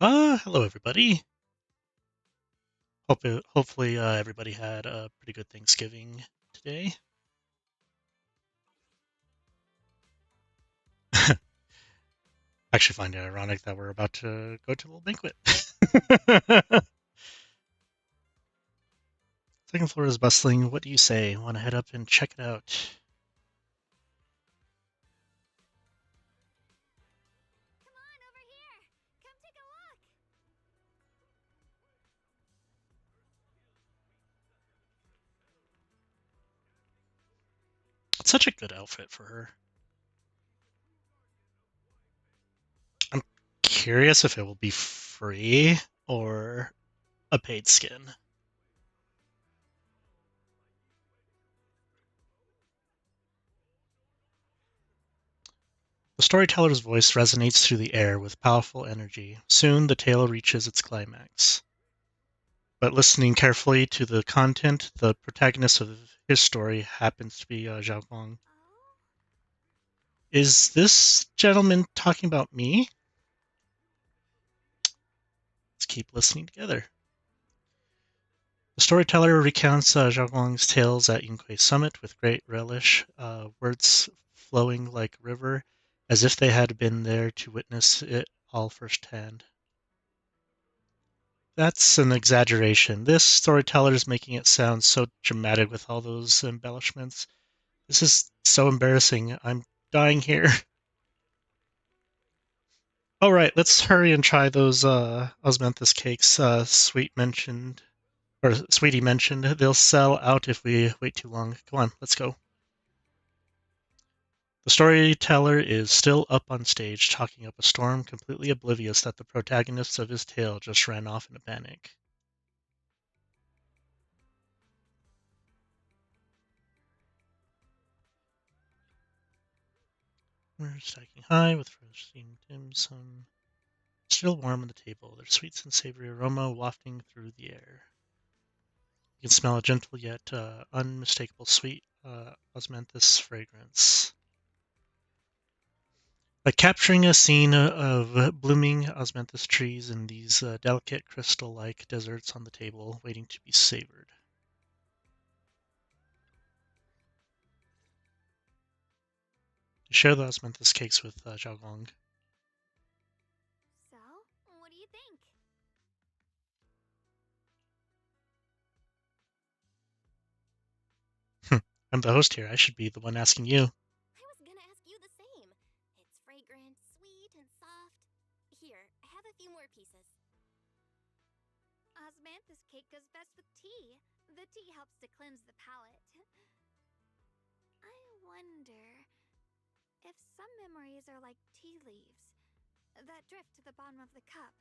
Hello everybody. Hopefully everybody had a pretty good Thanksgiving today. Actually, find it ironic that we're about to go to a little banquet. Second floor is bustling. What do you say? Want to head up and check it out? Come on, over here! Come take a look! It's such a good outfit for her. I'm curious if it will be free or a paid skin. The storyteller's voice resonates through the air with powerful energy. Soon the tale reaches its climax. But listening carefully to the content, the protagonist of his story happens to be Zhao Guang. Oh? Is this gentleman talking about me? Let's keep listening together. The storyteller recounts Zhao Guang's tales at Yunquei Summit with great relish, words flowing like a river, as if they had been there to witness it all firsthand. That's an exaggeration. This storyteller is making it sound so dramatic with all those embellishments. This is so embarrassing. I'm dying here. All right, let's hurry and try those osmanthus cakes. Sweetie mentioned. They'll sell out if we wait too long. Come on, let's go. The storyteller is still up on stage, talking up a storm, completely oblivious that the protagonist of his tale just ran off in a panic. We're stacking high with roasting dim sum. Still warm on the table, their sweet and savory aroma wafting through the air. You can smell a gentle yet unmistakable sweet osmanthus fragrance. Like capturing a scene of blooming osmanthus trees and these delicate crystal-like desserts on the table, waiting to be savored. You share the osmanthus cakes with Zhao Gong. So, what do you think? I'm the host here. I should be the one asking you. I was gonna ask you the same. It's fragrant, sweet, and soft. Here, I have a few more pieces. Osmanthus cake goes best with tea. The tea helps to cleanse the palate. I wonder if some memories are like tea leaves that drift to the bottom of the cup,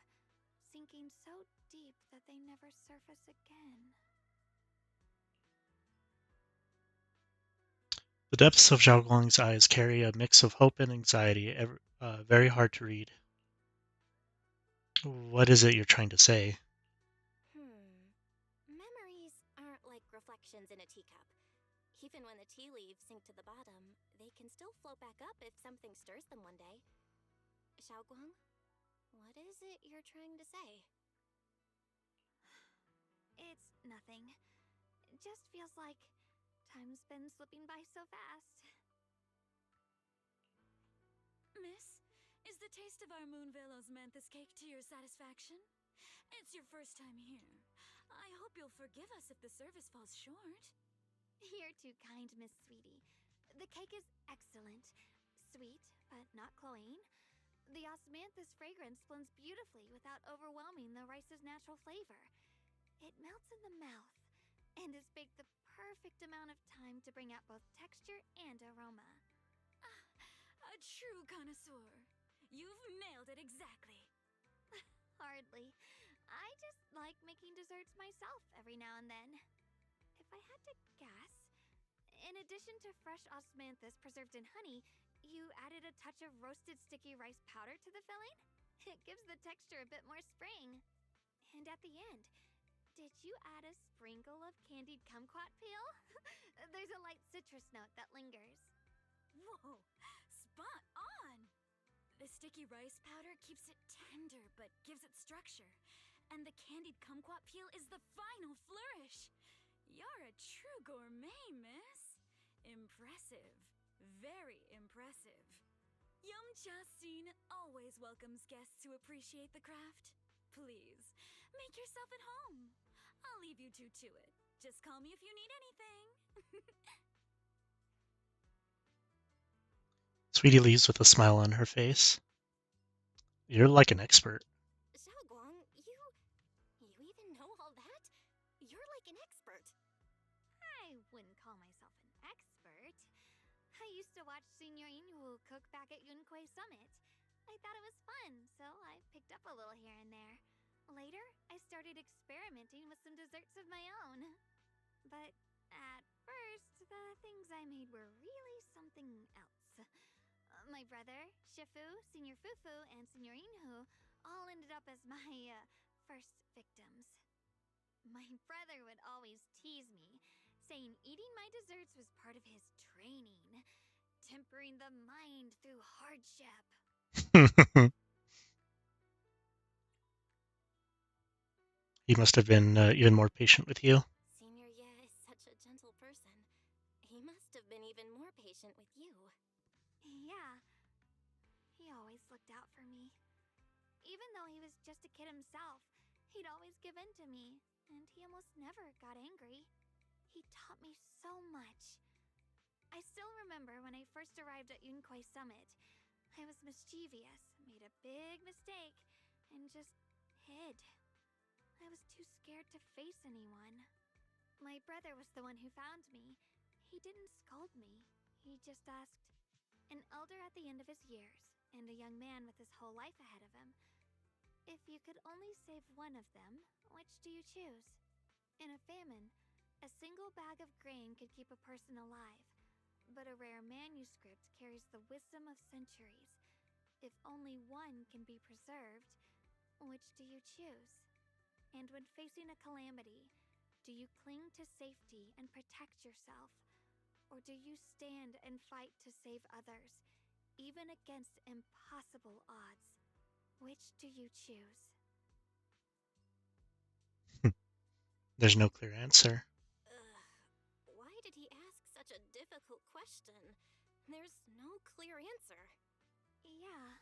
sinking so deep that they never surface again. The depths of Zhao Guang's eyes carry a mix of hope and anxiety, very hard to read. What is it you're trying to say? Memories aren't like reflections in a teacup. Even when the tea leaves sink to the bottom, they can still float back up if something stirs them one day. Xiaoguang, what is it you're trying to say? It's nothing. It just feels like time's been slipping by so fast. Miss, is the taste of our Moonville osmanthus cake to your satisfaction? It's your first time here. I hope you'll forgive us if the service falls short. You're too kind, Miss Sweetie. The cake is excellent. Sweet, but not cloying. The osmanthus fragrance blends beautifully without overwhelming the rice's natural flavor. It melts in the mouth and is baked the perfect amount of time to bring out both texture and aroma. A true connoisseur. You've nailed it exactly. Hardly. I just like making desserts myself every now and then. If I had to guess, in addition to fresh osmanthus preserved in honey, you added a touch of roasted sticky rice powder to the filling? It gives the texture a bit more spring. And at the end, did you add a sprinkle of candied kumquat peel? There's a light citrus note that lingers. Whoa, spot on! The sticky rice powder keeps it tender but gives it structure. And the candied kumquat peel is the final flourish. You're a true gourmet, miss. Impressive. Very impressive. Yumcha Scene always welcomes guests who appreciate the craft. Please, make yourself at home. I'll leave you two to it. Just call me if you need anything. Sweetie leaves with a smile on her face. You're like an expert. Xiaoguang, you even know all that? You're like an expert. I wouldn't call myself an expert. I used to watch Senior Inhu cook back at Yunquei Summit. I thought it was fun, so I picked up a little here and there. Later, I started experimenting with some desserts of my own. But at first, the things I made were really something else. My brother, Shifu, Senior Fufu, and Senior Inhu all ended up as my first victims. My brother would always tease me, saying eating my desserts was part of his training, tempering the mind through hardship. He must have been even more patient with you. Senior Ye is such a gentle person. He must have been even more patient with you. Yeah. He always looked out for me. Even though he was just a kid himself, he'd always give in to me, and he almost never got angry. He taught me so much. I still remember when I first arrived at Yunquei Summit. I was mischievous, made a big mistake, and just hid. I was too scared to face anyone. My brother was the one who found me. He didn't scold me. He just asked, an elder at the end of his years, and a young man with his whole life ahead of him, if you could only save one of them, which do you choose? In a famine, a single bag of grain could keep a person alive, but a rare manuscript carries the wisdom of centuries. If only one can be preserved, which do you choose? And when facing a calamity, do you cling to safety and protect yourself? Or do you stand and fight to save others, even against impossible odds? Which do you choose? There's no clear answer. Why did he ask such a difficult question? There's no clear answer. Yeah.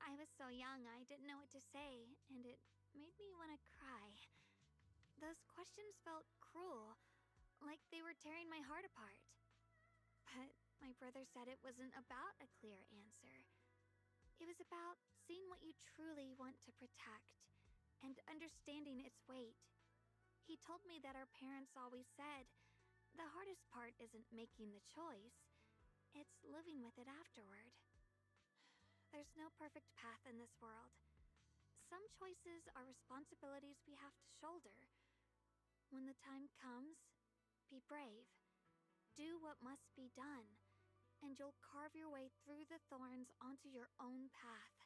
I was so young I didn't know what to say, and it made me want to cry. Those questions felt cruel, like they were tearing my heart apart. But my brother said it wasn't about a clear answer. It was about seeing what you truly want to protect and understanding its weight. He told me that our parents always said, the hardest part isn't making the choice, it's living with it afterward. There's no perfect path in this world. Some choices are responsibilities we have to shoulder. When the time comes, be brave. Do what must be done, and you'll carve your way through the thorns onto your own path.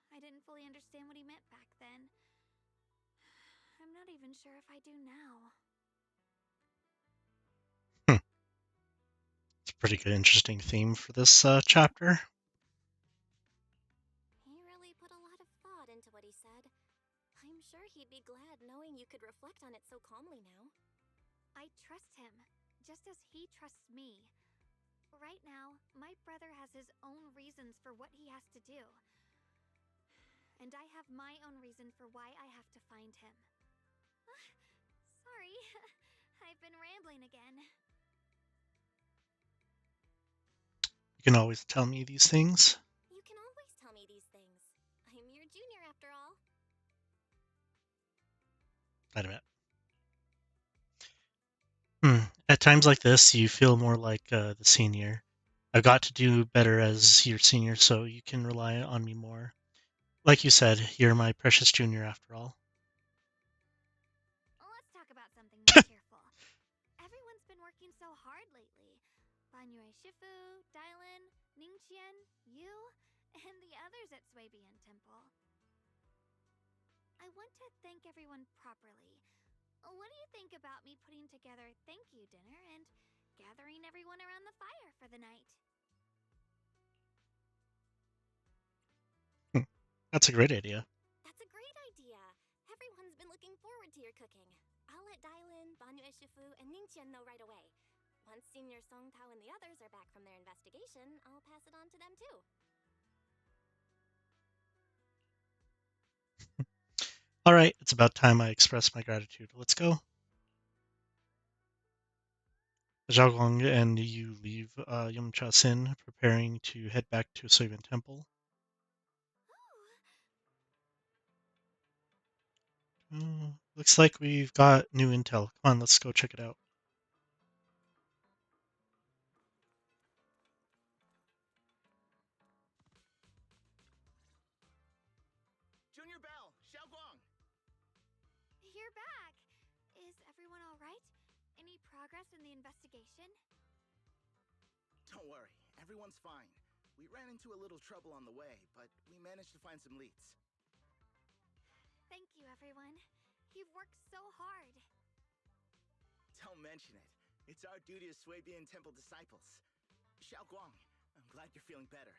I didn't fully understand what he meant back then. I'm not even sure if I do now. It's a pretty good, interesting theme for this chapter. He really put a lot of thought into what he said. I'm sure he'd be glad knowing you could reflect on it so calmly now. I trust him, just as he trusts me. Right now, my brother has his own reasons for what he has to do. And I have my own reason for why I have to find him. Sorry, I've been rambling again. You can always tell me these things. You can always tell me these things. I'm your junior after all. Wait a minute. At times like this, you feel more like the senior. I've got to do better as your senior, so you can rely on me more. Like you said, you're my precious junior after all. Let's talk about something more cheerful. Everyone's been working so hard lately. Banyue Shifu, Dylan, Ningqian, you, and the others at Suibian Temple. I want to thank everyone properly. What do you think about me putting together a thank you dinner and gathering everyone around the fire for the night? That's a great idea. That's a great idea. Everyone's been looking forward to your cooking. I'll let Dailin, Banyu Shifu, and Ningqian know right away. Once Senior Song Tao and the others are back from their investigation, I'll pass it on to them too. All right, it's about time I express my gratitude. Let's go. Zhaoguang and you leave Yumcha Sin, preparing to head back to Soyuan Temple. Looks like we've got new intel. Come on, let's go check it out. Junior Bell, Xiaoguang. You're back! Is everyone alright? Any progress in the investigation? Don't worry, everyone's fine. We ran into a little trouble on the way, but we managed to find some leads. Thank you, everyone. You've worked so hard. Don't mention it. It's our duty as Suibian Temple disciples. Xiaoguang, I'm glad you're feeling better.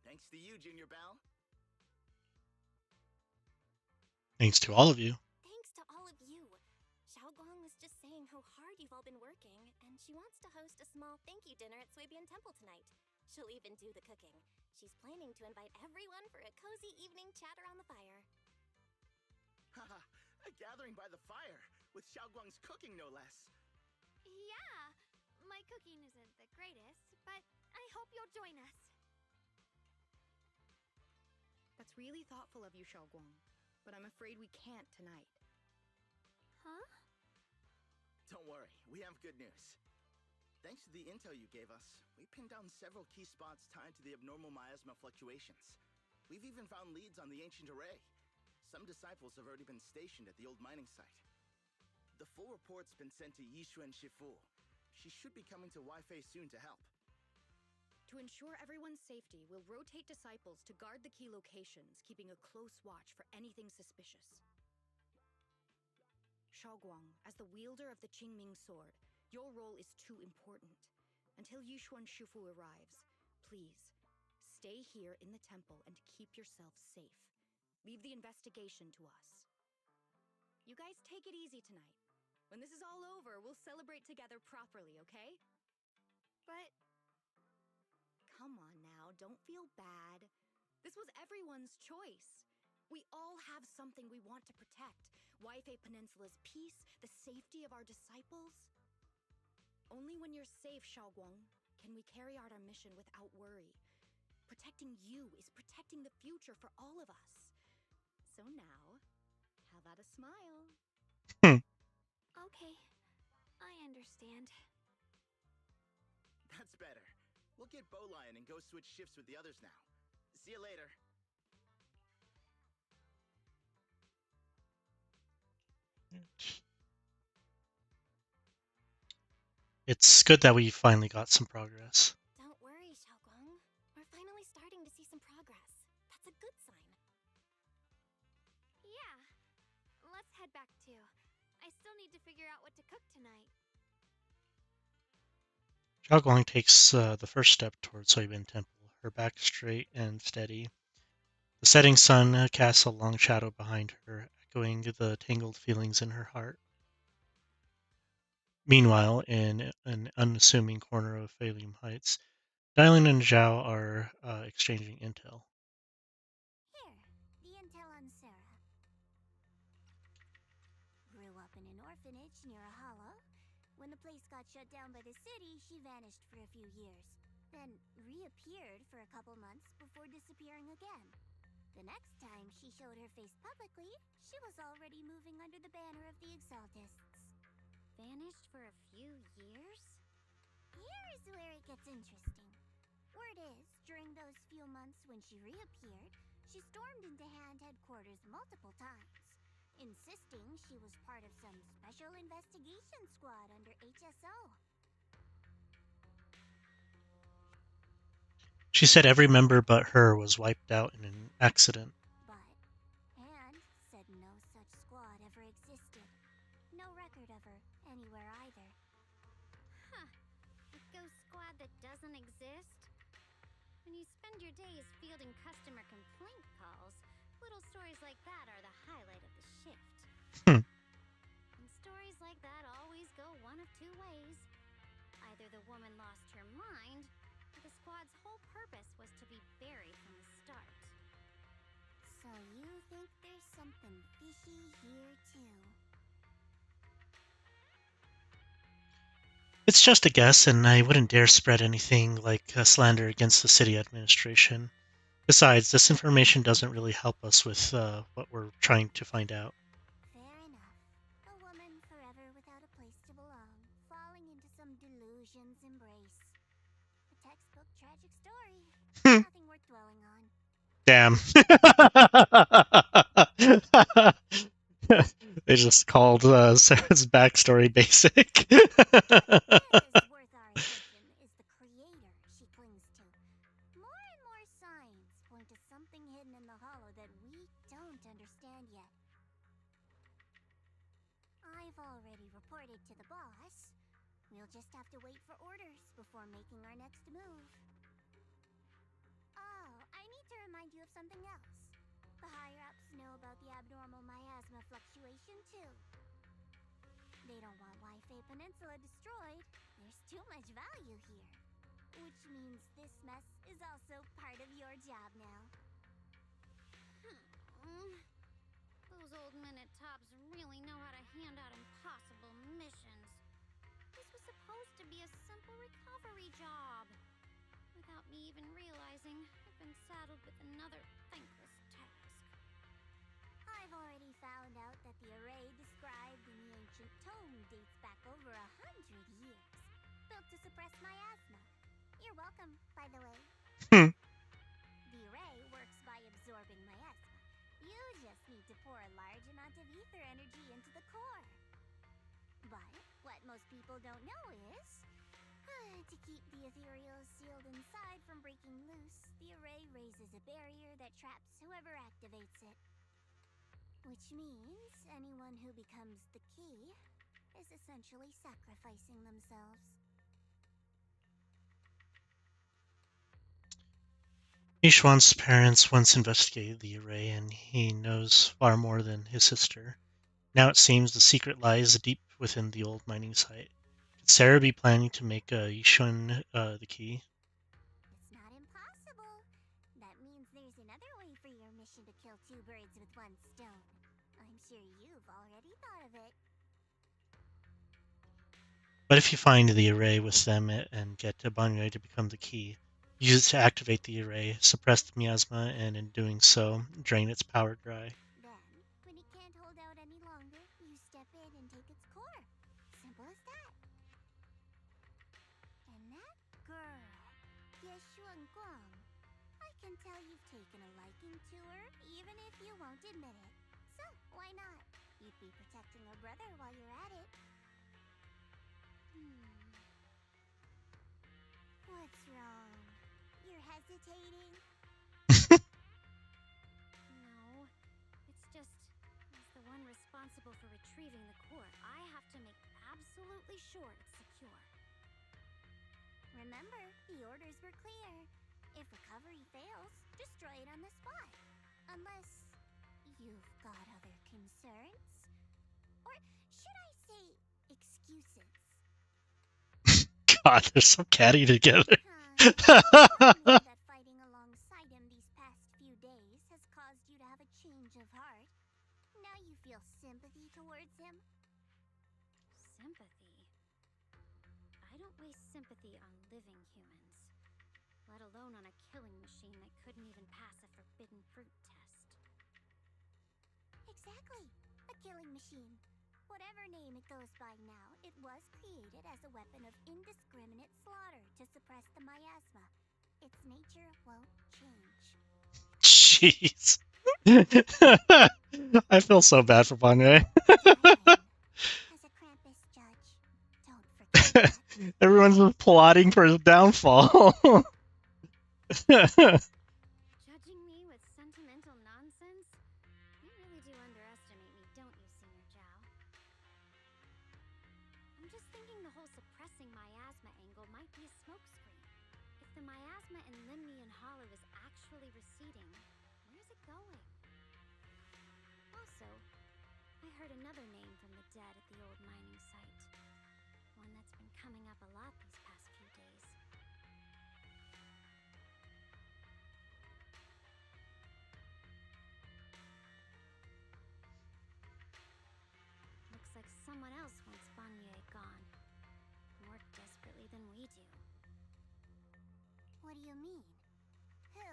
Thanks to you, Junior Bell. Thanks to all of you. Thanks to all of you. Xiaoguang was just saying how hard you've all been working, and she wants to host a small thank you dinner at Suibian Temple tonight. She'll even do the cooking. She's planning to invite everyone for a cozy evening chat around the fire. Haha, a gathering by the fire, with Xiaoguang's cooking no less. Yeah, my cooking isn't the greatest, but I hope you'll join us. That's really thoughtful of you, Xiaoguang, but I'm afraid we can't tonight. Huh? Don't worry, we have good news. Thanks to the intel you gave us, we pinned down several key spots tied to the abnormal miasma fluctuations. We've even found leads on the ancient array. Some disciples have already been stationed at the old mining site. The full report's been sent to Yishuan Shifu. She should be coming to Waifei soon to help. To ensure everyone's safety, we'll rotate disciples to guard the key locations, keeping a close watch for anything suspicious. Xiaoguang, as the wielder of the Qingming sword, your role is too important. Until Yishuan Shifu arrives, please, stay here in the temple and keep yourself safe. Leave the investigation to us. You guys take it easy tonight. When this is all over, we'll celebrate together properly, okay? But Come on now, don't feel bad. This was everyone's choice. We all have something we want to protect. Waifei Peninsula's peace, the safety of our disciples. Only when you're safe, Xiaoguang, can we carry out our mission without worry. Protecting you is protecting the future for all of us. So now, how about a smile? okay, I understand. That's better. We'll get Bowline and go switch shifts with the others now. See you later. It's good that we finally got some progress. Don't worry, Xiaoguang. We're finally starting to see some progress. That's a good sign. Yeah, let's head back too. I still need to figure out what to cook tonight. Zhaoguang takes the first step towards Soyuan Temple, her back straight and steady. The setting sun casts a long shadow behind her, echoing the tangled feelings in her heart. Meanwhile, in an unassuming corner of Phalium Heights, Dylan and Zhao are exchanging intel. Here, the intel on Sarah. Grew up in an orphanage near a hollow. When the place got shut down by the city, she vanished for a few years. Then reappeared for a couple months before disappearing again. The next time she showed her face publicly, she was already moving under the banner of the Exaltists. Vanished for a few years? Here's where it gets interesting. Word is, during those few months when she reappeared, she stormed into Hand headquarters multiple times, insisting she was part of some special investigation squad under HSO. She said every member but her was wiped out in an accident. But Hand said no such squad ever existed. No record of her anywhere either. Huh. A ghost squad that doesn't exist? When you spend your days fielding customer complaint calls, Stories like that are the highlight of the shift. Hmm. And stories like that always go one of two ways. Either the woman lost her mind, or the squad's whole purpose was to be buried from the start. So you think there's something fishy here too? It's just a guess, and I wouldn't dare spread anything like slander against the city administration. Besides, this information doesn't really help us with what we're trying to find out. Fair enough. A woman forever without a place to belong, falling into some delusion's embrace. A textbook tragic story. Hmm. Nothing worth dwelling on. Damn. They just called Sarah's backstory basic. What is worth our attention is the creator she clings to. More and more signs point to something hidden in the hollow that we don't understand yet. I've already reported to the boss. We'll just have to wait for orders before making our next move. Oh, I need to remind you of something else. The higher-ups know about the abnormal miasma fluctuation, too. They don't want Wi-Fi Peninsula destroyed. There's too much value here. Which means this mess is also part of your job now. Those old men at Tops really know how to hand out impossible missions. This was supposed to be a simple recovery job. Without me even realizing, I've been saddled with another thankless task. I've already found out that the array described in the ancient tome dates back over 100 years. Built to suppress miasma. You're welcome, by the way. Hmm. The array works by absorbing miasma. You just need to pour a large amount of ether energy into the core. But what most people don't know is, to keep the ethereals sealed inside from breaking loose, the array raises a barrier that traps whoever activates it. Which means anyone who becomes the key is essentially sacrificing themselves. Ishwan's parents once investigated the array, and he knows far more than his sister. Now it seems the secret lies deep within the old mining site. Could Sarah be planning to make Ishwan the key? It's not impossible. That means there's another way for your mission to kill two birds with one stone. I'm sure you've already thought of it. But if you find the array with them and get Banyo to become the key, use it to activate the array, suppress the miasma, and in doing so, drain its power dry. Then, when it can't hold out any longer, you step in and take its core. Simple as that. And that girl, Yeshuan Guang, I can tell you've taken a liking to her, even if you won't admit it. So, why not? You'd be protecting her brother while you're at it. What's wrong? You're hesitating? No, it's just, as the one responsible for retrieving the core, I have to make absolutely sure it's secure. Remember, the orders were clear. If recovery fails, destroy it on the spot. Unless you've got other concerns? Or should I say, excuses? God, they're so catty together. You told me that fighting alongside him these past few days has caused you to have a change of heart. Now you feel sympathy towards him? Sympathy? I don't waste sympathy on living humans, let alone on a killing machine that couldn't even pass a forbidden fruit test. Exactly. A killing machine. Whatever name it goes by now, it was created as a weapon of indiscriminate slaughter to suppress the miasma. Its nature won't change. Jeez. I feel so bad for Banyo. As a Krampus judge, don't forget that. Everyone's just plotting for his downfall. Judging me with sentimental nonsense? You really do underestimate me, don't you, Senior Zhao? I'm just thinking the whole suppressing miasma angle might be a smokescreen. If the miasma in Limnian Hollow is actually receding, where's it going? heard another name from the dead at the old mining site. One that's been coming up a lot these past few days. Looks like someone else wants Banye gone. More desperately than we do. What do you mean? Who?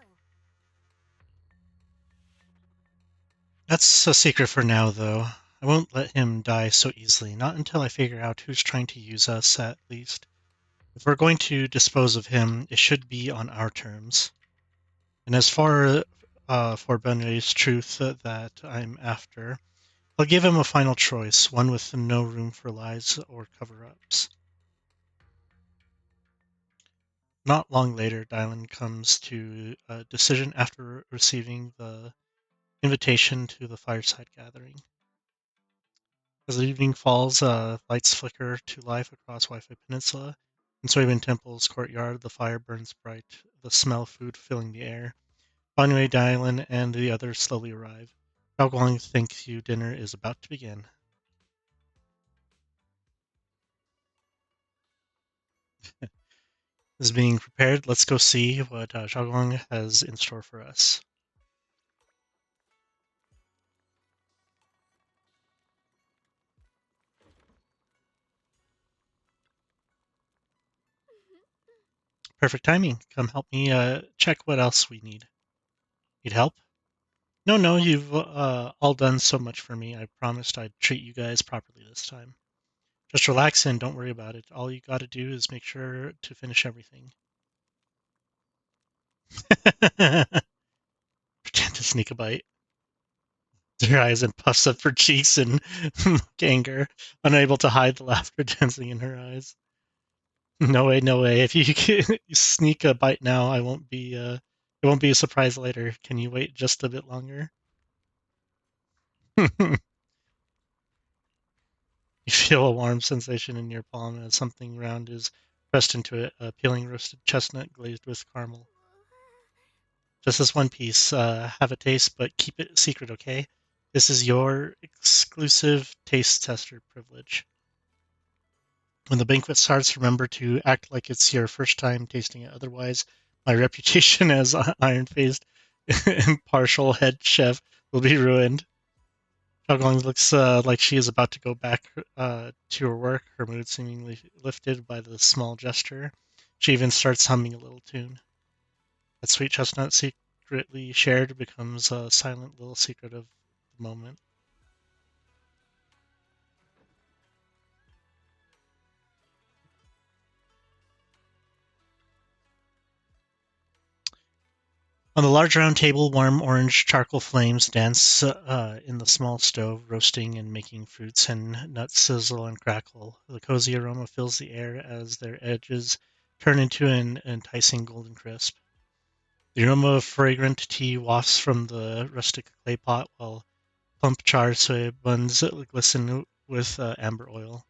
That's a secret for now, though. I won't let him die so easily, not until I figure out who's trying to use us, at least. If we're going to dispose of him, it should be on our terms. And as far for Benre's truth that I'm after, I'll give him a final choice, one with no room for lies or cover-ups. Not long later, Dylan comes to a decision after receiving the invitation to the fireside gathering. As the evening falls, lights flicker to life across Wi-Fi Peninsula. In Suiban Temple's courtyard, the fire burns bright, the smell of food filling the air. Banwei, Dylan, and the others slowly arrive. Shaoguang thank you dinner is about to begin. Is being prepared. Let's go see what Shaoguang has in store for us. Perfect timing. Come help me check what else we need. Need help? No, no, you've all done so much for me. I promised I'd treat you guys properly this time. Just relax and don't worry about it. All you gotta do is make sure to finish everything. Pretend to sneak a bite. Her eyes and puffs up her cheeks in anger, unable to hide the laughter dancing in her eyes. No way, no way. If you sneak a bite now, I won't be. It won't be a surprise later. Can you wait just a bit longer? You feel a warm sensation in your palm as something round is pressed into it, a peeling roasted chestnut glazed with caramel. Just this one piece. Have a taste, but keep it secret, okay? This is your exclusive taste tester privilege. When the banquet starts, remember to act like it's your first time tasting it. Otherwise, my reputation as iron-faced, impartial head chef will be ruined. Xiaoguang looks like she is about to go back to her work, her mood seemingly lifted by the small gesture. She even starts humming a little tune. That sweet chestnut secretly shared becomes a silent little secret of the moment. On the large round table, warm orange charcoal flames dance in the small stove, roasting and making fruits and nuts sizzle and crackle. The cozy aroma fills the air as their edges turn into an enticing golden crisp. The aroma of fragrant tea wafts from the rustic clay pot, while plump char siu buns glisten with amber oil.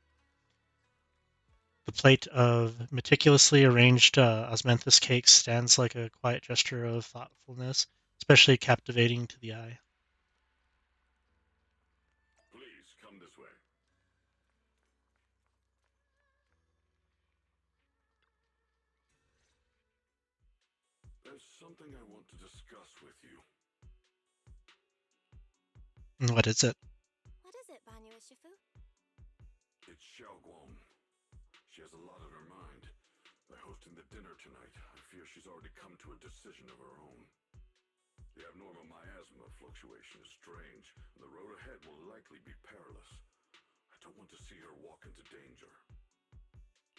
The plate of meticulously arranged osmanthus cakes stands like a quiet gesture of thoughtfulness, especially captivating to the eye. Please come this way. There's something I want to discuss with you. What is it? What is it, Banyu Shifu? It's Xiaoguang. She has a lot on her mind. By hosting the dinner tonight, I fear she's already come to a decision of her own. The abnormal miasma fluctuation is strange, and the road ahead will likely be perilous. I don't want to see her walk into danger.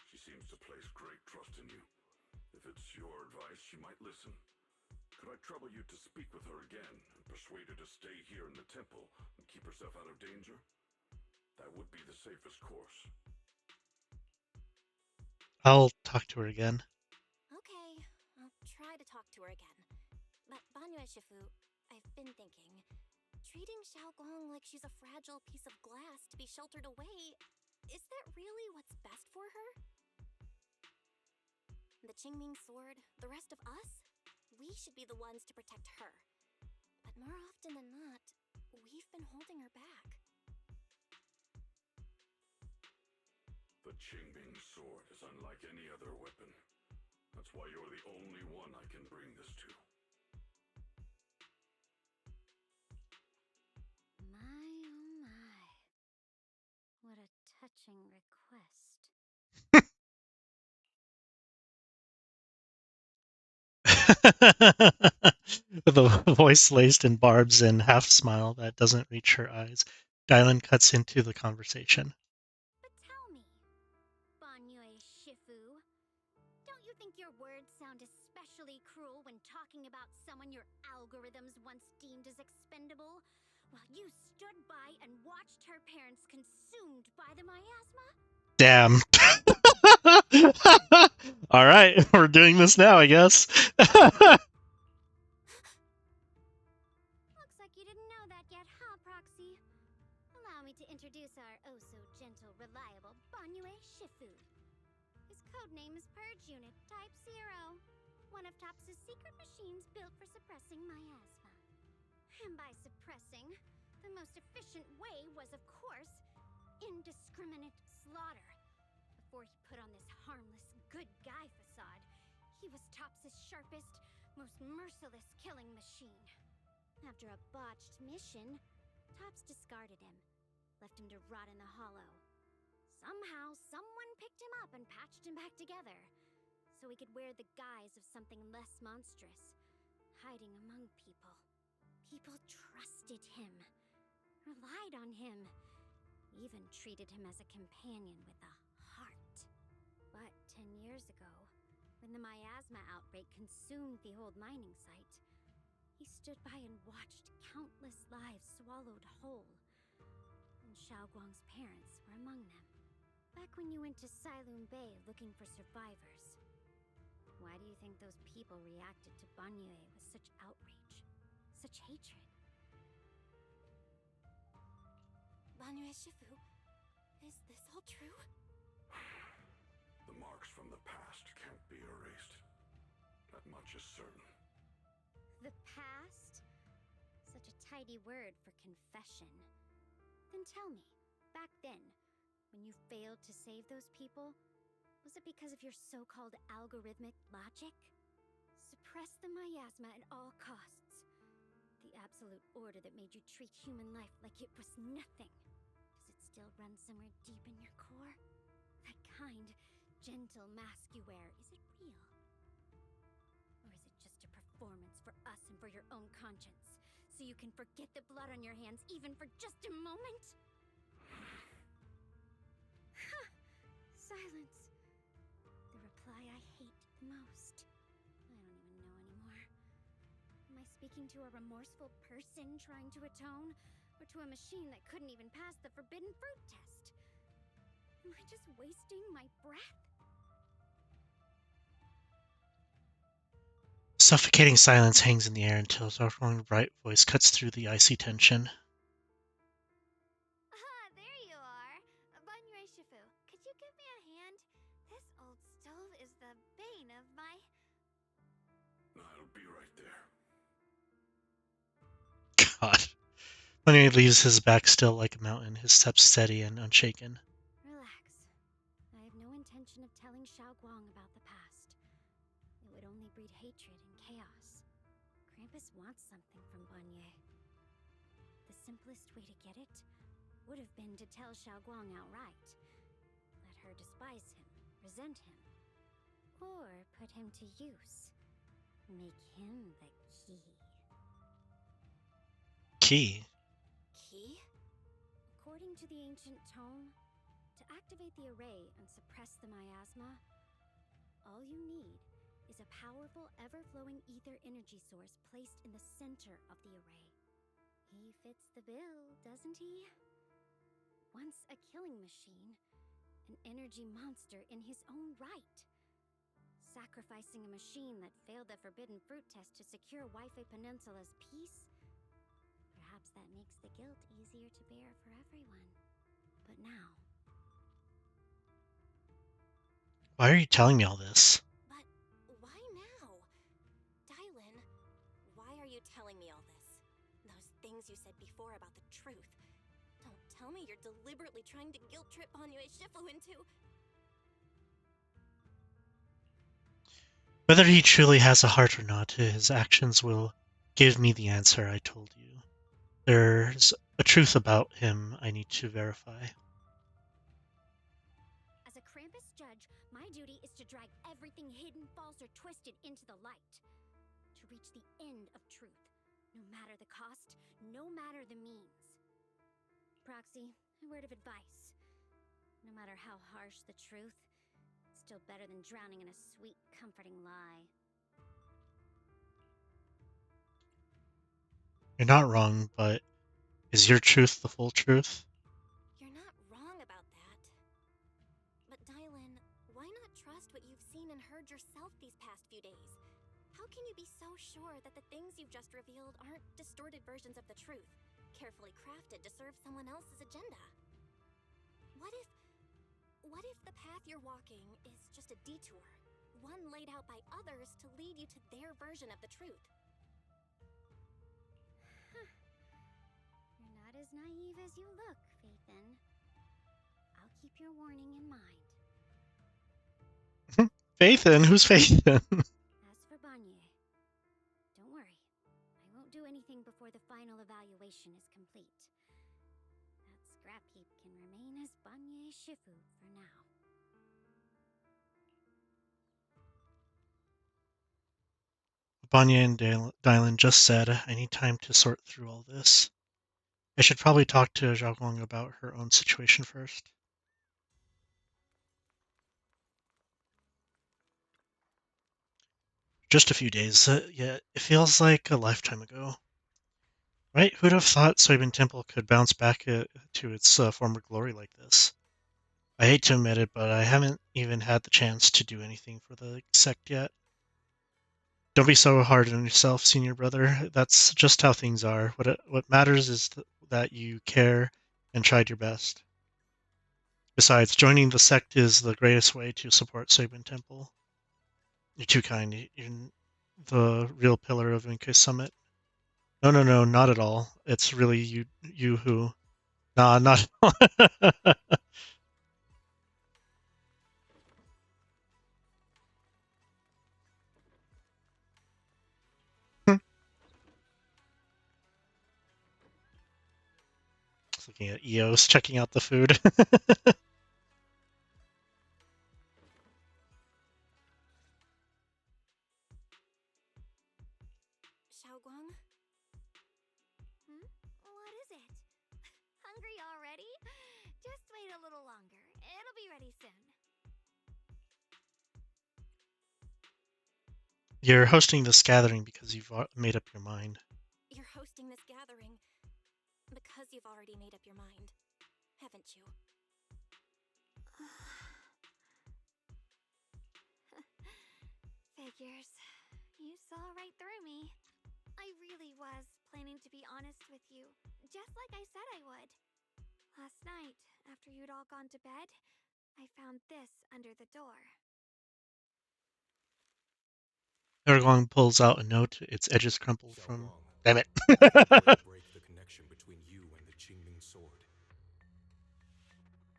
She seems to place great trust in you. If it's your advice, she might listen. Could I trouble you to speak with her again and persuade her to stay here in the temple and keep herself out of danger? That would be the safest course. I'll talk to her again. Okay, I'll try to talk to her again. But Banyu Shifu, I've been thinking, treating Xiaoguang like she's a fragile piece of glass to be sheltered away, is that really what's best for her? The Qingming sword, the rest of us, we should be the ones to protect her. But more often than not, we've been holding her back. The Qingbing sword is unlike any other weapon. That's why you're the only one I can bring this to. My, oh my. What a touching request. With a voice laced in barbs and half smile that doesn't reach her eyes, Dylan cuts into the conversation. But tell me, Banyue Shifu, don't you think your words sound especially cruel when talking about someone your algorithms once deemed as expendable, while you stood by and watched her parents consumed by the miasma? Damn. All right, we're doing this now, I guess. Looks like you didn't know that yet, huh, Proxy? Allow me to introduce our oh-so-gentle, reliable Banyue Shifu. His codename is Purge Unit Type 0, one of TOPS' secret machines built for suppressing miasma. And by suppressing, the most efficient way was, of course, indiscriminate slaughter. Before he put on this harmless, good guy facade, he was TOPS' sharpest, most merciless killing machine. After a botched mission, TOPS discarded him, left him to rot in the hollow. Somehow, someone picked him up and patched him back together, so he could wear the guise of something less monstrous, hiding among people. People trusted him, relied on him, even treated him as a companion with a heart. But 10 years ago, when the miasma outbreak consumed the old mining site, he stood by and watched countless lives swallowed whole. And Xiaoguang's parents were among them. Back when you went to Silum Bay looking for survivors, why do you think those people reacted to Banyue with such outrage, such hatred? Banyue Shifu, is this all true? The marks from the past can't be erased. That much is certain. The past? Such a tidy word for confession. Then tell me, back then, when you failed to save those people, was it because of your so-called algorithmic logic? Suppress the miasma at all costs. The absolute order that made you treat human life like it was nothing. Does it still run somewhere deep in your core? That kind, gentle mask you wear, is it real? Or is it just a performance for us and for your own conscience, so you can forget the blood on your hands even for just a moment? Silence. The reply I hate the most. I don't even know anymore. Am I speaking to a remorseful person trying to atone, or to a machine that couldn't even pass the forbidden fruit test? Am I just wasting my breath? Suffocating silence hangs in the air until Xiaoguang's bright voice cuts through the icy tension. Ah, there you are. Banyue Shifu, could you give me a hand? This old stove is the bane of my... I'll be right there. God. When he leaves his back still like a mountain, his steps steady and unshaken. Relax. I have no intention of telling Xiaoguang about the past. It would only breed hatred and chaos. Krampus wants something from Banyue. The simplest way to get it would have been to tell Xiaoguang outright. Let her despise him, resent him, or put him to use. Make him the key. Key? Key? According to the ancient tome, to activate the array and suppress the miasma, all you need is a powerful, ever-flowing ether energy source placed in the center of the array. He fits the bill, doesn't he? Once a killing machine, an energy monster in his own right. Sacrificing a machine that failed the forbidden fruit test to secure Wi-Fi Peninsula's peace? Perhaps that makes the guilt easier to bear for everyone. But now... Why are you telling me all this? But why now? Dylan, why are you telling me all this? Those things you said before about the truth. Don't tell me you're deliberately trying to guilt trip Banyue Shifu into... Whether he truly has a heart or not, his actions will give me the answer I told you. There's a truth about him I need to verify. As a Krampus judge, my duty is to drag everything hidden, false, or twisted into the light. To reach the end of truth, no matter the cost, no matter the means. Proxy, a word of advice. No matter how harsh the truth, it's still better than drowning in a sweet, comforting lie. You're not wrong, but is your truth the full truth? You're not wrong about that. But Dylan, why not trust what you've seen and heard yourself these past few days? How can you be so sure that the things you've just revealed aren't distorted versions of the truth, carefully crafted to serve someone else's agenda? What if the path you're walking is just a detour, one laid out by others to lead you to their version of the truth? Huh. You're not as naive as you look, Phaethan. I'll keep your warning in mind. Phaethan? Who's Phaethan? As for Banye, don't worry. I won't do anything before the final evaluation is complete. That scrap heap can remain as Banye Shifu for now. Banya and Dylan just said, I need time to sort through all this. I should probably talk to Xiaoguang about her own situation first. Just a few days, yet it feels like a lifetime ago. Right? Who'd have thought Soybean Temple could bounce back to its former glory like this? I hate to admit it, but I haven't even had the chance to do anything for the sect yet. Don't be so hard on yourself, senior brother. That's just how things are. What matters is that you care and tried your best. Besides, joining the sect is the greatest way to support Soybean Temple. You're too kind. You're the real pillar of Inkei Summit. No, no, no, not at all. It's really you who. Nah, not. Just looking at EOS, checking out the food. Xiaoguang? What is it? Hungry already? Just wait a little longer. It'll be ready soon. You're hosting this gathering because you've made up your mind. You're hosting this gathering because you've already made up your mind, haven't you? Figures. You saw right through me. I really was planning to be honest with you, just like I said I would. Last night, after you'd all gone to bed, I found this under the door. Aragorn pulls out a note, its edges crumpled from. Xiaoguang, Damn it. what would break the connection between you and the Qingming sword?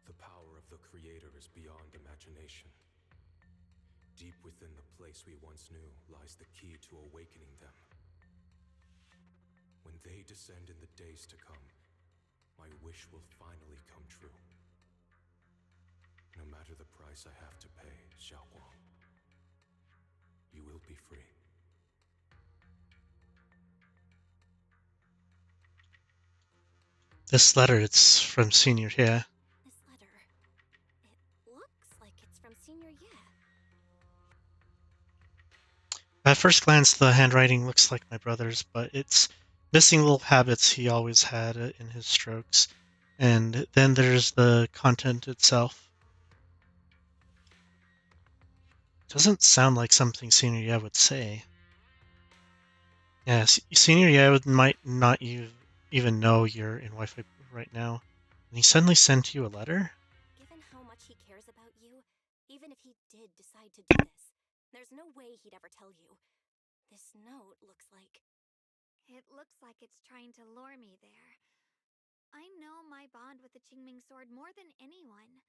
The power of the Creator is beyond imagination. Deep within the place we once knew lies the key to awakening them. When they descend in the days to come, my wish will finally come true. No matter the price I have to pay, Xiaoguang, you will be free. This letter, it's from Senior Ye. This letter. It looks like it's from Senior Ye. At first glance, the handwriting looks like my brother's, but it's missing little habits he always had in his strokes. And then there's the content itself. Doesn't sound like something Senior Ye would say. Yeah, Senior Ye might not even know you're in Wi-Fi right now. And he suddenly sent you a letter? Given how much he cares about you, even if he did decide to do this, there's no way he'd ever tell you. This note looks like... It looks like it's trying to lure me there. I know my bond with the Qingming sword more than anyone.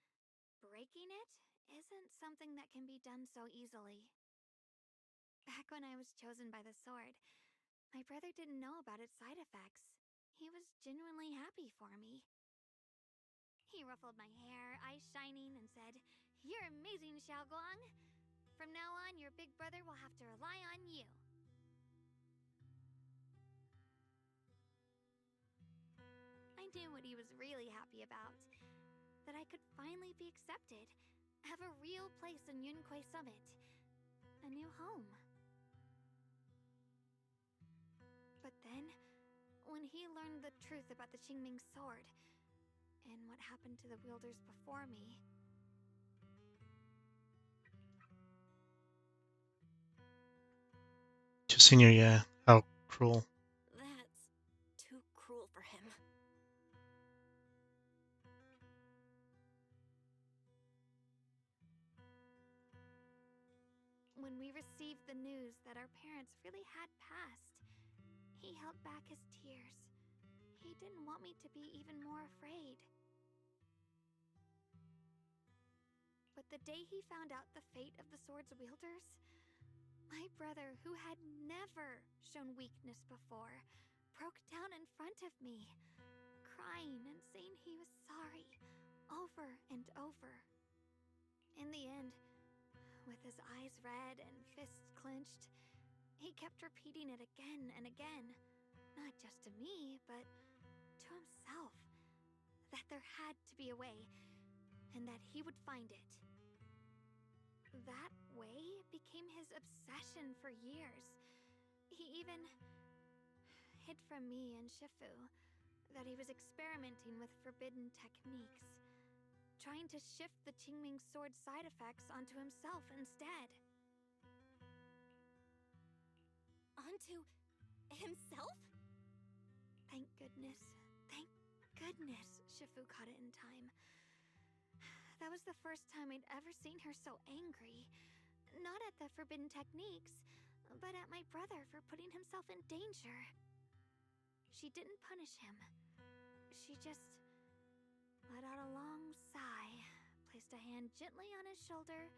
Breaking it isn't something that can be done so easily. Back when I was chosen by the sword, my brother didn't know about its side effects. He was genuinely happy for me. He ruffled my hair, eyes shining, and said, "You're amazing, Xiaoguang. From now on, your big brother will have to rely on you." I knew what he was really happy about. That I could finally be accepted, have a real place in Yunquei Summit, a new home. But then, when he learned the truth about the Qingming sword, and what happened to the wielders before me, To Senior, yeah, how cruel. That's too cruel for him. when we received the news that our parents really had passed, he held back his tears. He didn't want me to be even more afraid. But the day he found out the fate of the sword's wielders, my brother, who had never shown weakness before, broke down in front of me, crying and saying he was sorry, over and over. In the end, with his eyes red and fists clenched, he kept repeating it again and again, not just to me, but to himself, that there had to be a way, and that he would find it. That way became his obsession for years. He even hid from me and Shifu that he was experimenting with forbidden techniques, trying to shift the Qingming sword's side effects onto himself instead. Onto himself? Thank goodness. Thank goodness Shifu caught it in time. That was the first time I'd ever seen her so angry. Not at the forbidden techniques, but at my brother for putting himself in danger. She didn't punish him. She just let out a long sigh, placed a hand gently on his shoulder,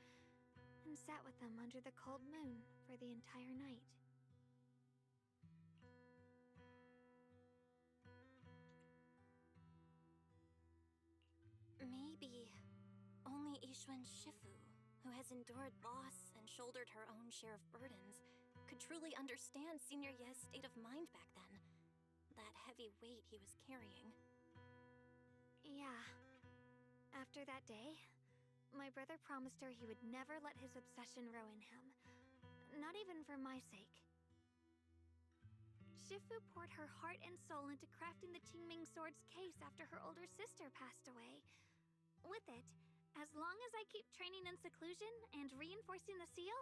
and sat with him under the cold moon for the entire night. Maybe only Yixuan Shifu, who has endured loss and shouldered her own share of burdens, could truly understand Senior Ye's state of mind back then. That heavy weight he was carrying. Yeah. After that day, my brother promised her he would never let his obsession ruin him. Not even for my sake. Shifu poured her heart and soul into crafting the Qingming sword's case after her older sister passed away. With it, as long as I keep training in seclusion and reinforcing the seal,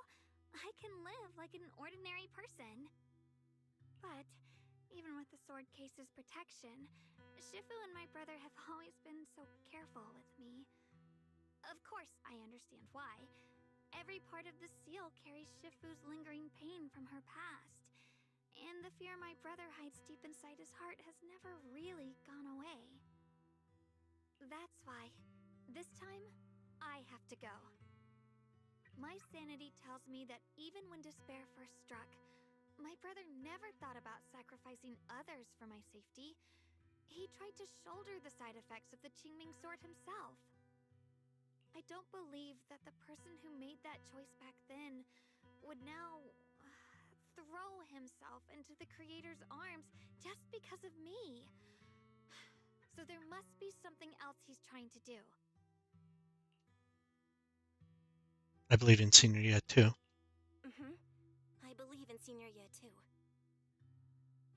I can live like an ordinary person. But even with the sword case's protection, Shifu and my brother have always been so careful with me. Of course, I understand why. Every part of the seal carries Shifu's lingering pain from her past, and the fear my brother hides deep inside his heart has never really gone away. That's why, this time, I have to go. My sanity tells me that even when despair first struck, my brother never thought about sacrificing others for my safety. He tried to shoulder the side effects of the Qingming sword himself. I don't believe that the person who made that choice back then would now throw himself into the Creator's arms just because of me. So there must be something else he's trying to do. I believe in Senior yet too. I believe in Senior Ye too.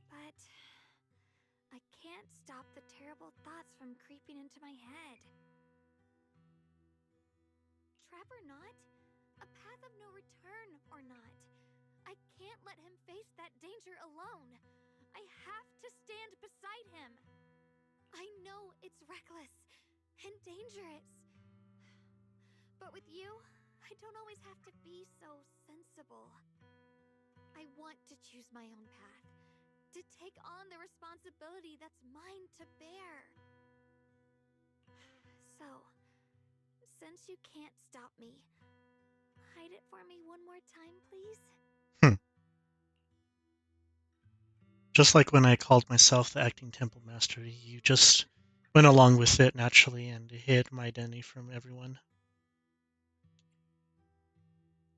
But I can't stop the terrible thoughts from creeping into my head. Trap or not, a path of no return or not, I can't let him face that danger alone. I have to stand beside him. I know it's reckless and dangerous. But with you, I don't always have to be so sensible. I want to choose my own path, to take on the responsibility that's mine to bear. So, since you can't stop me, hide it for me one more time, please? Hmm. Just like when I called myself the acting temple master, you just went along with it naturally and hid my identity from everyone.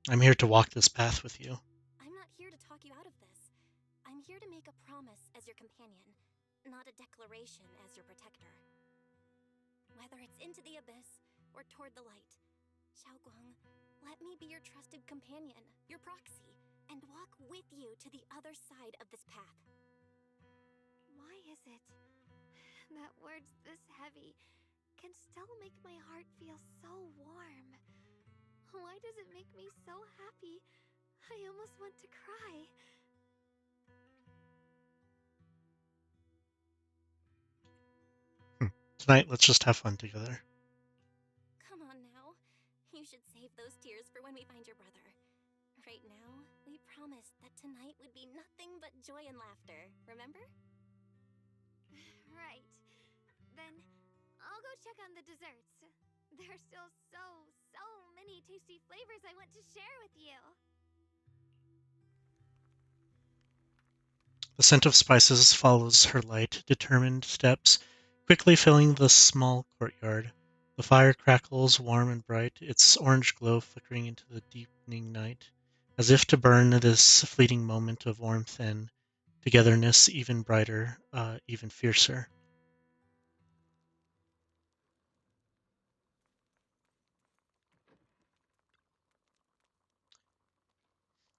I'm here to walk this path with you. I'm not here to talk you out of this. I'm here to make a promise as your companion, not a declaration as your protector. Whether it's into the abyss or toward the light, Xiaoguang, let me be your trusted companion, your proxy, and walk with you to the other side of this path. Why is it that words this heavy can still make my heart feel so warm? Why does it make me so happy? I almost want to cry. Tonight, let's just have fun together. Come on now. You should save those tears for when we find your brother. Right now, we promised that tonight would be nothing but joy and laughter, remember? Right. Then I'll go check on the desserts. There's still so many tasty flavors I want to share with you. The scent of spices follows her light, determined steps, quickly filling the small courtyard. The fire crackles warm and bright, its orange glow flickering into the deepening night, as if to burn this fleeting moment of warmth and togetherness even brighter, even fiercer.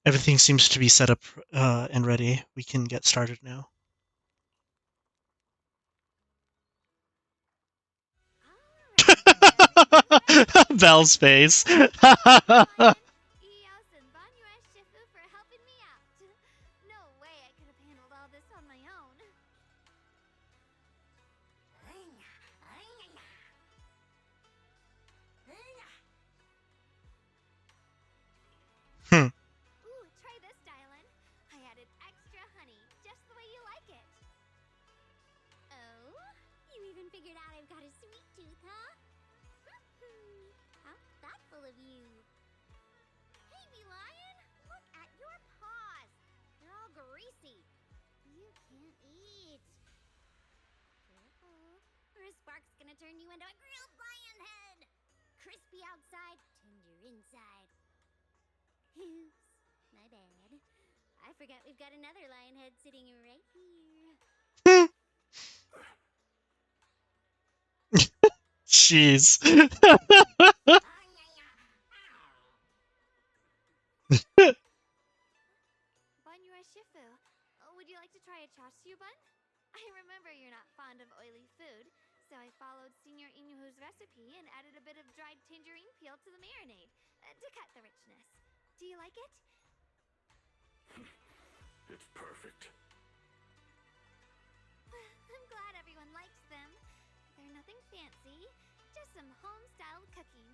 Everything seems to be set up and ready. We can get started now. Bell's face. Eos and Banyue Shifu for helping me out. No way I could have handled all this on my own. Hmm. Ooh, try this, Dylan. I added extra honey, just the way you like it. Oh? You even figured out I've got a sweet tooth, huh? How thoughtful of you. Hey, me lion! Look at your paws! They're all greasy. You can't eat. Careful, or a spark's gonna turn you into a grilled lion head! Crispy outside, tender inside. Oops, my bad. I forgot we've got another lion head sitting right here. Jeez. Banyue Shifu, would you like to try a chashu bun? I remember you're not fond of oily food, so I followed Senior Inuhu's recipe and added a bit of dried tangerine peel to the marinade to cut the richness. Do you like it? It's perfect. I'm glad everyone likes them. They're nothing fancy, just some home-styled cooking.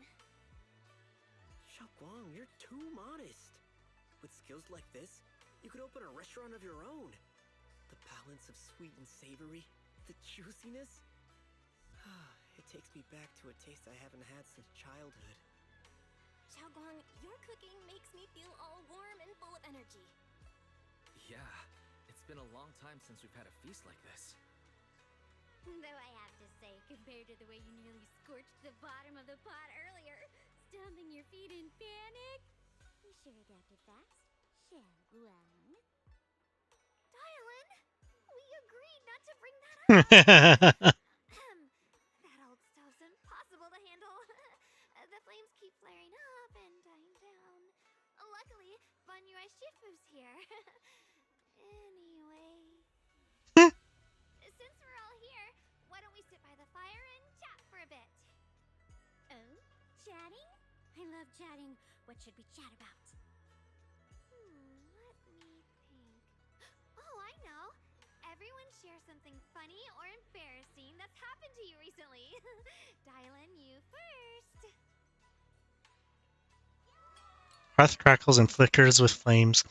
Xiaoguang, you're too modest. With skills like this, you could open a restaurant of your own. The balance of sweet and savory, the juiciness. It takes me back to a taste I haven't had since childhood. Xiaoguang, your cooking makes me feel all warm and full of energy. Yeah, it's been a long time since we've had a feast like this. Though I have to say, compared to the way you nearly scorched the bottom of the pot earlier, stomping your feet in panic, you sure adapted fast, Xiaoguang. Dylan, we agreed not to bring that up. That old stove's impossible to handle. The flames keep flaring up and dying down. Luckily, Banyue Shifu's here. Anyway, since we're all here, why don't we sit by the fire and chat for a bit? Oh, chatting? I love chatting. What should we chat about? Let me think. Oh, I know. Everyone share something funny or embarrassing that's happened to you recently. Dylan, you first. Hearth crackles and flickers with flames.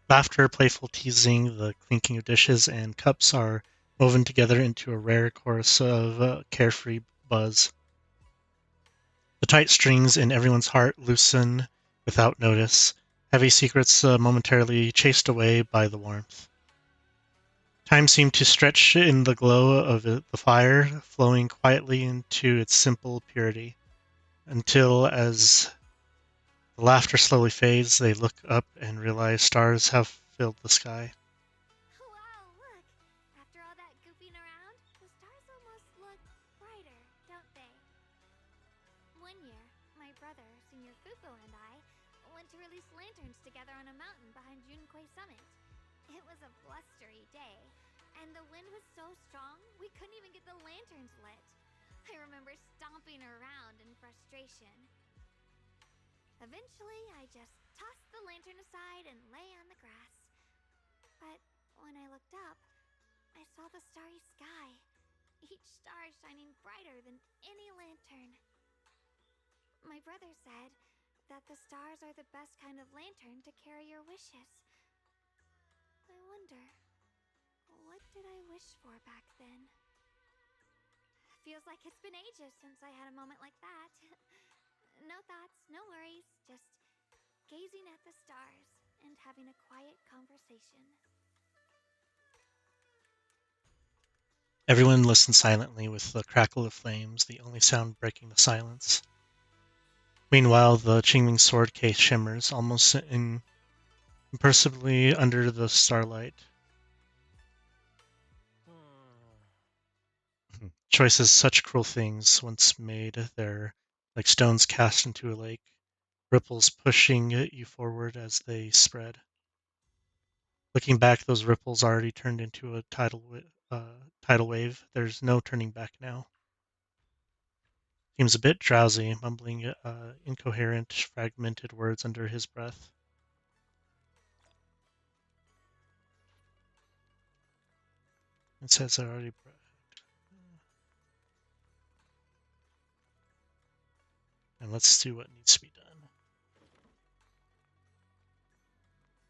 Laughter, playful teasing, the clinking of dishes and cups are woven together into a rare chorus of carefree buzz. The tight strings in everyone's heart loosen without notice, Heavy secrets momentarily chased away by the warmth. Time seemed to stretch in the glow of the fire, flowing quietly into its simple purity, until as the laughter slowly fades, they look up and realize stars have filled the sky. Wow, look! After all that goofing around, the stars almost look brighter, don't they? One year, my brother, Senior Fuko, and I went to release lanterns together on a mountain behind Junkoi Summit. It was a blustery day, and the wind was so strong we couldn't even get the lanterns lit. I remember stomping around in frustration. Eventually, I just tossed the lantern aside and lay on the grass. But when I looked up, I saw the starry sky, each star shining brighter than any lantern. My brother said that the stars are the best kind of lantern to carry your wishes. I wonder, what did I wish for back then? Feels like it's been ages since I had a moment like that. No thoughts, no worries, just gazing at the stars and having a quiet conversation. Everyone listened silently with the crackle of flames, the only sound breaking the silence. Meanwhile, the Qingming sword case shimmers, almost imperceptibly under the starlight. Choices such cruel things once made, they're like stones cast into a lake, ripples pushing you forward as they spread. Looking back, those ripples already turned into a tidal wave. There's no turning back now. Seems a bit drowsy, mumbling incoherent, fragmented words under his breath. It says I already. And let's do what needs to be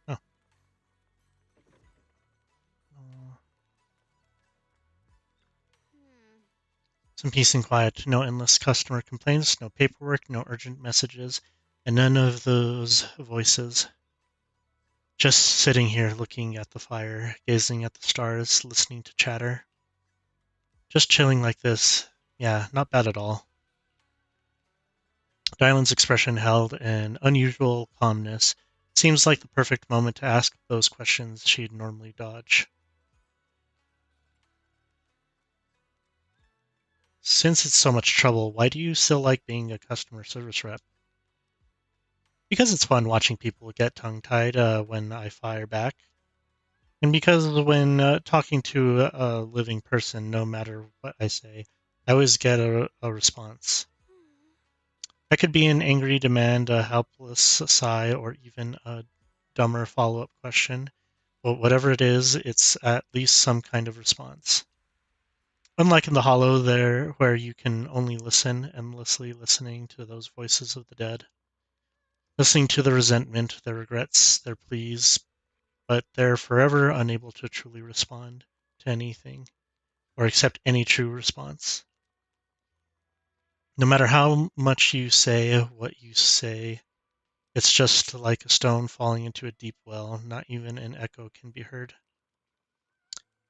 done. Oh. Some peace and quiet. No endless customer complaints, no paperwork, no urgent messages, and none of those voices. Just sitting here looking at the fire, gazing at the stars, listening to chatter. Just chilling like this. Yeah, not bad at all. Dylan's expression held an unusual calmness. Seems like the perfect moment to ask those questions she'd normally dodge. Since it's so much trouble, why do you still like being a customer service rep? Because it's fun watching people get tongue-tied when I fire back. And because when talking to a living person, no matter what I say, I always get a response. I could be an angry demand, a helpless sigh, or even a dumber follow-up question. But whatever it is, it's at least some kind of response. Unlike in the Hollow there, where you can only listen, endlessly listening to those voices of the dead. Listening to the resentment, their regrets, their pleas, but they're forever unable to truly respond to anything or accept any true response. No matter how much you say what you say, it's just like a stone falling into a deep well, not even an echo can be heard.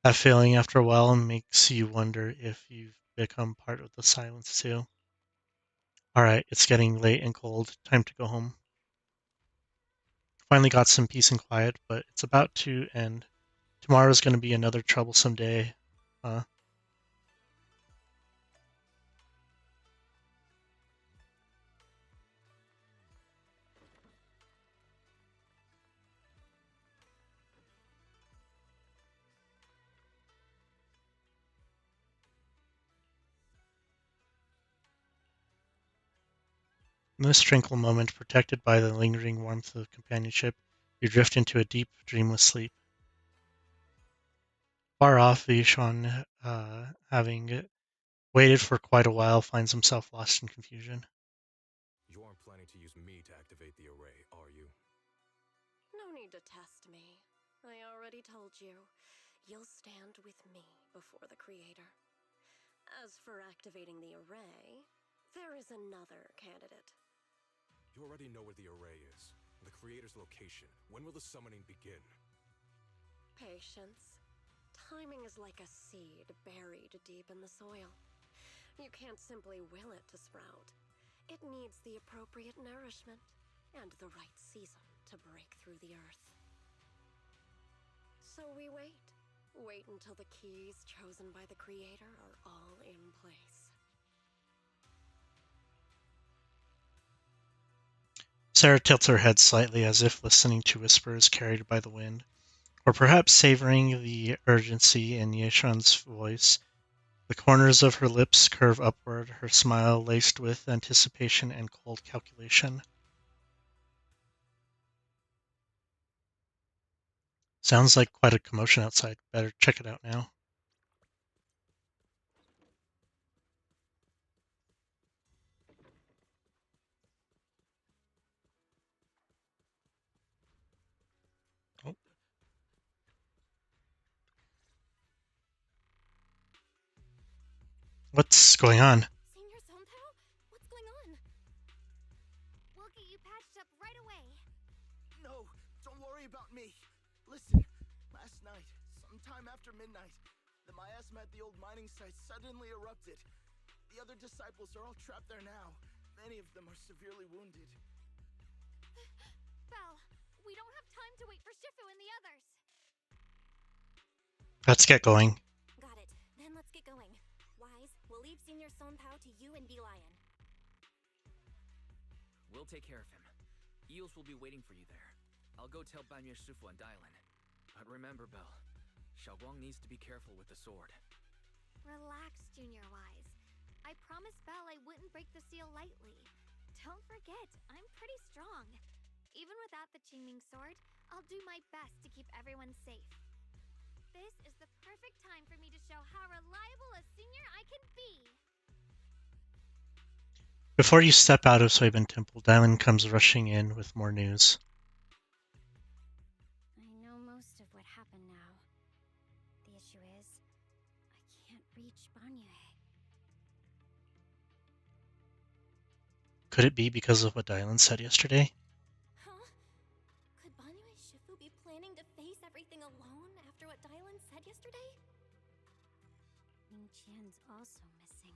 That feeling after a while makes you wonder if you've become part of the silence too. Alright, it's getting late and cold. Time to go home. Finally got some peace and quiet, but it's about to end. Tomorrow's going to be another troublesome day. In this tranquil moment, protected by the lingering warmth of companionship, you drift into a deep, dreamless sleep. Far off, Vishwan, having waited for quite a while, finds himself lost in confusion. You aren't planning to use me to activate the array, are you? No need to test me. I already told you. You'll stand with me before the Creator. As for activating the array, there is another candidate. You already know where the array is. The creator's location. When will the summoning begin? Patience. Timing is like a seed buried deep in the soil. You can't simply will it to sprout. It needs the appropriate nourishment and the right season to break through the earth. So we wait. Wait until the keys chosen by the creator are all in place. Sarah tilts her head slightly as if listening to whispers carried by the wind, or perhaps savoring the urgency in Yeshan's voice. The corners of her lips curve upward, her smile laced with anticipation and cold calculation. Sounds like quite a commotion outside. Better check it out now. Oh. What's going on? Senior Sontao? What's going on? We'll get you patched up right away. No, don't worry about me. Listen, last night, sometime after midnight, the miasma at the old mining site suddenly erupted. The other disciples are all trapped there now. Many of them are severely wounded. Belle, we don't have time to wait for Shifu and the others. Let's get going. Got it. Then let's get going. Wise, we'll leave Senior Sontao to you and B-Lion. We'll take care of him. Eels will be waiting for you there. I'll go tell Banyue Shifu and Dylan. But remember, Belle, Xiaoguang needs to be careful with the sword. Relax, Junior Wise. I promised Belle I wouldn't break the seal lightly. Don't forget, I'm pretty strong. Even without the Qingming sword, I'll do my best to keep everyone safe. This is the perfect time for me to show how reliable a senior I can be. Before you step out of Suibin Temple, Dylan comes rushing in with more news. I know most of what happened now. The issue is, I can't reach Banyue. Could it be because of what Dylan said yesterday? Huh? Could Banyue Shifu be planning to face everything alone after what Dylan said yesterday? Ning Qian's also missing.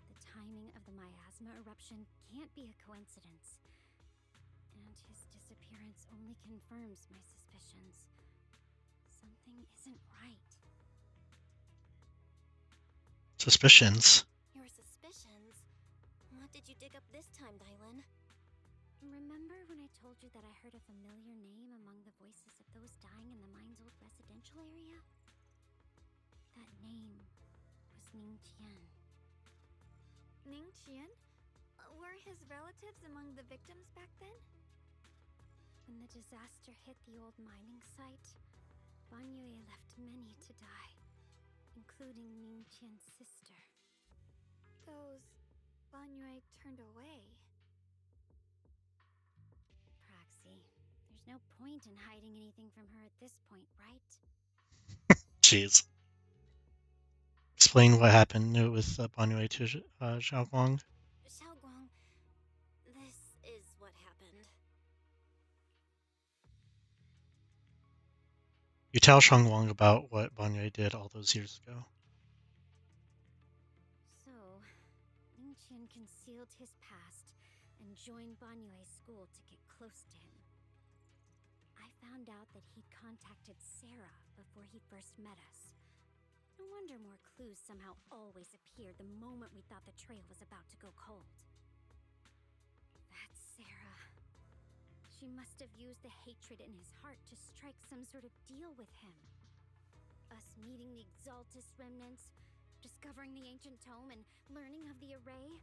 The timing of the miasma eruption can't be a coincidence. And his disappearance only confirms my suspicions. Something isn't right. Suspicions? Your suspicions? What did you dig up this time, Dylan? Remember when I told you that I heard a familiar name among the voices of those dying in the mine's old residential area? That name was Ning Qian. Ning Qian? Were his relatives among the victims back then? When the disaster hit the old mining site, Banyue left many to die, including Ning Qian's sister. Those Banyue turned away. Praxi, there's no point in hiding anything from her at this point, right? Jeez. Explain what happened with Banyue to Xiaoguang. Xiaoguang, this is what happened. You tell Xiaoguang about what Banyue did all those years ago. So, Ning Qian concealed his past and joined Banyue's school to get close to him. I found out that he'd contacted Sarah before he first met us. No wonder more clues somehow always appeared the moment we thought the trail was about to go cold. That's Sarah. She must have used the hatred in his heart to strike some sort of deal with him. Us meeting the Exaltus remnants, discovering the ancient tome, and learning of the array.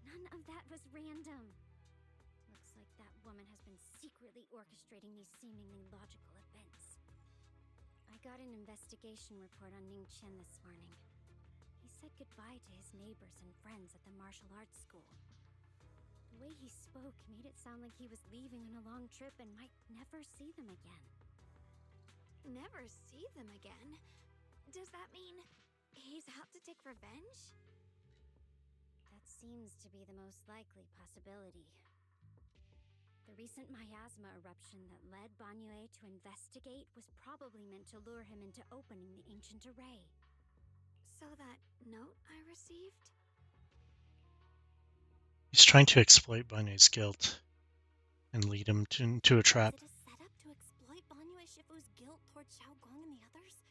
None of that was random. Looks like that woman has been secretly orchestrating these seemingly logical events. I got an investigation report on Ning Qian this morning. He said goodbye to his neighbors and friends at the martial arts school. The way he spoke made it sound like he was leaving on a long trip and might never see them again. Never see them again? Does that mean he's out to take revenge? That seems to be the most likely possibility. The recent miasma eruption that led Banyue to investigate was probably meant to lure him into opening the ancient array. So that note I received? He's trying to exploit Banyue's guilt and lead him into a trap. Was it a setup to exploit Banyue Shifu's guilt towards Xiaogong and the others?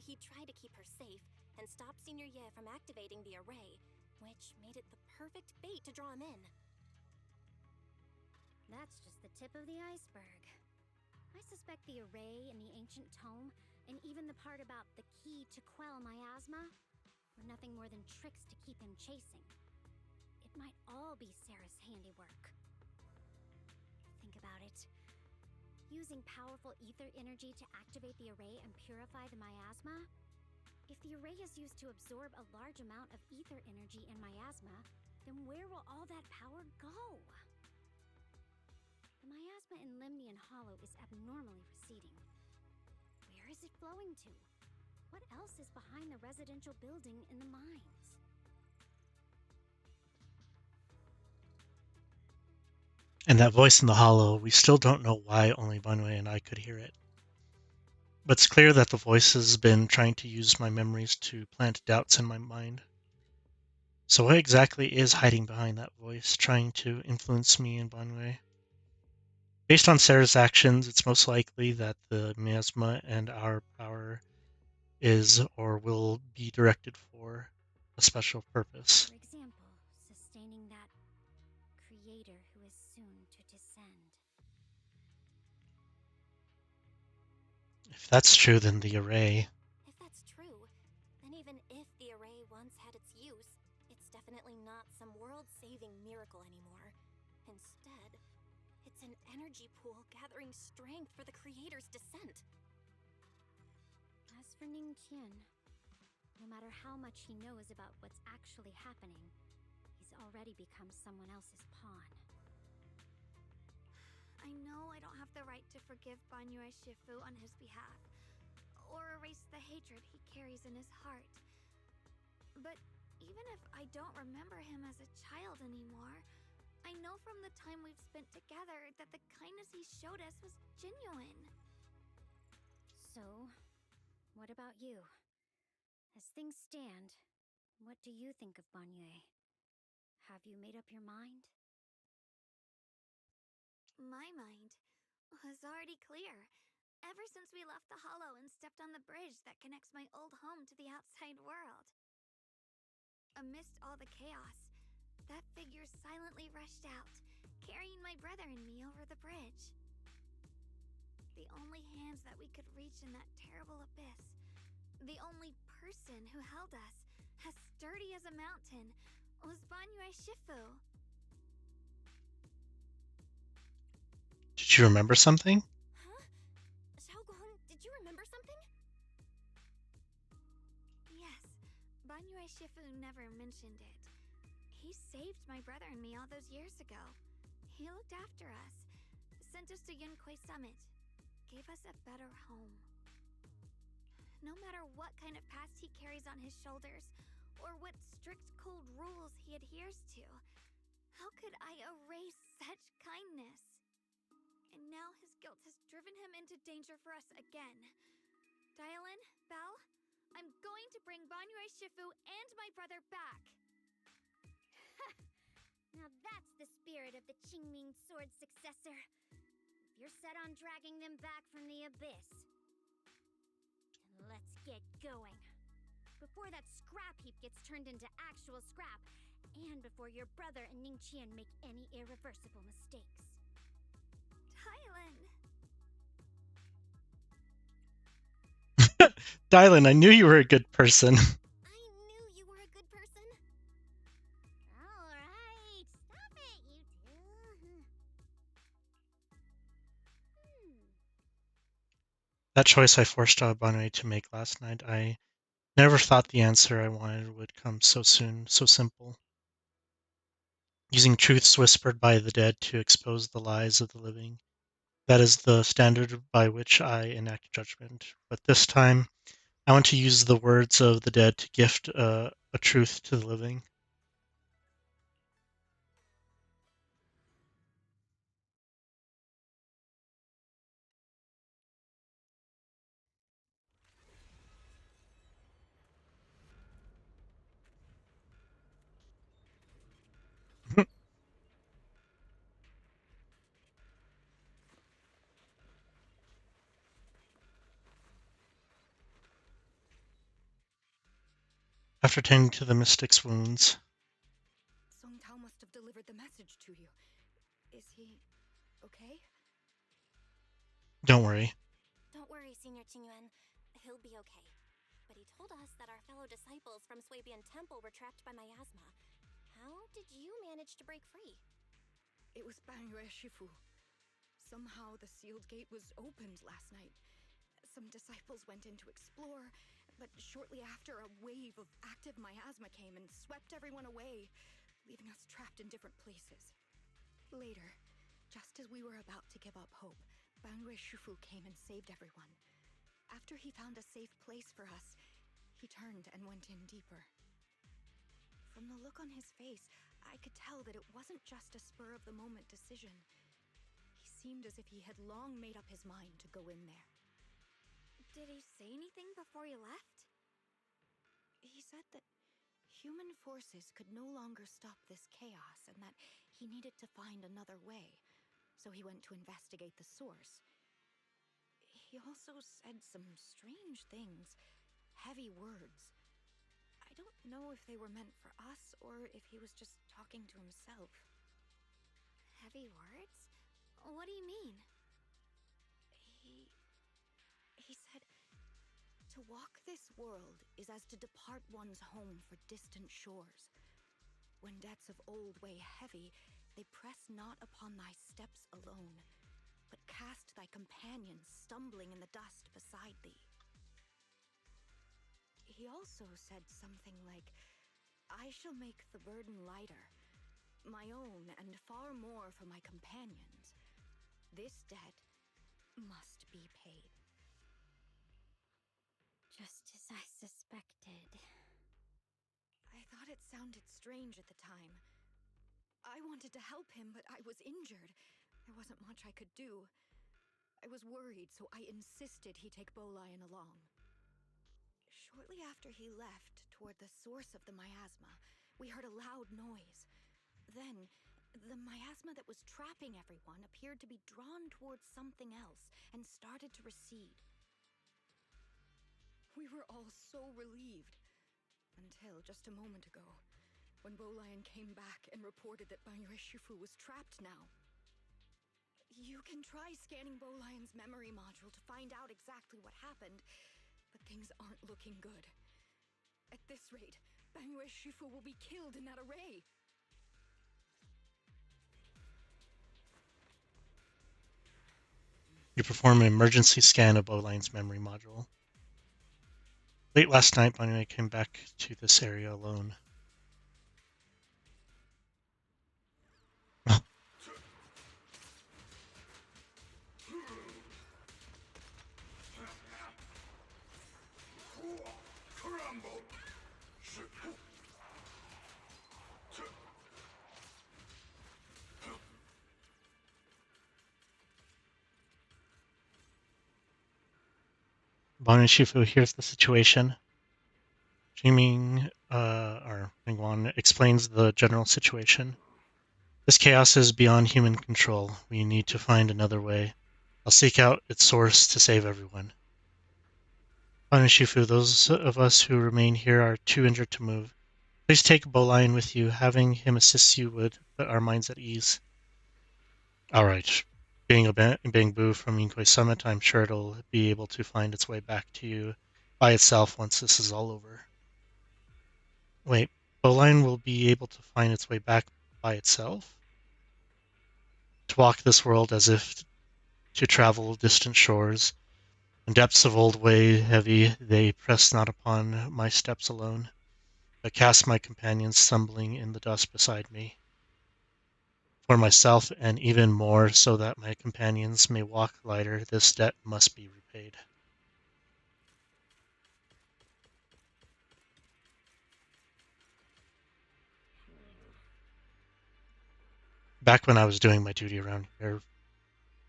He tried to keep her safe and stop Senior Ye from activating the array, which made it the perfect bait to draw him in. That's just the tip of the iceberg. I suspect the array and the ancient tome, and even the part about the key to quell miasma, were nothing more than tricks to keep him chasing. It might all be Sarah's handiwork. Think about it. Using powerful ether energy to activate the array and purify the miasma? If the array is used to absorb a large amount of ether energy and miasma, then where will all that power go? The miasma in Limnian Hollow is abnormally receding. Where is it flowing to? What else is behind the residential building in the mines? And that voice in the hollow, we still don't know why only Banyue and I could hear it. But it's clear that the voice has been trying to use my memories to plant doubts in my mind. So what exactly is hiding behind that voice, trying to influence me and Banyue? Based on Sarah's actions, it's most likely that the miasma and our power is or will be directed for a special purpose. For example, sustaining that creator who is soon to descend. If that's true, then the array... If that's true, then even if the array once had its use, it's definitely not some world-saving miracle anymore. Instead, it's an energy pool gathering strength for the creator's descent. As for Ningqian, no matter how much he knows about what's actually happening, he's already become someone else's pawn. I know I don't have the right to forgive Banyue Shifu on his behalf, or erase the hatred he carries in his heart. But even if I don't remember him as a child anymore, I know from the time we've spent together that the kindness he showed us was genuine. So, what about you? As things stand, what do you think of Banyue? Have you made up your mind? My mind was already clear, ever since we left the Hollow and stepped on the bridge that connects my old home to the outside world. Amidst all the chaos, that figure silently rushed out, carrying my brother and me over the bridge. The only hands that we could reach in that terrible abyss, the only person who held us, as sturdy as a mountain, was Banyue Shifu. Did you remember something? Huh? Xiaogong, did you remember something? Yes, Banyue Shifu never mentioned it. He saved my brother and me all those years ago. He looked after us, sent us to Yunquei Summit, gave us a better home. No matter what kind of past he carries on his shoulders, or what strict cold rules he adheres to, how could I erase such kindness? And now his guilt has driven him into danger for us again. Dialin, Belle, I'm going to bring Banyue Shifu and my brother back. Now that's the spirit of the Qingming sword successor. If you're set on dragging them back from the abyss, then let's get going. Before that scrap heap gets turned into actual scrap, and before your brother and Ningqian make any irreversible mistakes. Dylan! Dylan, I knew you were a good person. I knew you were a good person. Alright, stop it, you two. That choice I forced Banyue to make last night, I never thought the answer I wanted would come so soon, so simple. Using truths whispered by the dead to expose the lies of the living. That is the standard by which I enact judgment. But this time, I want to use the words of the dead to gift a truth to the living. After tending to the mystic's wounds, Song Tao must have delivered the message to you. Is he okay? don't worry. Don't worry, Senior Qingyuan. He'll be okay. But he told us that our fellow disciples from Swabian Temple were trapped by miasma. How did you manage to break free? It was Bangyue Shifu. Somehow the sealed gate was opened last night. Some disciples went in to explore, but shortly after, a wave of active miasma came and swept everyone away, leaving us trapped in different places. Later, just as we were about to give up hope, Bangyue Shifu came and saved everyone. After he found a safe place for us, he turned and went in deeper. From the look on his face, I could tell that it wasn't just a spur-of-the-moment decision. He seemed as if he had long made up his mind to go in there. Did he say anything before he left? He said that human forces could no longer stop this chaos and that he needed to find another way, so he went to investigate the source. He also said some strange things, heavy words. I don't know if they were meant for us or if he was just talking to himself. Heavy words? What do you mean? He said, to walk this world is as to depart one's home for distant shores. When debts of old weigh heavy, they press not upon thy steps alone, but cast thy companions stumbling in the dust beside thee. He also said something like, I shall make the burden lighter, my own and far more for my companions. This debt must be paid. Just as I suspected. I thought it sounded strange at the time. I wanted to help him, but I was injured. There wasn't much I could do. I was worried, so I insisted he take Bolian along. Shortly after he left, toward the source of the miasma, we heard a loud noise. Then, the miasma that was trapping everyone appeared to be drawn towards something else and started to recede. We were all so relieved. Until just a moment ago, when Bolian came back and reported that Bangyue Shifu was trapped now. You can try scanning Bolian's memory module to find out exactly what happened, but things aren't looking good. At this rate, Bangyue Shifu will be killed in that array. You perform an emergency scan of Boline's memory module. Late last night, Bangyue came back to this area alone. Bangyue Shifu hears the situation. Mingwan explains the general situation. This chaos is beyond human control. We need to find another way. I'll seek out its source to save everyone. Bangyue Shifu, those of us who remain here are too injured to move. Please take Bolian with you. Having him assist you would put our minds at ease. All right. Being a bamboo from Inkoi Summit, I'm sure it'll be able to find its way back to you by itself once this is all over. Wait, Bolian will be able to find its way back by itself? To walk this world as if to travel distant shores, and depths of old way heavy, they press not upon my steps alone, but cast my companions stumbling in the dust beside me. For myself, and even more so that my companions may walk lighter, this debt must be repaid. Back when I was doing my duty around here,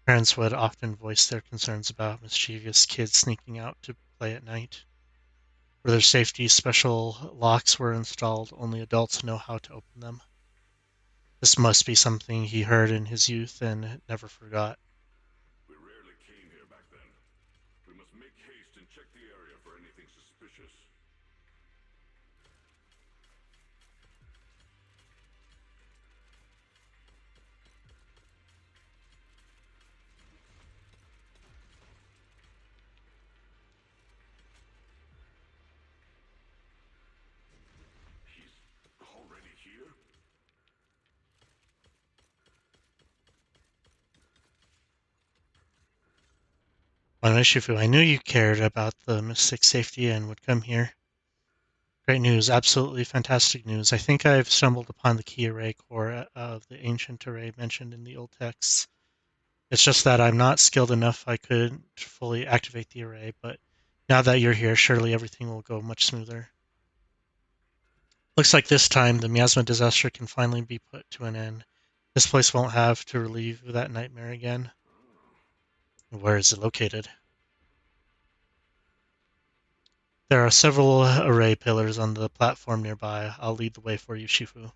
parents would often voice their concerns about mischievous kids sneaking out to play at night. For their safety, special locks were installed. Only adults know how to open them. This must be something he heard in his youth and never forgot. We rarely came here back then. We must make haste and check the area for anything suspicious. Shifu, I knew you cared about the Mystic's safety and would come here. Great news, absolutely fantastic news. I think I've stumbled upon the key array core of the ancient array mentioned in the old texts. It's just that I'm not skilled enough I could fully activate the array, but now that you're here, surely everything will go much smoother. Looks like this time the miasma disaster can finally be put to an end. This place won't have to relive that nightmare again. Where is it located? There are several array pillars on the platform nearby. I'll lead the way for you, Shifu.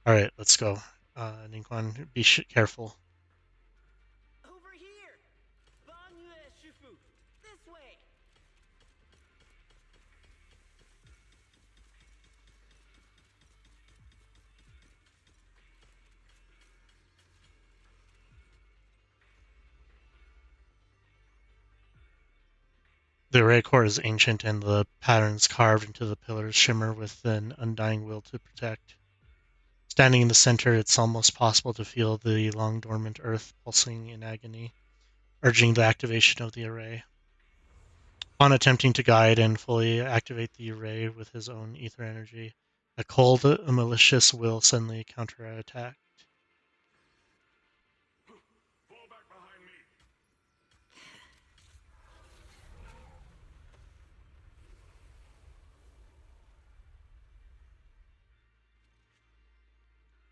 Alright, let's go. Ningguang, be careful. Over here! Banyue Shifu! This way! The array core is ancient and the patterns carved into the pillars shimmer with an undying will to protect. Standing in the center, it's almost possible to feel the long dormant earth pulsing in agony, urging the activation of the array. Upon attempting to guide and fully activate the array with his own ether energy, a cold, malicious will suddenly counterattacked. Fall back behind me!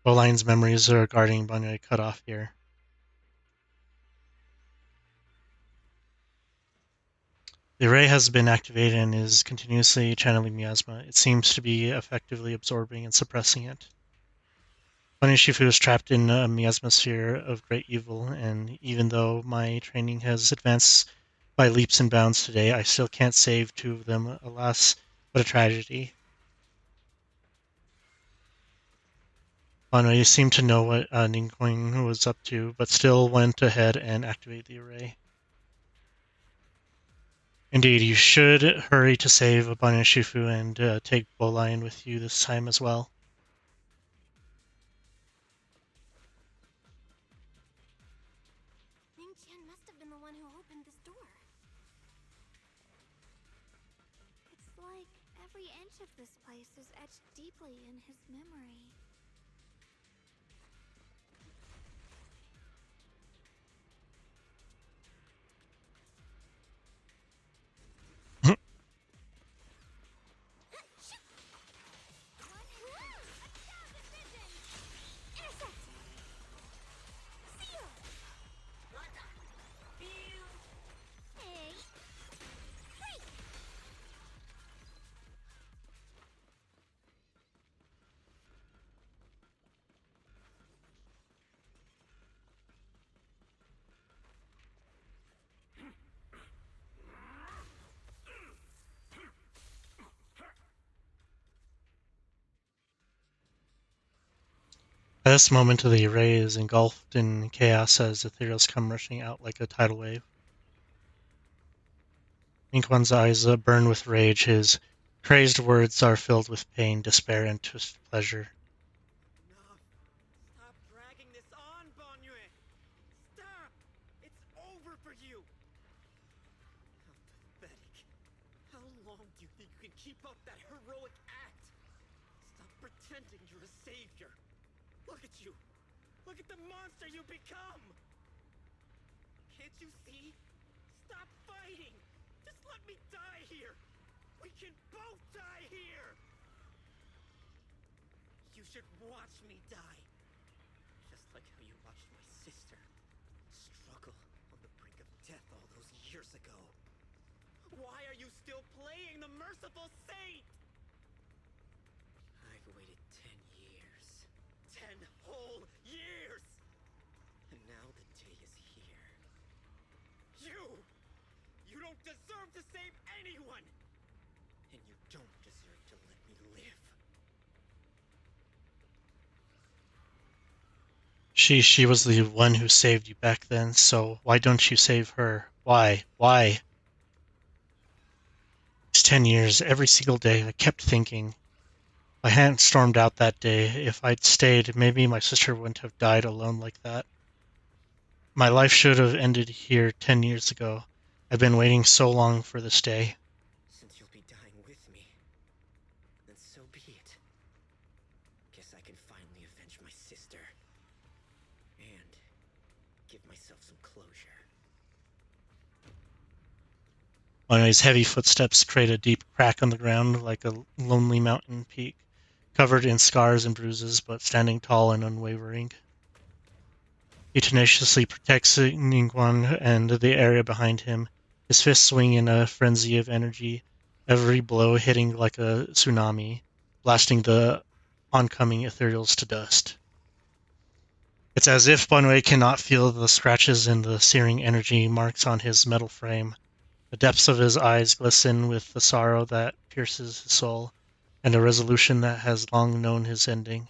Boline's memories regarding Banyue cut off here. The array has been activated and is continuously channeling miasma. It seems to be effectively absorbing and suppressing it. Shifu is trapped in a miasmosphere of great evil, and even though my training has advanced by leaps and bounds today, I still can't save two of them. Alas, what a tragedy. You seemed to know what Ningguang was up to, but still went ahead and activated the array. Indeed, you should hurry to save Banyo Shifu and take Boline with you this time as well. Ning Qian must have been the one who opened this door. It's like every inch of this place is etched deeply in his memory. At this moment, the array is engulfed in chaos as ethereals come rushing out like a tidal wave. Inkwan's eyes burn with rage. His crazed words are filled with pain, despair, and twisted pleasure. Enough! Stop dragging this on, Banyue! Stop! It's over for you! How pathetic. How long do you think you can keep up that heroic act? Stop pretending you're a savior. Look at you! Look at the monster you become! Can't you see? Stop fighting! Just let me die here! We can both die here! You should watch me die. Just like how you watched my sister struggle on the brink of death all those years ago. Why are you still playing the merciful saint? I've waited 10 years. 10 whole years! And now the day is here. You don't deserve to save anyone! And you don't deserve to let me live. She was the one who saved you back then, so why don't you save her? Why? Why? It's 10 years, every single day, I kept thinking. If I hadn't stormed out that day, if I'd stayed, maybe my sister wouldn't have died alone like that. My life should have ended here 10 years ago. I've been waiting so long for this day. Since you'll be dying with me, then so be it. Guess I can finally avenge my sister. And give myself some closure. Manue's heavy footsteps create a deep crack on the ground like a lonely mountain peak, covered in scars and bruises, but standing tall and unwavering. He tenaciously protects Ningguang and the area behind him. His fists swing in a frenzy of energy, every blow hitting like a tsunami, blasting the oncoming ethereals to dust. It's as if Banwei cannot feel the scratches and the searing energy marks on his metal frame. The depths of his eyes glisten with the sorrow that pierces his soul, and a resolution that has long known his ending.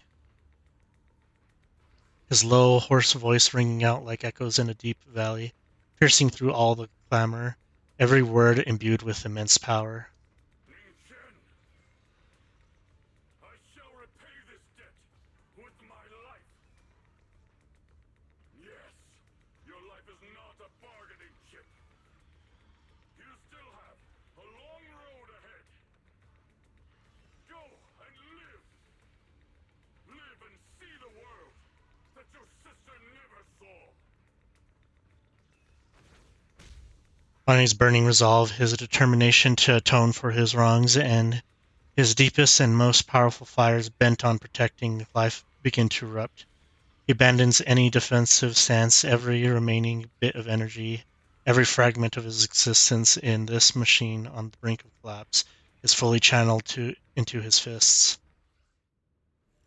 His low, hoarse voice ringing out like echoes in a deep valley, piercing through all the clamor, every word imbued with immense power. Ning Chen, I shall repay this debt with my life. Yes, your life is not a bargaining chip. You still have a long road ahead. Go and live. Live and see the world that your sister never saw. Bonnie's burning resolve, his determination to atone for his wrongs, and his deepest and most powerful fires bent on protecting life begin to erupt. He abandons any defensive stance, every remaining bit of energy, every fragment of his existence in this machine on the brink of collapse is fully channeled into his fists.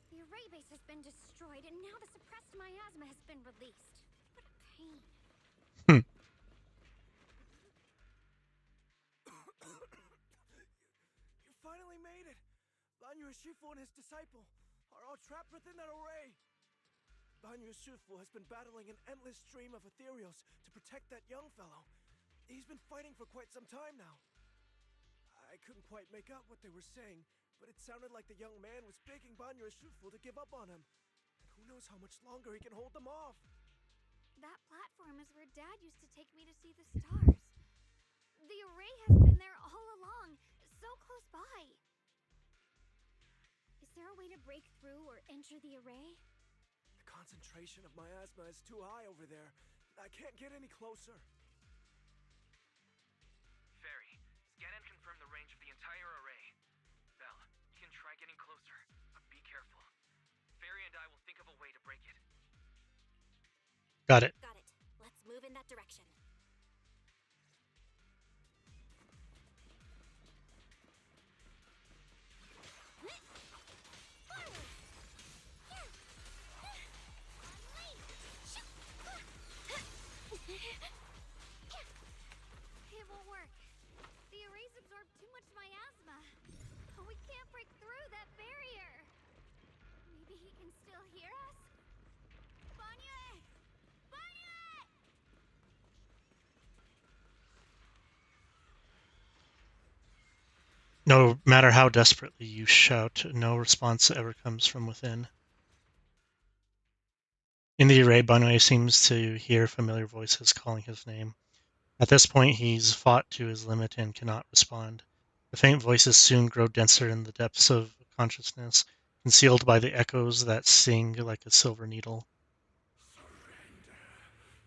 The array base has been destroyed, and now the suppressed miasma has been released. What a pain. You finally made it! Banyu Shifu and his disciple are all trapped within that array. Banyu Shifu has been battling an endless stream of ethereals to protect that young fellow. He's been fighting for quite some time now. I couldn't quite make out what they were saying, but it sounded like the young man was begging Banyu Shifu to give up on him. And who knows how much longer he can hold them off. That platform is where Dad used to take me to see the stars. The array has been there all along, so close by. Is there a way to break through or enter the array? The concentration of miasma is too high over there. I can't get any closer. Fairy, scan and confirm the range of the entire array. Belle, you can try getting closer, but be careful. Fairy and I will think of a way to break it. Got it. Got it. Let's move in that direction. It won't work. The arrays absorb too much miasma. We can't break through that barrier. Maybe he can still hear us? Banyu! Banyu! No matter how desperately you shout, no response ever comes from within. In the array, Banwei seems to hear familiar voices calling his name. At this point, he's fought to his limit and cannot respond. The faint voices soon grow denser in the depths of consciousness, concealed by the echoes that sing like a silver needle. Surrender,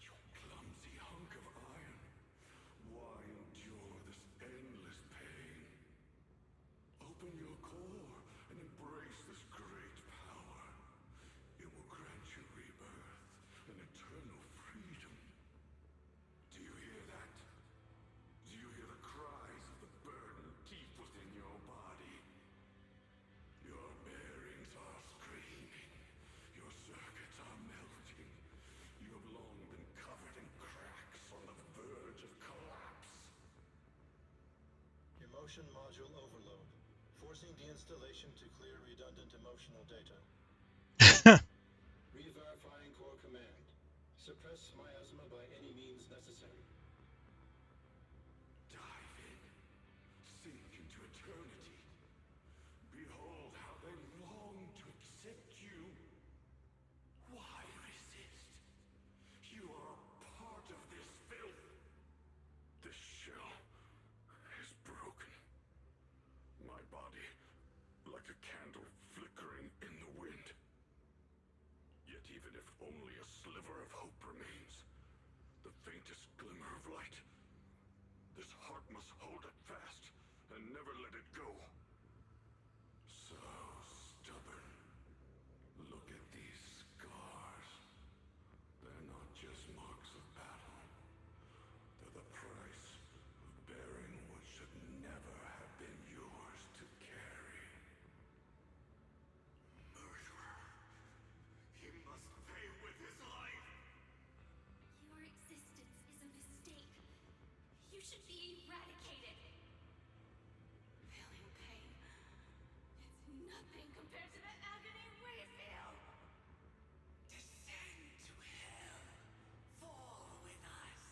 you clumsy hunk of iron. Why endure this endless pain? Open your core and embrace this great power. It will grant you rebirth and eternal freedom. Do you hear that? Do you hear the cries of the burden deep within your body? Your bearings are screaming. Your circuits are melting. You have long been covered in cracks on the verge of collapse. Emotion module overload. Forcing deinstallation to clear redundant emotional data. Re-verifying core command. Suppress miasma by any means necessary. Dive in. Sink into eternity. Behold how they long to accept you. Why resist? You are a part of this filth. The sliver of hope remains, the faintest glimmer of light. This heart must hold it fast and never let it go. So stubborn. Look at these scars. They're not just marks of battle. They're the price of bearing what should never have been yours to carry. Murderer. He must pay with his life. Your existence is a mistake. You should be eradicated. Feeling pain. It's nothing compared to the agony we feel. Descend to hell. Fall with us.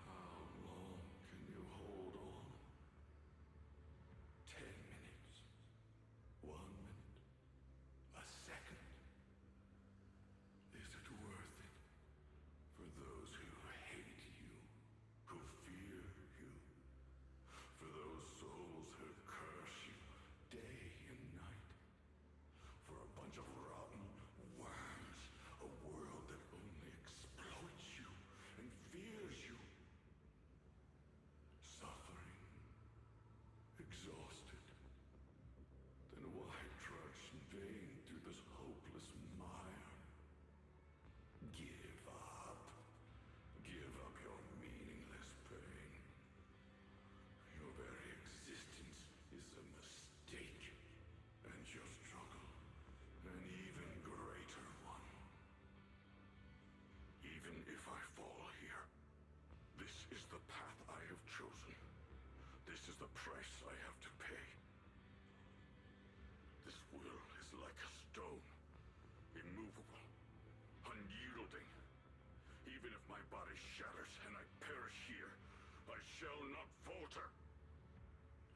How long can you hold on? 10 minutes? 1 minute? A second? Is it worth it? For those who hate you, who fear you, for those souls who curse you day and night, for a bunch of rotten worms, a world that only exploits you and fears you, suffering, exhausted, then why trudge in vain through this hopeless mire? Give up. Give up your meaningless pain. Your very existence is a mistake, and your struggle an even greater one. Even if I fall here, this is the path I have chosen. This is the price I have to pay. This will is like a stone, immovable, unyielding. Even if my body shatters and I perish here, I shall not falter.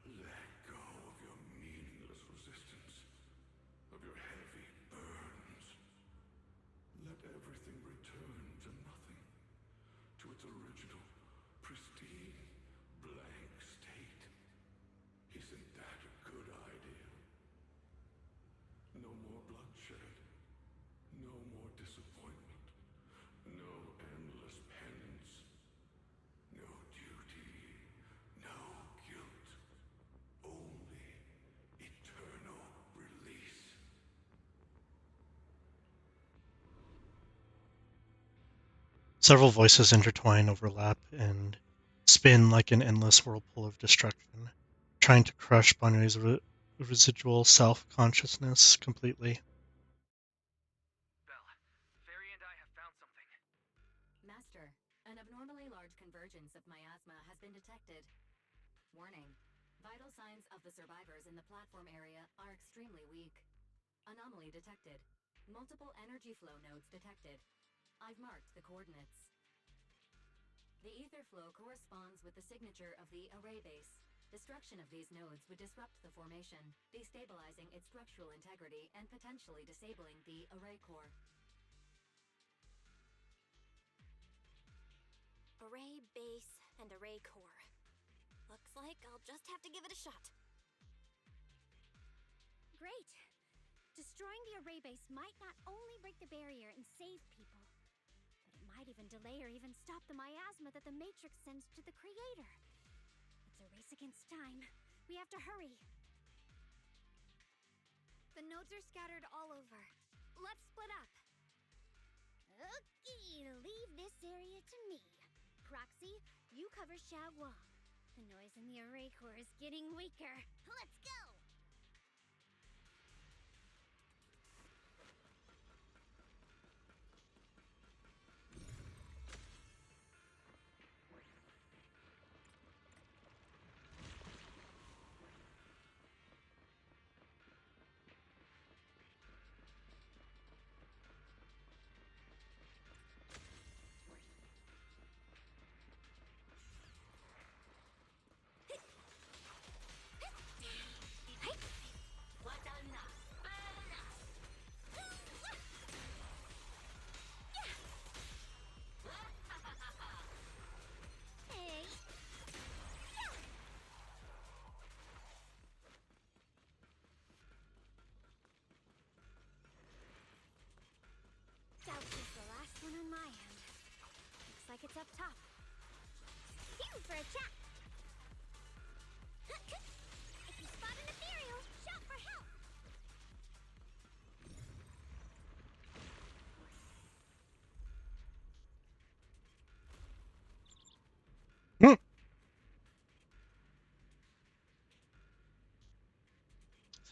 Let go of your meaningless resistance, of your heavy burdens. Let everything return to nothing, to its original, pristine, blank state. Isn't that a good idea? No more bloodshed. No more disappointment. No endless penance. No duty. No guilt. Only eternal release. Several voices intertwine, overlap, and spin like an endless whirlpool of destruction, trying to crush Bonnie's residual self-consciousness completely. Belle, Fairy and I have found something. Master, an abnormally large convergence of miasma has been detected. Warning. Vital signs of the survivors in the platform area are extremely weak. Anomaly detected. Multiple energy flow nodes detected. I've marked the coordinates. The ether flow corresponds with the signature of the array base. Destruction of these nodes would disrupt the formation, destabilizing its structural integrity and potentially disabling the array core. Array base and array core. Looks like I'll just have to give it a shot. Great! Destroying the array base might not only break the barrier and save people, but it might even delay or even stop the miasma that the Matrix sends to the Creator. It's a race against time. We have to hurry. The nodes are scattered all over. Let's split up. Okay, leave this area to me. Proxy, you cover Xiaoguang. The noise in the array core is getting weaker. Let's go! top. Phew for a chat. If you spot an ethereal, shout for help.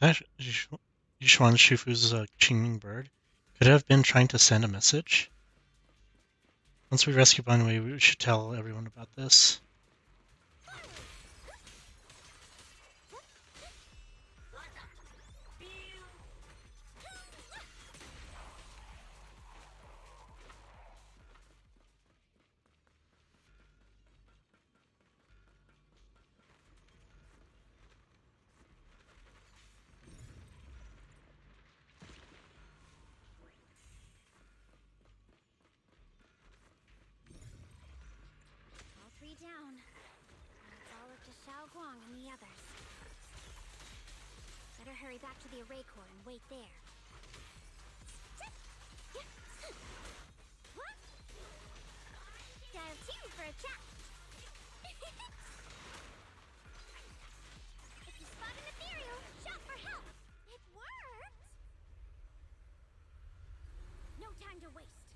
That Yushuan Shifu's Qingming bird could it have been trying to send a message. Once we rescue Banwei, we should tell everyone about this. All three down. It's all up to Xiao Guang and the others. Better hurry back to the array core and wait there. Dial 2 for a chat. If you spot an ethereal, shout for help. It worked. No time to waste.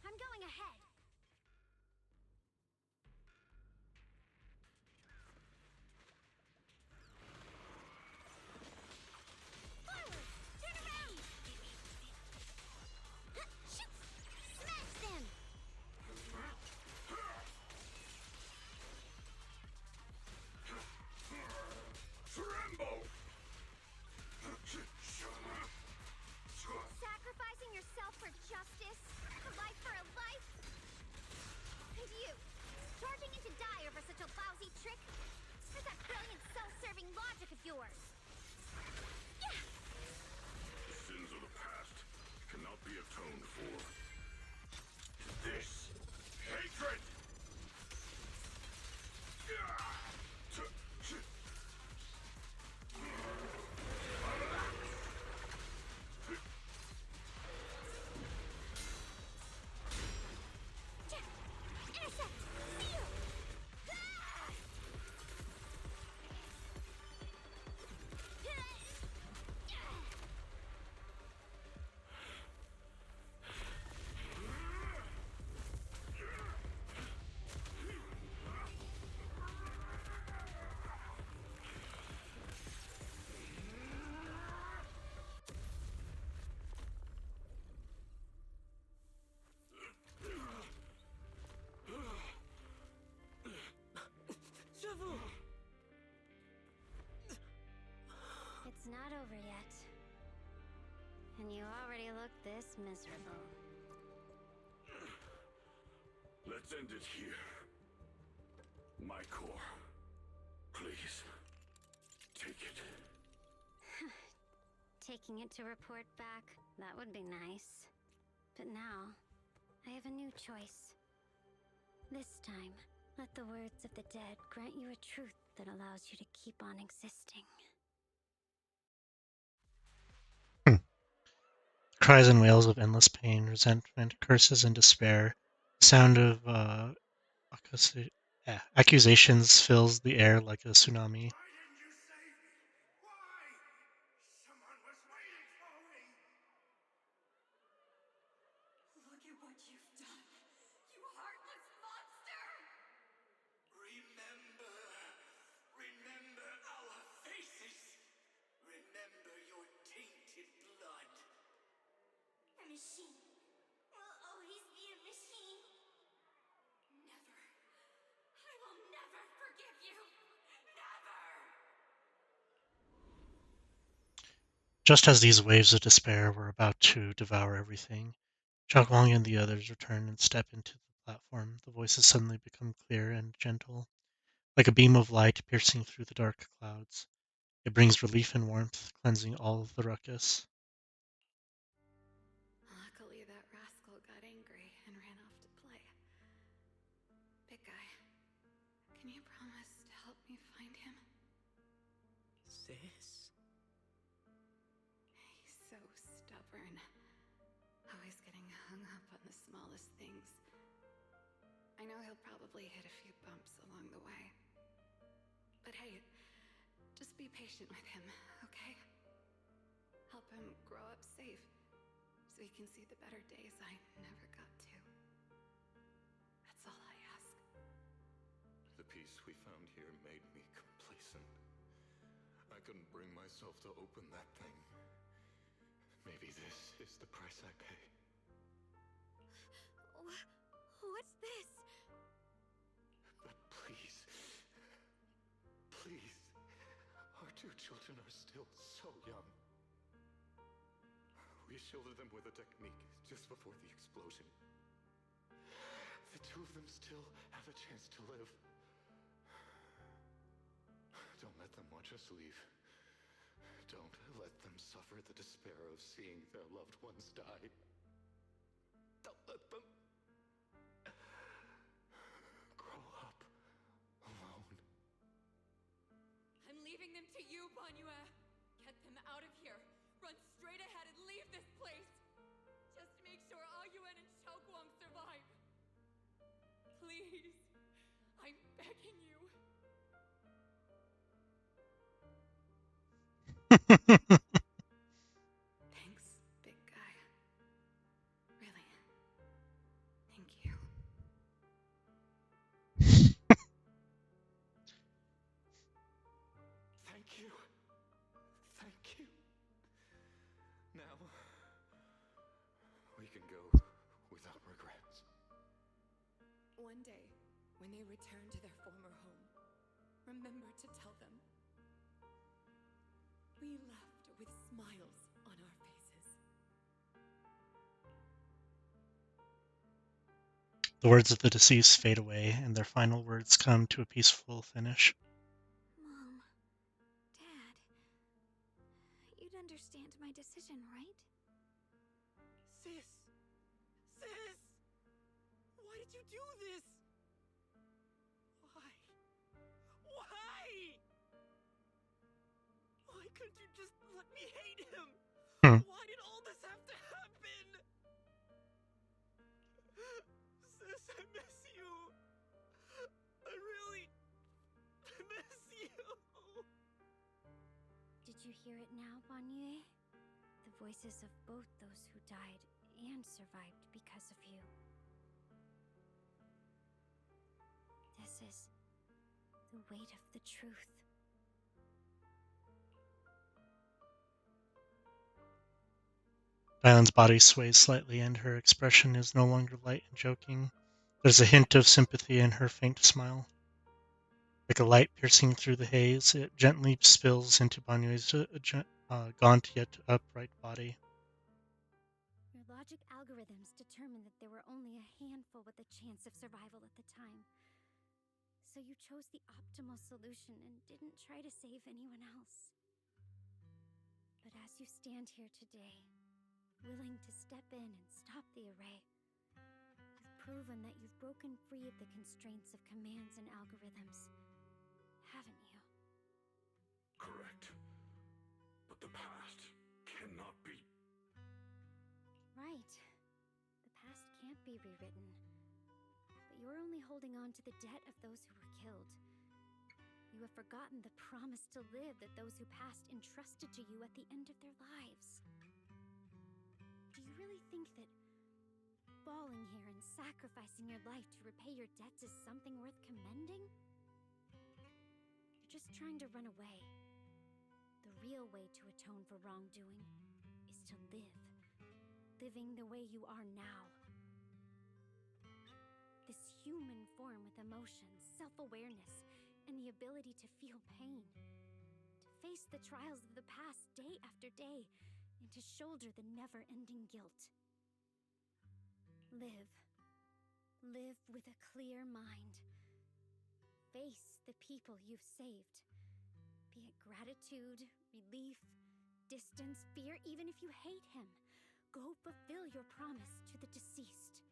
I'm going ahead. Forward! Turn around! Shoot! Smash them! Tremble! Sacrificing yourself for justice? A life for a life? And you, charging into die over such a lousy trick? Where's that brilliant self-serving logic of yours? Yeah! The sins of the past cannot be atoned for. This hatred! Intercept! Seal! Ah! Shavu! It's not over yet. And you already look this miserable. Let's end it here. My core. Please. Take it. Taking it to report back, that would be nice. But now, I have a new choice. This time, let the words of the dead grant you a truth that allows you to keep on existing. Cries and wails of endless pain, resentment, curses, and despair. The sound of accusations fills the air like a tsunami. Why didn't you save me? Why? Someone was waiting for me. Look at what you've done, you heartless monster! Remember our faces. Remember your tainted blood. A machine will always be a machine. Never. I will never forgive you. Never! Just as these waves of despair were about to devour everything, Chagwang and the others return and step into the platform. The voices suddenly become clear and gentle, like a beam of light piercing through the dark clouds. It brings relief and warmth, cleansing all of the ruckus. Luckily, that rascal got angry and ran off to play. Big guy, can you promise to help me find him? Sis? He's so stubborn. Always getting hung up on the smallest things. I know he'll probably hit a few bumps along the way. But hey, just be patient with him, okay? Help him grow up safe, so he can see the better days I never got to. That's all I ask. The peace we found here made me complacent. I couldn't bring myself to open that thing. Maybe this is the price I pay. What's this? But please, please, our two children are still so young. We shielded them with a technique just before the explosion. The two of them still have a chance to live. Don't let them watch us leave. Don't let them suffer the despair of seeing their loved ones die. Don't let them grow up alone. I'm leaving them to you, Prt.2. Get them out of here. Run straight ahead and leave this place. Just make sure Ayuen and Xiaoguang survive. Please. I'm begging you. Thanks, big guy. Really. Thank you. Thank you. Thank you. Now, we can go without regrets. One day, when they return to their former home, remember to tell them we left with smiles on our faces. The words of the deceased fade away, and their final words come to a peaceful finish. Mom, Dad, you'd understand my decision, right? Sis! Sis! Why did you do this? Why? Why? Why couldn't you just let me hate him? Why did all this have to happen? Sis, I miss you. I really miss you. Did you hear it now, Prt.2? The voices of both those who died and survived because of you. This is the weight of the truth. Dylan's body sways slightly, and her expression is no longer light and joking. There's a hint of sympathy in her faint smile. Like a light piercing through the haze, it gently spills into Prt.2's gaunt yet upright body. Your logic algorithms determined that there were only a handful with a chance of survival at the time. So you chose the optimal solution and didn't try to save anyone else. But as you stand here today, willing to step in and stop the array, you've proven that you've broken free of the constraints of commands and algorithms, haven't you? Correct. But the past cannot be. Right. The past can't be rewritten. But you're only holding on to the debt of those who were killed. You have forgotten the promise to live that those who passed entrusted to you at the end of their lives. Do you really think that falling here and sacrificing your life to repay your debts is something worth commending? You're just trying to run away. The real way to atone for wrongdoing is to live. Living the way you are now. This human form with emotions, self-awareness, and the ability to feel pain. To face the trials of the past day after day, and to shoulder the never-ending guilt. Live. Live with a clear mind. Face the people you've saved. Be it gratitude, relief, distance, fear, even if you hate him. Go fulfill your promise to the deceased.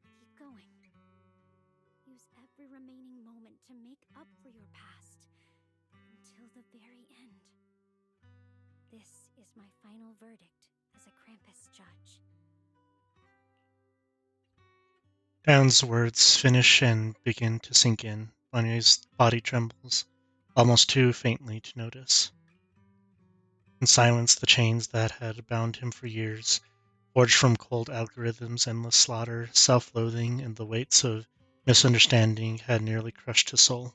Keep going. Use every remaining moment to make up for your past until the very end. This is my final verdict as a Krampus judge. Dan's words finish and begin to sink in. Bunny's body trembles, almost too faintly to notice. In silence, the chains that had bound him for years, forged from cold algorithms, endless slaughter, self-loathing, and the weights of misunderstanding, had nearly crushed his soul.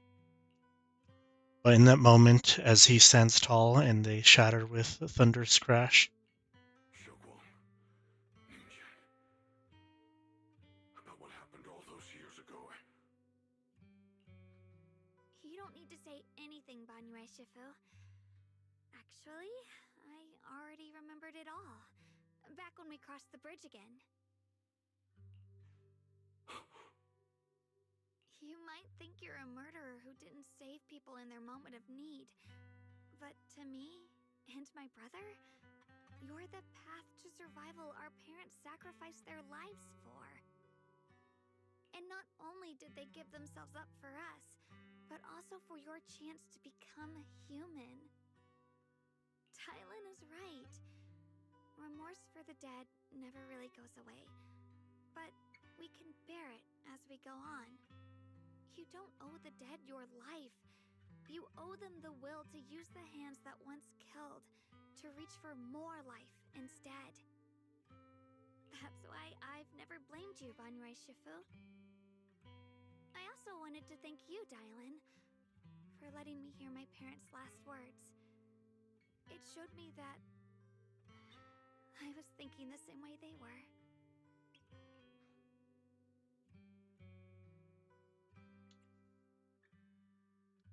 But in that moment, as he stands tall and they shatter with a thunderous crash, about what happened all those years ago. You don't need to say anything, Banyue Shifu. Actually, I already remembered it all. Back when we crossed the bridge again. You might think you're a murderer who didn't save people in their moment of need. But to me, and my brother, you're the path to survival our parents sacrificed their lives for. And not only did they give themselves up for us, but also for your chance to become human. Tylen is right. Remorse for the dead never really goes away. But we can bear it as we go on. You don't owe the dead your life. You owe them the will to use the hands that once killed to reach for more life instead. That's why I've never blamed you, Banyue Shifu. I also wanted to thank you, Dylan, for letting me hear my parents' last words. It showed me that I was thinking the same way they were.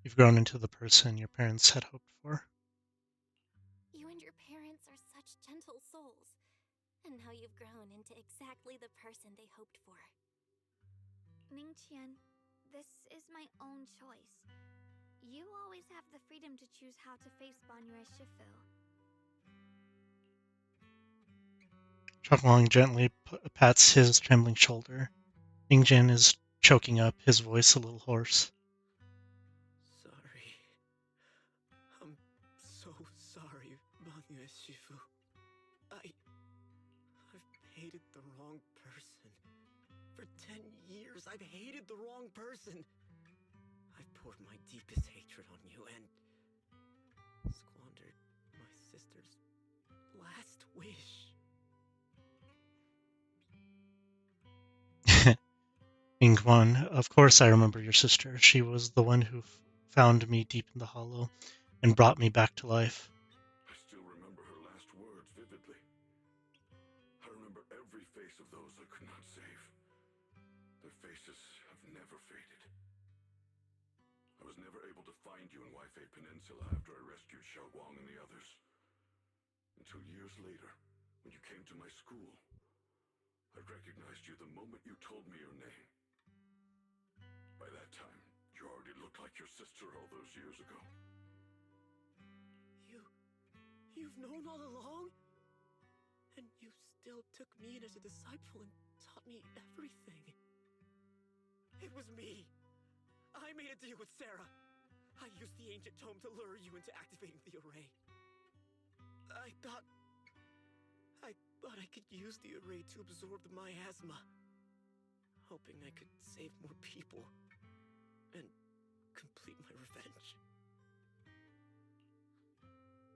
you've grown into the person your parents had hoped for. You and your parents are such gentle souls. And now you've grown into exactly the person they hoped for. Ningqian, this is my own choice. You always have the freedom to choose how to face Banyue Shifu. Chuckling gently pats his trembling shoulder. Ningjin is choking up, his voice a little hoarse. Sorry. I'm so sorry, Banyue Shifu. I've hated the wrong person. For 10 years, I've hated the wrong person. I've poured my deepest hatred on you and squandered my sister's last wish. Ingwan, of course I remember your sister. She was the one who found me deep in the hollow and brought me back to life. I still remember her last words vividly. I remember every face of those I could not save. Their faces have never faded. I was never able to find you in Waifei Peninsula after I rescued Xiaoguang and the others. Until years later, when you came to my school, I recognized you the moment you told me your name. By that time, you already looked like your sister all those years ago. You've known all along? And you still took me in as a disciple and taught me everything. It was me. I made a deal with Sarah. I used the ancient tome to lure you into activating the array. I thought I could use the array to absorb the miasma, hoping I could save more people and complete my revenge.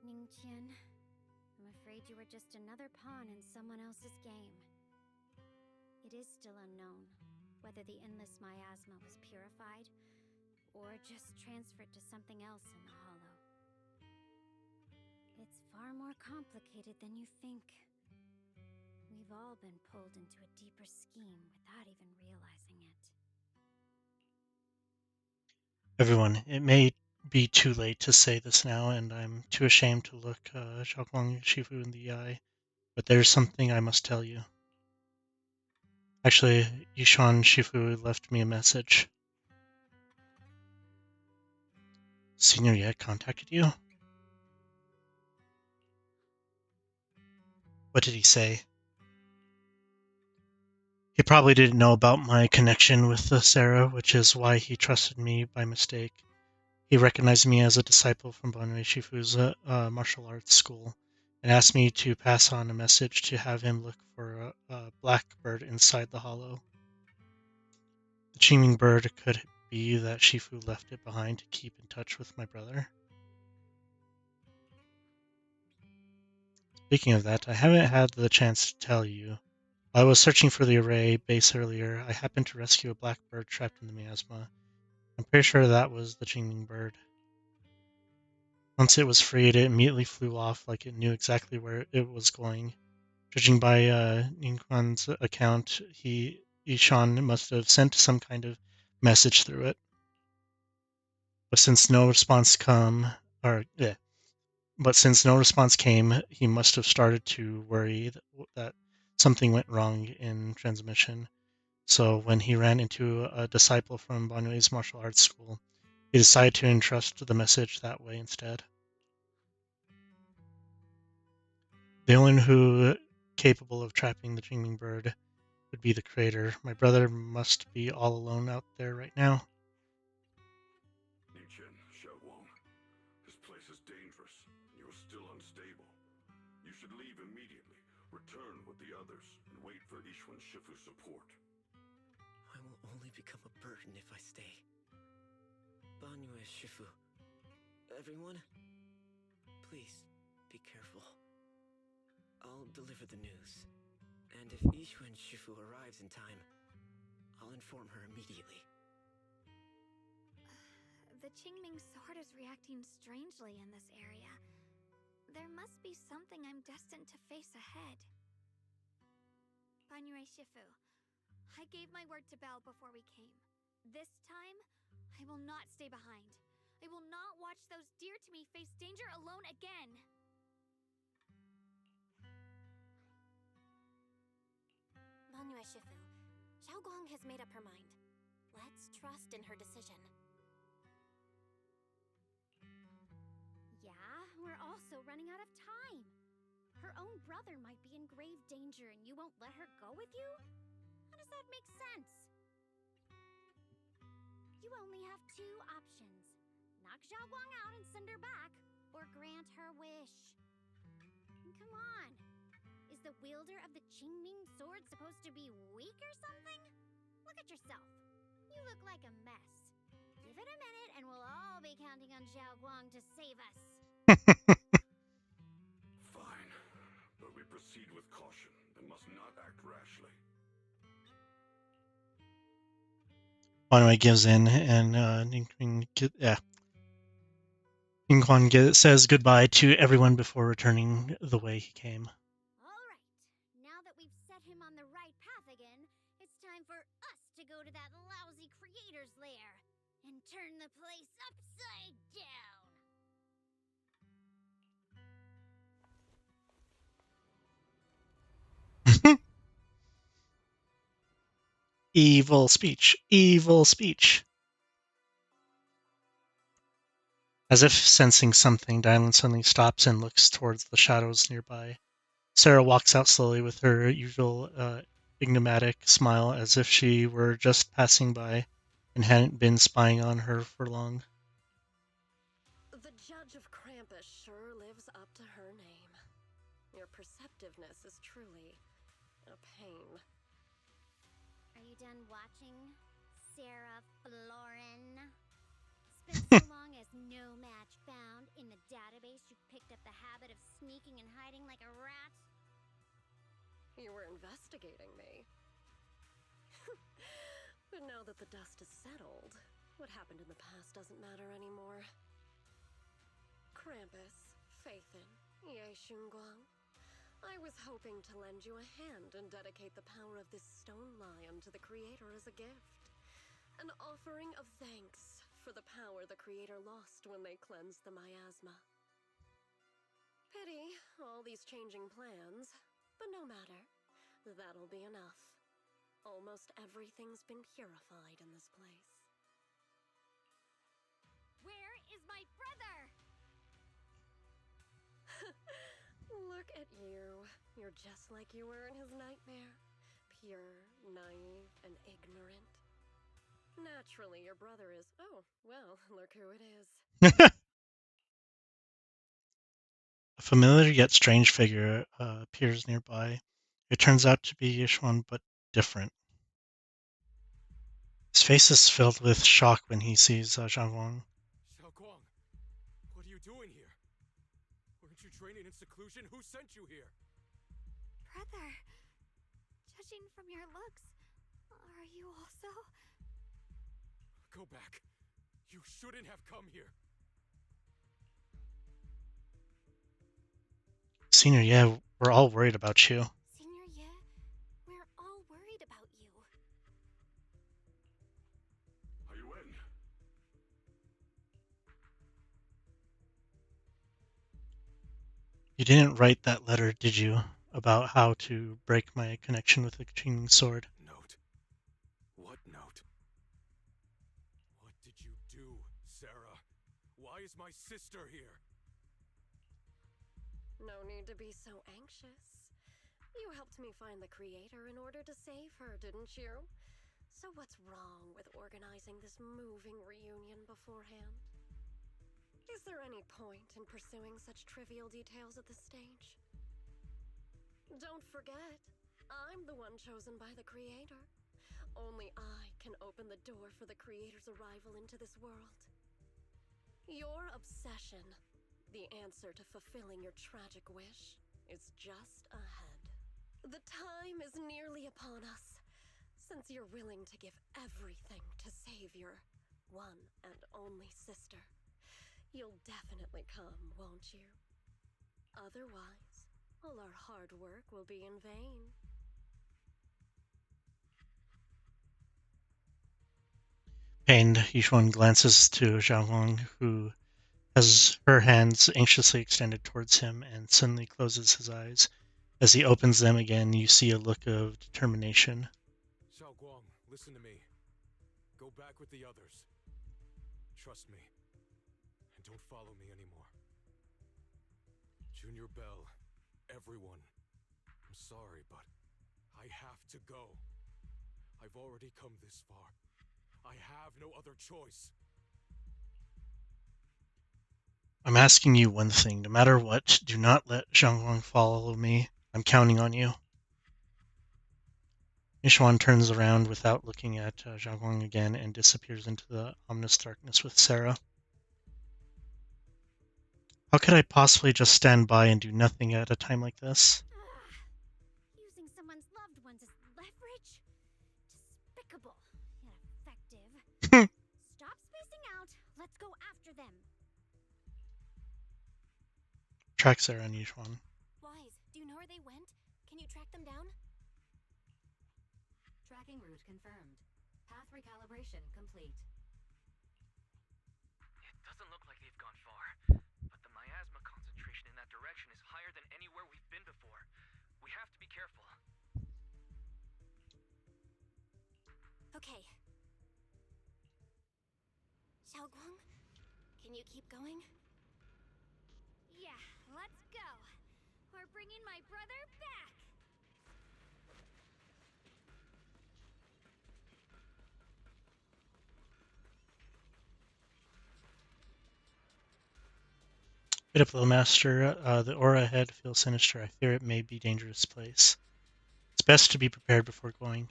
Ningqian, I'm afraid you were just another pawn in someone else's game. It is still unknown whether the endless miasma was purified or just transferred to something else in the hollow. It's far more complicated than you think. We've all been pulled into a deeper scheme without even realizing it. Everyone, it may be too late to say this now, and I'm too ashamed to look Xiaoguang Shifu in the eye, but there's something I must tell you. Actually, Yishan Shifu left me a message. Senior Yet contacted you? What did he say? He probably didn't know about my connection with Sarah, which is why he trusted me by mistake. He recognized me as a disciple from Banyue Shifu's martial arts school and asked me to pass on a message to have him look for a blackbird inside the hollow. The Qingming bird, could it be that Shifu left it behind to keep in touch with my brother? Speaking of that, I haven't had the chance to tell you. While I was searching for the array base earlier, I happened to rescue a black bird trapped in the miasma. I'm pretty sure that was the Qingming bird. Once it was freed, it immediately flew off like it knew exactly where it was going. Judging by Ningquan's account, Ishan must have sent some kind of message through it. But since no response came, he must have started to worry that something went wrong in transmission. So when he ran into a disciple from Banyue's martial arts school, he decided to entrust the message that way instead. The only one who capable of trapping the Qingming bird would be the creator. My brother must be all alone out there right now. Nichen, Xiaoguang, this place is dangerous. You're still unstable. You should leave immediately. Return with the others and wait for Ishuan Shifu's support. I will only become a burden if I stay. Banyue Shifu. Everyone, please be careful. I'll deliver the news. And if Ishuan Shifu arrives in time, I'll inform her immediately. The Qingming sword is reacting strangely in this area. There must be something I'm destined to face ahead. Banyue Shifu, I gave my word to Belle before we came. This time, I will not stay behind. I will not watch those dear to me face danger alone again. Banyue Shifu, Xiaoguang has made up her mind. Let's trust in her decision. Yeah, we're also running out of time. Her own brother might be in grave danger and you won't let her go with you? How does that make sense? You only have two options. Knock Xiaoguang out and send her back, or grant her wish. Come on. Is the wielder of the Qingming sword supposed to be weak or something? Look at yourself. You look like a mess. Give it a minute and we'll all be counting on Xiaoguang to save us. Fine, but we proceed with caution and must not act rashly. Banyue gives in, and Ningquan says goodbye to everyone before returning the way he came. Alright, now that we've set him on the right path again, it's time for us to go to that lousy creator's lair and turn the place upside down. Evil speech. Evil speech. As if sensing something, Dylan suddenly stops and looks towards the shadows nearby. Sarah walks out slowly with her usual enigmatic smile, as if she were just passing by and hadn't been spying on her for long. The Judge of Krampus sure lives up to her name. Your perceptiveness is truly a pain. Are you done watching, Sarah Florin? Spent so long as no match found in the database you picked up the habit of sneaking and hiding like a rat? You were investigating me. But now that the dust is settled, what happened in the past doesn't matter anymore. Krampus, Phaethon, Ye Shunguang, I was hoping to lend you a hand and dedicate the power of this stone lion to the Creator as a gift. An offering of thanks for the power the Creator lost when they cleansed the miasma. Pity, all these changing plans, but no matter. That'll be enough. Almost everything's been purified in this place. Where is my brother? Look at you. You're just like you were in his nightmare. Pure, naive, and ignorant. Naturally, your brother is... Oh, well, look who it is. A familiar yet strange figure appears nearby. It turns out to be Yishuan, but different. His face is filled with shock when he sees Zhang Guang. Xiaoguang, what are you doing here? Weren't you training in seclusion? Who sent you here? Brother, judging from your looks, are you also? Go back. You shouldn't have come here. Senior, yeah, we're all worried about you. Senior, yeah, we're all worried about you. Are you in? You didn't write that letter, did you, about how to break my connection with the King Sword? Note? What note? What did you do, Sarah? Why is my sister here? No need to be so anxious. You helped me find the creator in order to save her, didn't you? So what's wrong with organizing this moving reunion beforehand? Is there any point in pursuing such trivial details at this stage? Don't forget, I'm the one chosen by the creator. Only I can open the door for the creator's arrival into this world. Your obsession, the answer to fulfilling your tragic wish, is just ahead. The time is nearly upon us. Since you're willing to give everything to save your one and only sister, you'll definitely come, won't you? Otherwise, all our hard work will be in vain. Pained, Yishuan glances to Xiaoguang, who has her hands anxiously extended towards him and suddenly closes his eyes. As he opens them again, you see a look of determination. Xiaoguang, listen to me. Go back with the others. Trust me. And don't follow me anymore. Junior Bell, everyone. I'm sorry, but I have to go. I've already come this far. I have no other choice. I'm asking you one thing. No matter what, do not let Xiaoguang follow me. I'm counting on you. Yishuan turns around without looking at Xiaoguang again and disappears into the ominous darkness with Sarah. How could I possibly just stand by and do nothing at a time like this? Using someone's loved ones as leverage? Despicable, yet effective. Stop spacing out. Let's go after them. Track Sarah and Yishuan. Wise, do you know where they went? Can you track them down? Tracking route confirmed. Path recalibration complete. It doesn't look like they've gone far, but the miasma concentration in that direction is higher than anywhere we've been before. We have to be careful. Okay. Xiaoguang, can you keep going? Yeah, let's go. We're bringing my brother back. Wait up, little master. The aura ahead feels sinister. I fear it may be a dangerous place. It's best to be prepared before going.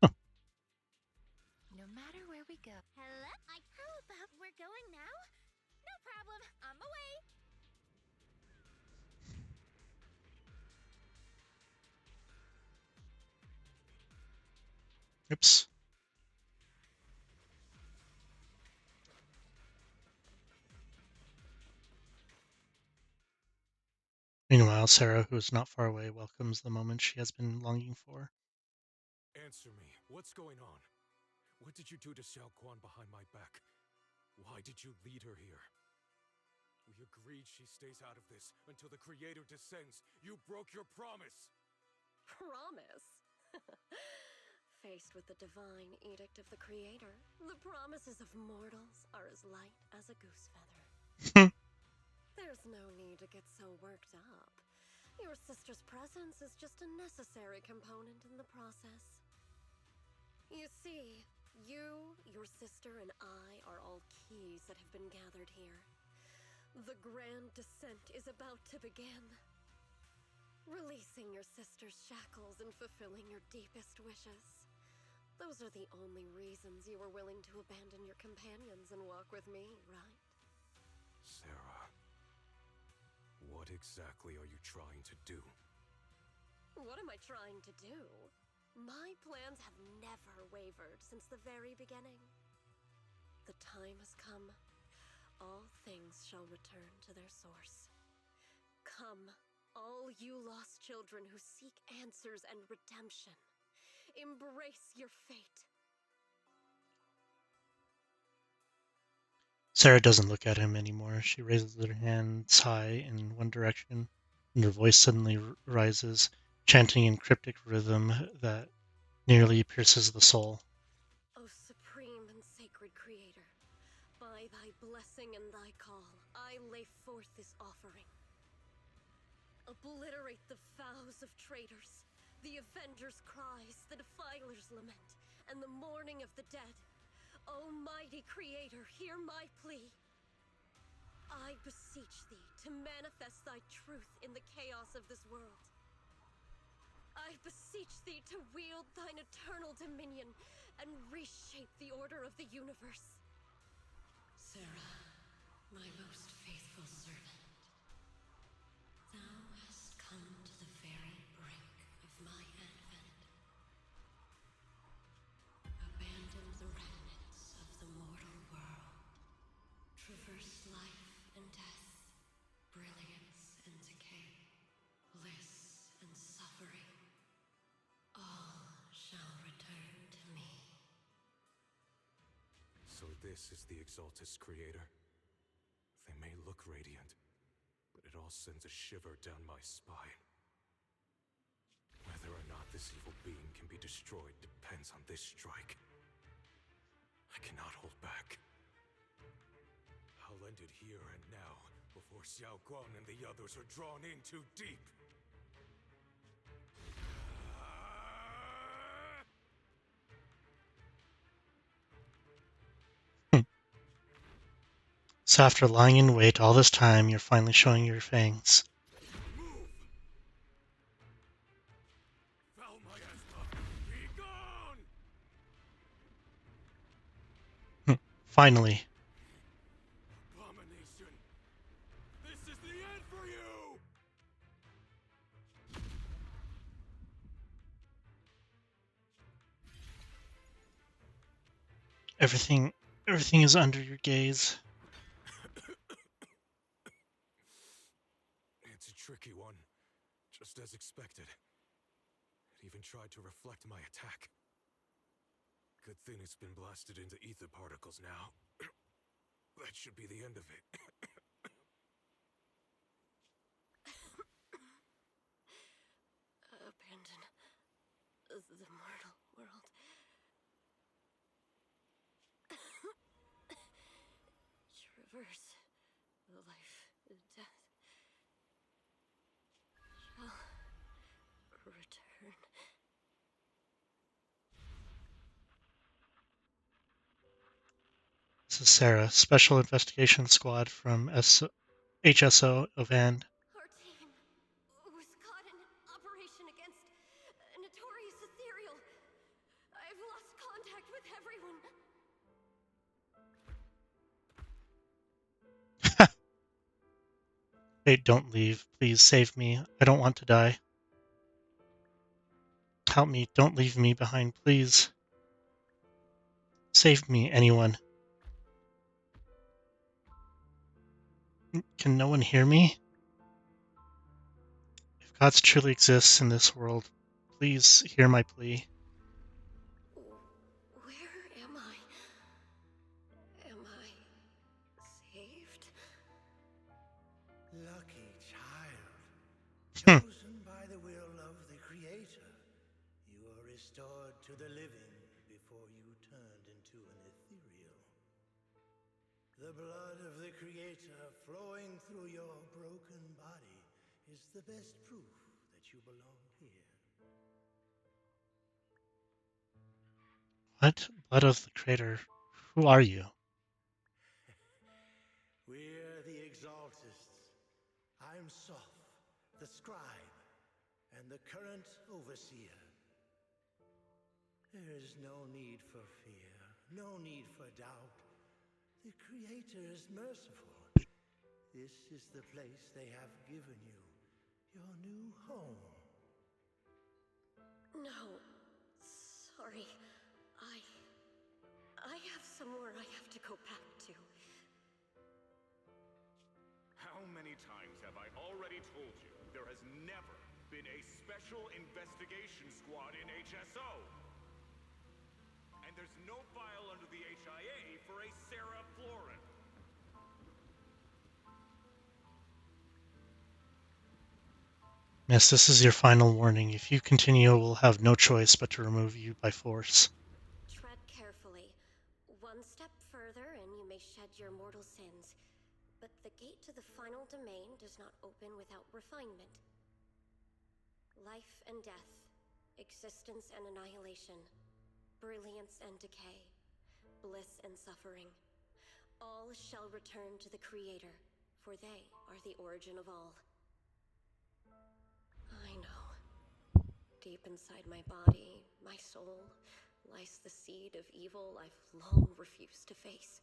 No matter where we go. Hello? How about we're going now? No problem. On my way. Oops. Meanwhile, Sarah, who is not far away, welcomes the moment she has been longing for. Answer me. What's going on? What did you do to Xiaoguang behind my back? Why did you lead her here? We agreed she stays out of this until the creator descends. You broke your promise. Promise? Faced with the divine edict of the creator, the promises of mortals are as light as a goose feather. There's no need to get so worked up. Your sister's presence is just a necessary component in the process. You see, you, your sister, and I are all keys that have been gathered here. The grand descent is about to begin. Releasing your sister's shackles and fulfilling your deepest wishes. Those are the only reasons you were willing to abandon your companions and walk with me, right? Sarah, what exactly are you trying to do? What am I trying to do? My plans have never wavered since the very beginning. The time has come. All things shall return to their source. Come, all you lost children who seek answers and redemption. Embrace your fate. Sarah doesn't look at him anymore. She raises her hands high in one direction, and her voice suddenly rises, chanting in cryptic rhythm that nearly pierces the soul. O supreme and sacred creator, by thy blessing and thy call, I lay forth this offering. Obliterate the vows of traitors, the avengers' cries, the defiler's lament, and the mourning of the dead. Almighty Creator, hear my plea. I beseech thee to manifest thy truth in the chaos of this world. I beseech thee to wield thine eternal dominion and reshape the order of the universe. Sarah, my most faithful servant, thou hast come to the very brink of my advent. Abandon the remnants of the mortal world. Traverse life and death, brilliance and decay, bliss and suffering. All shall return to me. So this is the Exaltus Creator? They may look radiant, but it all sends a shiver down my spine. Whether or not this evil being can be destroyed depends on this strike. I cannot hold back. I'll end it here and now, before Xiao Guan and the others are drawn in too deep. So after lying in wait all this time, you're finally showing your fangs. Foul miasma, be gone! Finally. Abomination! This is the end for you! Everything is under your gaze. It's a tricky one, just as expected. It even tried to reflect my attack. Good thing it's been blasted into ether particles now. That should be the end of it. Abandon the mortal world. Traverse life and death. Shall return. This is Sarah, Special Investigation Squad from HSO Ovand. Our team was caught in operation against a notorious ethereal. I've lost contact with everyone. Hey, don't leave. Please save me. I don't want to die. Help me. Don't leave me behind, please. Save me, anyone. Can no one hear me? If God truly exists in this world, please hear my plea. Where am I? Am I saved? Lucky child. Chosen by the will of the Creator, you are restored to the living before you turned into an ethereal. The blood of the Creator flowing through your broken body is the best proof that you belong here. What? Blood of the Creator. Who are you? We're the Exaltists. I'm Soph, the scribe, and the current overseer. There is no need for fear, no need for doubt. The Creator is merciful. This is the place they have given you, your new home. No. Sorry. I have somewhere I have to go back to. How many times have I already told you there has never been a special investigation squad in HSO? And there's no file under the HIA for a Sarah Florin. Miss, this is your final warning. If you continue, we'll have no choice but to remove you by force. Tread carefully. One step further and you may shed your mortal sins. But the gate to the final domain does not open without refinement. Life and death, existence and annihilation, brilliance and decay, bliss and suffering. All shall return to the Creator, for they are the origin of all. I know. Deep inside my body, my soul, lies the seed of evil I've long refused to face.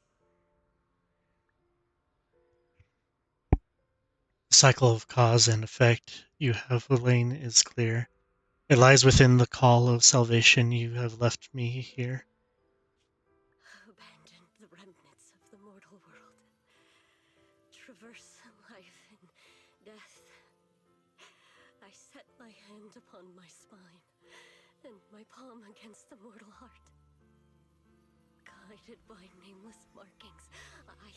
The cycle of cause and effect you have, Elaine, is clear. It lies within the call of salvation you have left me here. Abandon the remnants of the mortal world. Traverse life and death. I set my hand upon my spine, and my palm against the mortal heart. Guided by nameless markings, I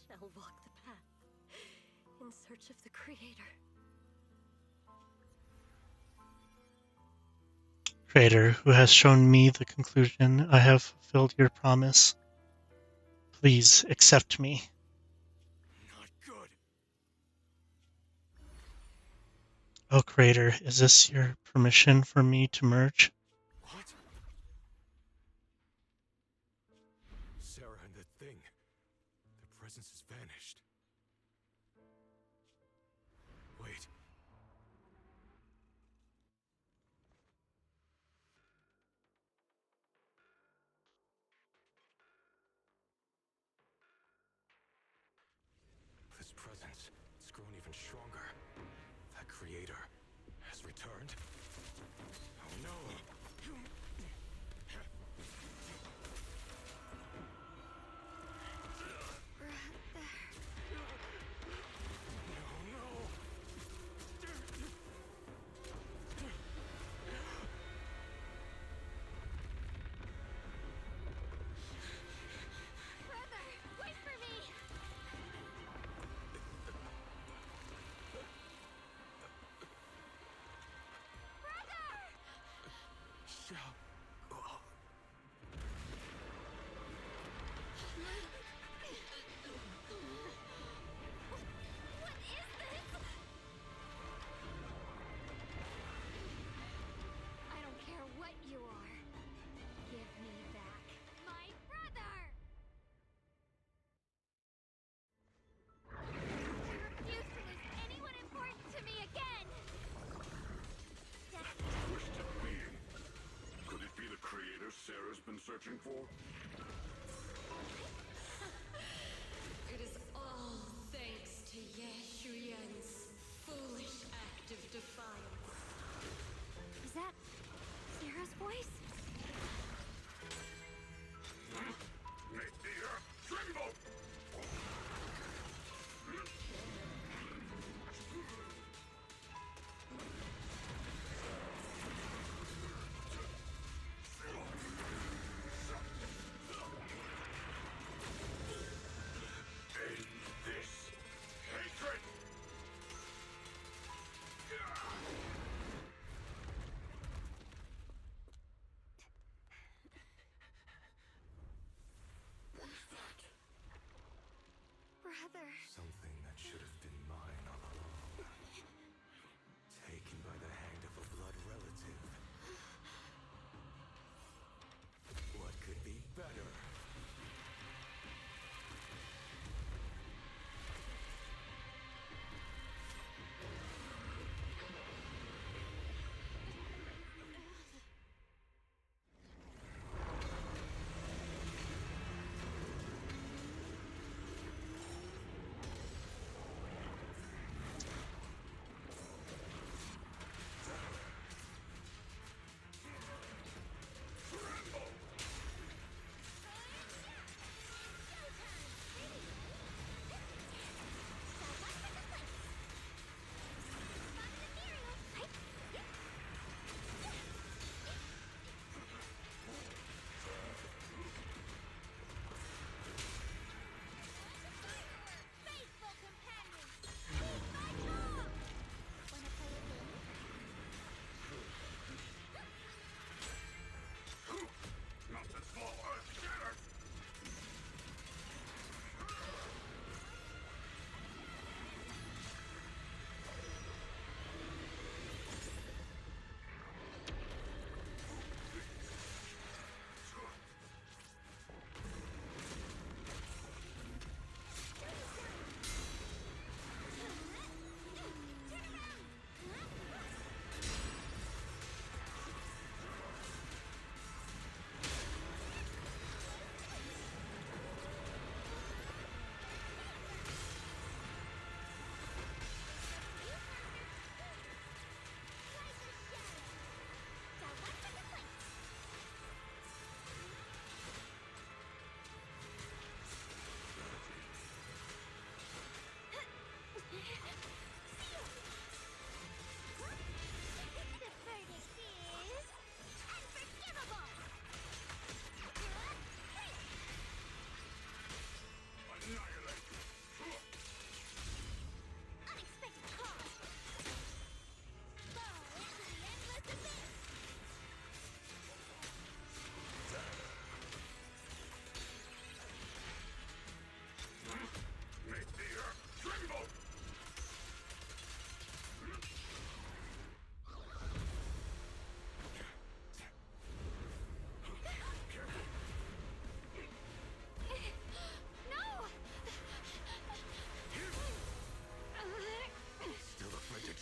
shall walk the path in search of the Creator. Creator, who has shown me the conclusion, I have fulfilled your promise. Please accept me. Not good. Oh, Creator, is this your permission for me to merge? What? Sarah and the thing. Their presence has vanished. Wait. This presence, it's grown even stronger. That Creator has returned. Oh no! Brother, wait for me! What is this? I don't care what you are. Give me back my brother! I refuse to lose anyone important to me again! Twisted being. Could it be the Creator Sarah's been searching for? It is all thanks to Yeshuyen's foolish act of defiance. Is that Sarah's voice? Make the earth tremble!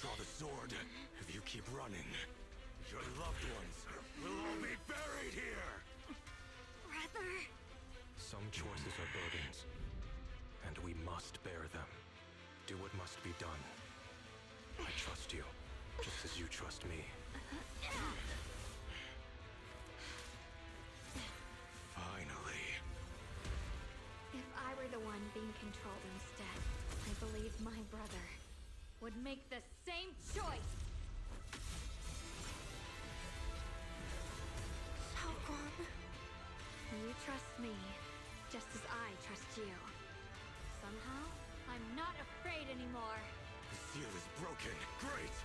draw the sword. If you keep running, your loved ones will all be buried here! Brother! Some choices are burdens, and we must bear them. Do what must be done. I trust you, just as you trust me. Finally. If I were the one being controlled instead, I believe my brother would make the same choice! Xiaoguang. You trust me, just as I trust you. Somehow, I'm not afraid anymore. The seal is broken. Great!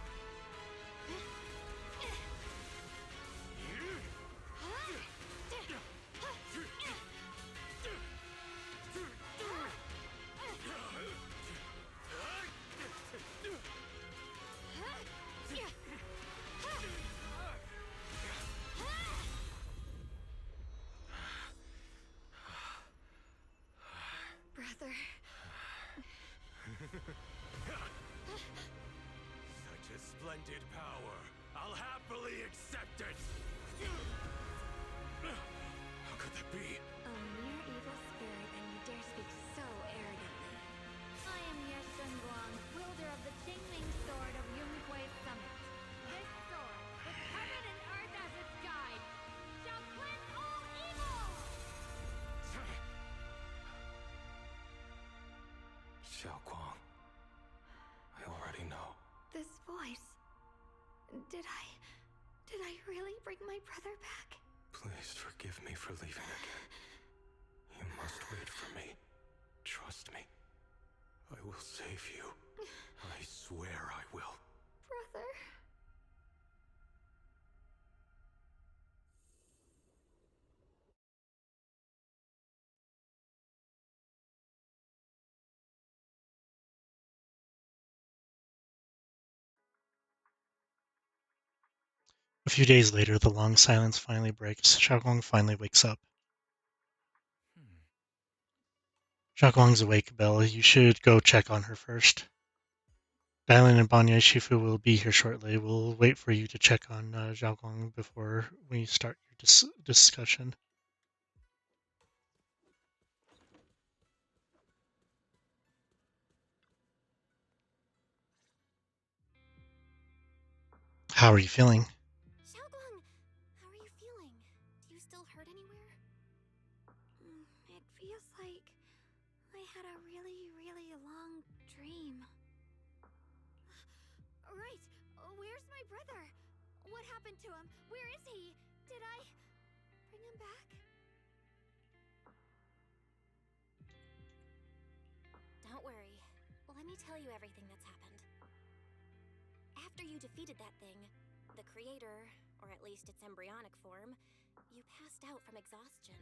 Brother. Such a splendid power. I'll happily accept it. How could that be? A mere evil spirit, and you dare speak so arrogantly. I am Ye Guang, wielder of the Qingming Sword of Yunhui Summit. This sword, with heaven and earth as its guide, shall cleanse all evil! Xiaoguang. I already know. This voice... Did I really bring my brother back? Please forgive me for leaving again. You must wait for me. Trust me. I will save you. I swear I will. Brother... A few days later, the long silence finally breaks. Xiaoguang finally wakes up. Xiaoguang's awake, Belle. You should go check on her first. Dylan and Banya Shifu will be here shortly. We'll wait for you to check on Xiaoguang before we start your discussion. How are you feeling? Xiaoguang, how are you feeling? Do you still hurt anywhere? It feels like I had a really, really long dream. Right! Where's my brother? What happened to him? Where is he? Did I bring him back? Don't worry. Let me tell you everything that's happened. After you defeated that thing, the creator, or at least its embryonic form, you passed out from exhaustion.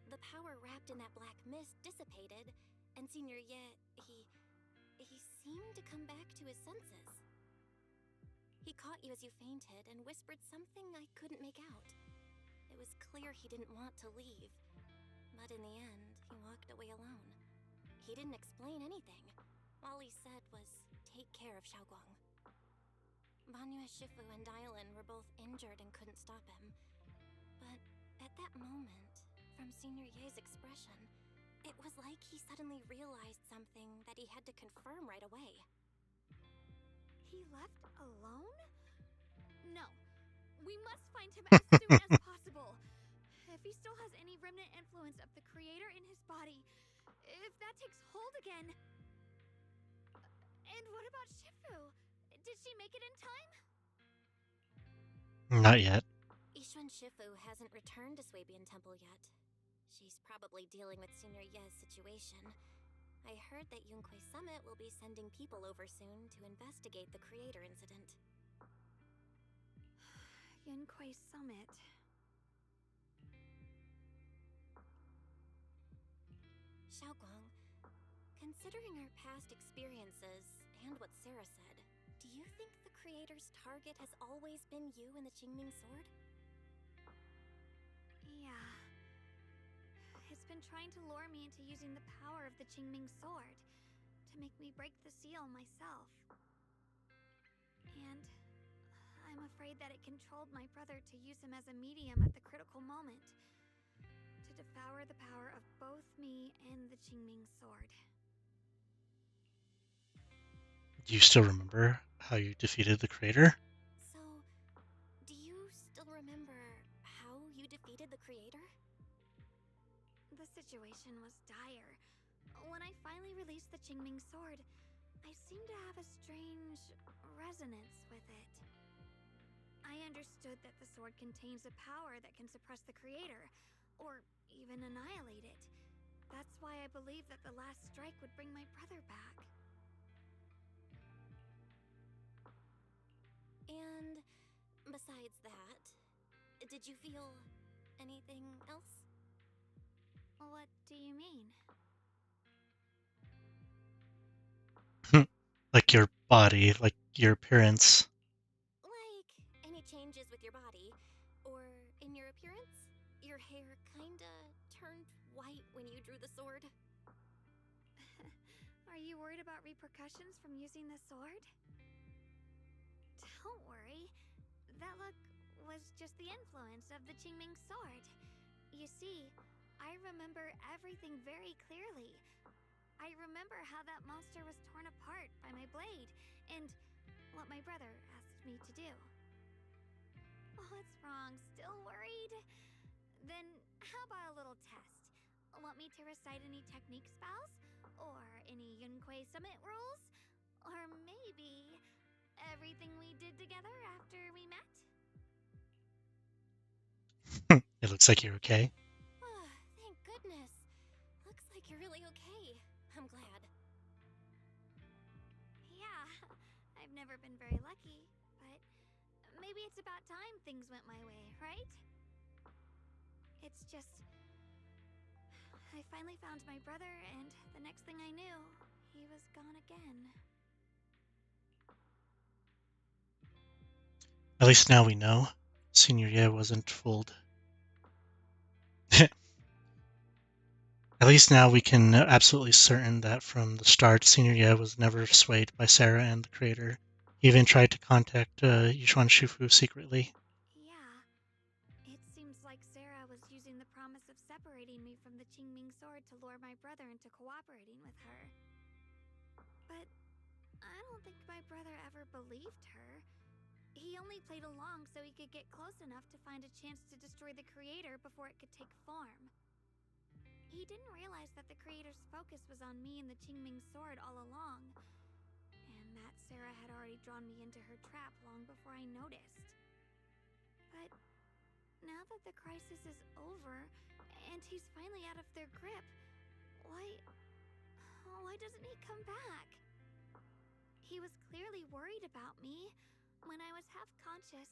The power wrapped in that black mist dissipated, and Senior Ye, he seemed to come back to his senses. He caught you as you fainted and whispered something I couldn't make out. It was clear he didn't want to leave, but in the end, he walked away alone. He didn't explain anything. All he said was, take care of Xiaoguang. Banya Shifu and Dylan were both injured and couldn't stop him. But at that moment, from Senior Ye's expression, it was like he suddenly realized something that he had to confirm right away. He left alone? No. We must find him as soon as possible. If he still has any remnant influence of the creator in his body, if that takes hold again... And what about Shifu? Did she make it in time? Not yet. Yixuan Shifu hasn't returned to Swabian Temple yet. She's probably dealing with Senior Ye's situation. I heard that Yunhui Summit will be sending people over soon to investigate the creator incident. Yunhui Summit. Xiaoguang, considering our past experiences and what Sarah said, do you think the creator's target has always been you and the Qingming Sword? Yeah. It's been trying to lure me into using the power of the Qingming Sword to make me break the seal myself. afraid that it controlled my brother to use him as a medium at the critical moment. To devour the power of both me and the Qingming sword. Do you still remember how you defeated the creator? So, do you still remember how you defeated the creator? The situation was dire. When I finally released the Qingming sword, I seemed to have a strange resonance with it. I understood that the sword contains a power that can suppress the creator, or even annihilate it. That's why I believed that the last strike would bring my brother back. And besides that, did you feel anything else? What do you mean? Like your body, like your appearance. Like any changes with your body, or in your appearance? Your hair kinda turned white when you drew the sword. Are you worried about repercussions from using the sword? Don't worry. That look was just the influence of the Qingming sword. You see, I remember everything very clearly. I remember how that monster was torn apart by my blade, and what my brother asked me to do. What's wrong? Still worried? Then how about a little test? Want me to recite any technique spells? Or any Yunquei Summit rules? Or maybe everything we did together after we met? It looks like you're okay. Oh, thank goodness. Looks like you're really okay. I'm glad. Yeah, I've never been very lucky, but maybe it's about time things went my way, right? It's just... I finally found my brother, and the next thing I knew, he was gone again. At least now we know. Senior Ye wasn't fooled. At least now we can know absolutely certain that from the start, Senior Ye was never swayed by Sarah and the creator. He even tried to contact Yushuan Shufu secretly. Yeah. It seems like Sarah was using the promise of separating me from the Qingming sword to lure my brother into cooperating with her. But I don't think my brother ever believed her. He only played along so he could get close enough to find a chance to destroy the creator before it could take form. He didn't realize that the creator's focus was on me and the Qingming sword all along, and that Sarah had already drawn me into her trap long before I noticed. But now that the crisis is over, and he's finally out of their grip, why doesn't he come back? He was clearly worried about me. When I was half conscious,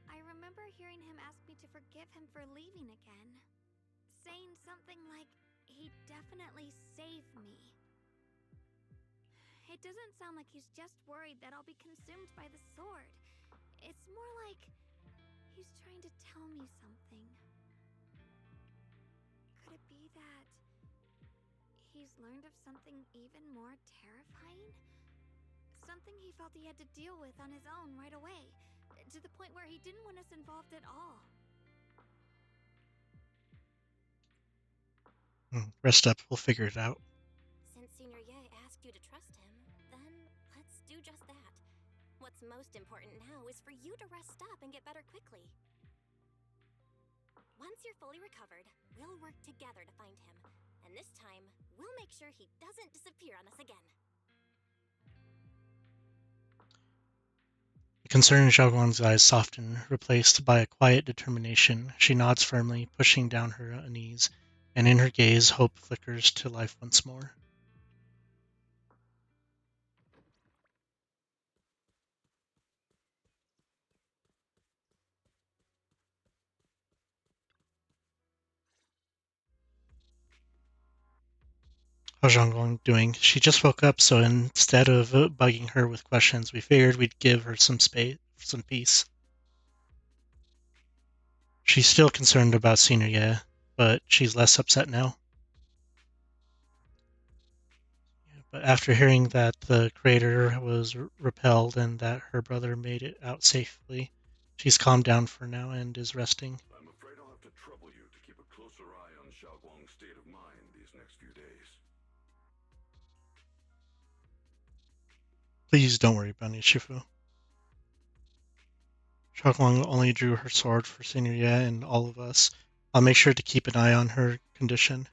I remember hearing him ask me to forgive him for leaving again, saying something like he'd definitely save me. It doesn't sound like he's just worried that I'll be consumed by the sword. It's more like he's trying to tell me something. Could it be that he's learned of something even more terrifying? Something he felt he had to deal with on his own right away, to the point where he didn't want us involved at all. Rest up, we'll figure it out. Since Senior Ye asked you to trust him, then let's do just that. What's most important now is for you to rest up and get better quickly. Once you're fully recovered, we'll work together to find him. And this time, we'll make sure he doesn't disappear on us again. The concern in Xiaoguang's eyes soften, replaced by a quiet determination. She nods firmly, pushing down her knees, and in her gaze, hope flickers to life once more. How's Xiaoguang doing? She just woke up, so instead of bugging her with questions, we figured we'd give her some space, some peace. She's still concerned about Senior Ye, but she's less upset now. But after hearing that the creator was repelled and that her brother made it out safely, She's calmed down for now and is resting. I'm afraid I'll have to trouble you to keep a closer eye on Xiaoguang's state of mind these next few days. Please don't worry, Bunny Shifu. Xiaoguang only drew her sword for Senior Ye and all of us. I'll make sure to keep an eye on her condition.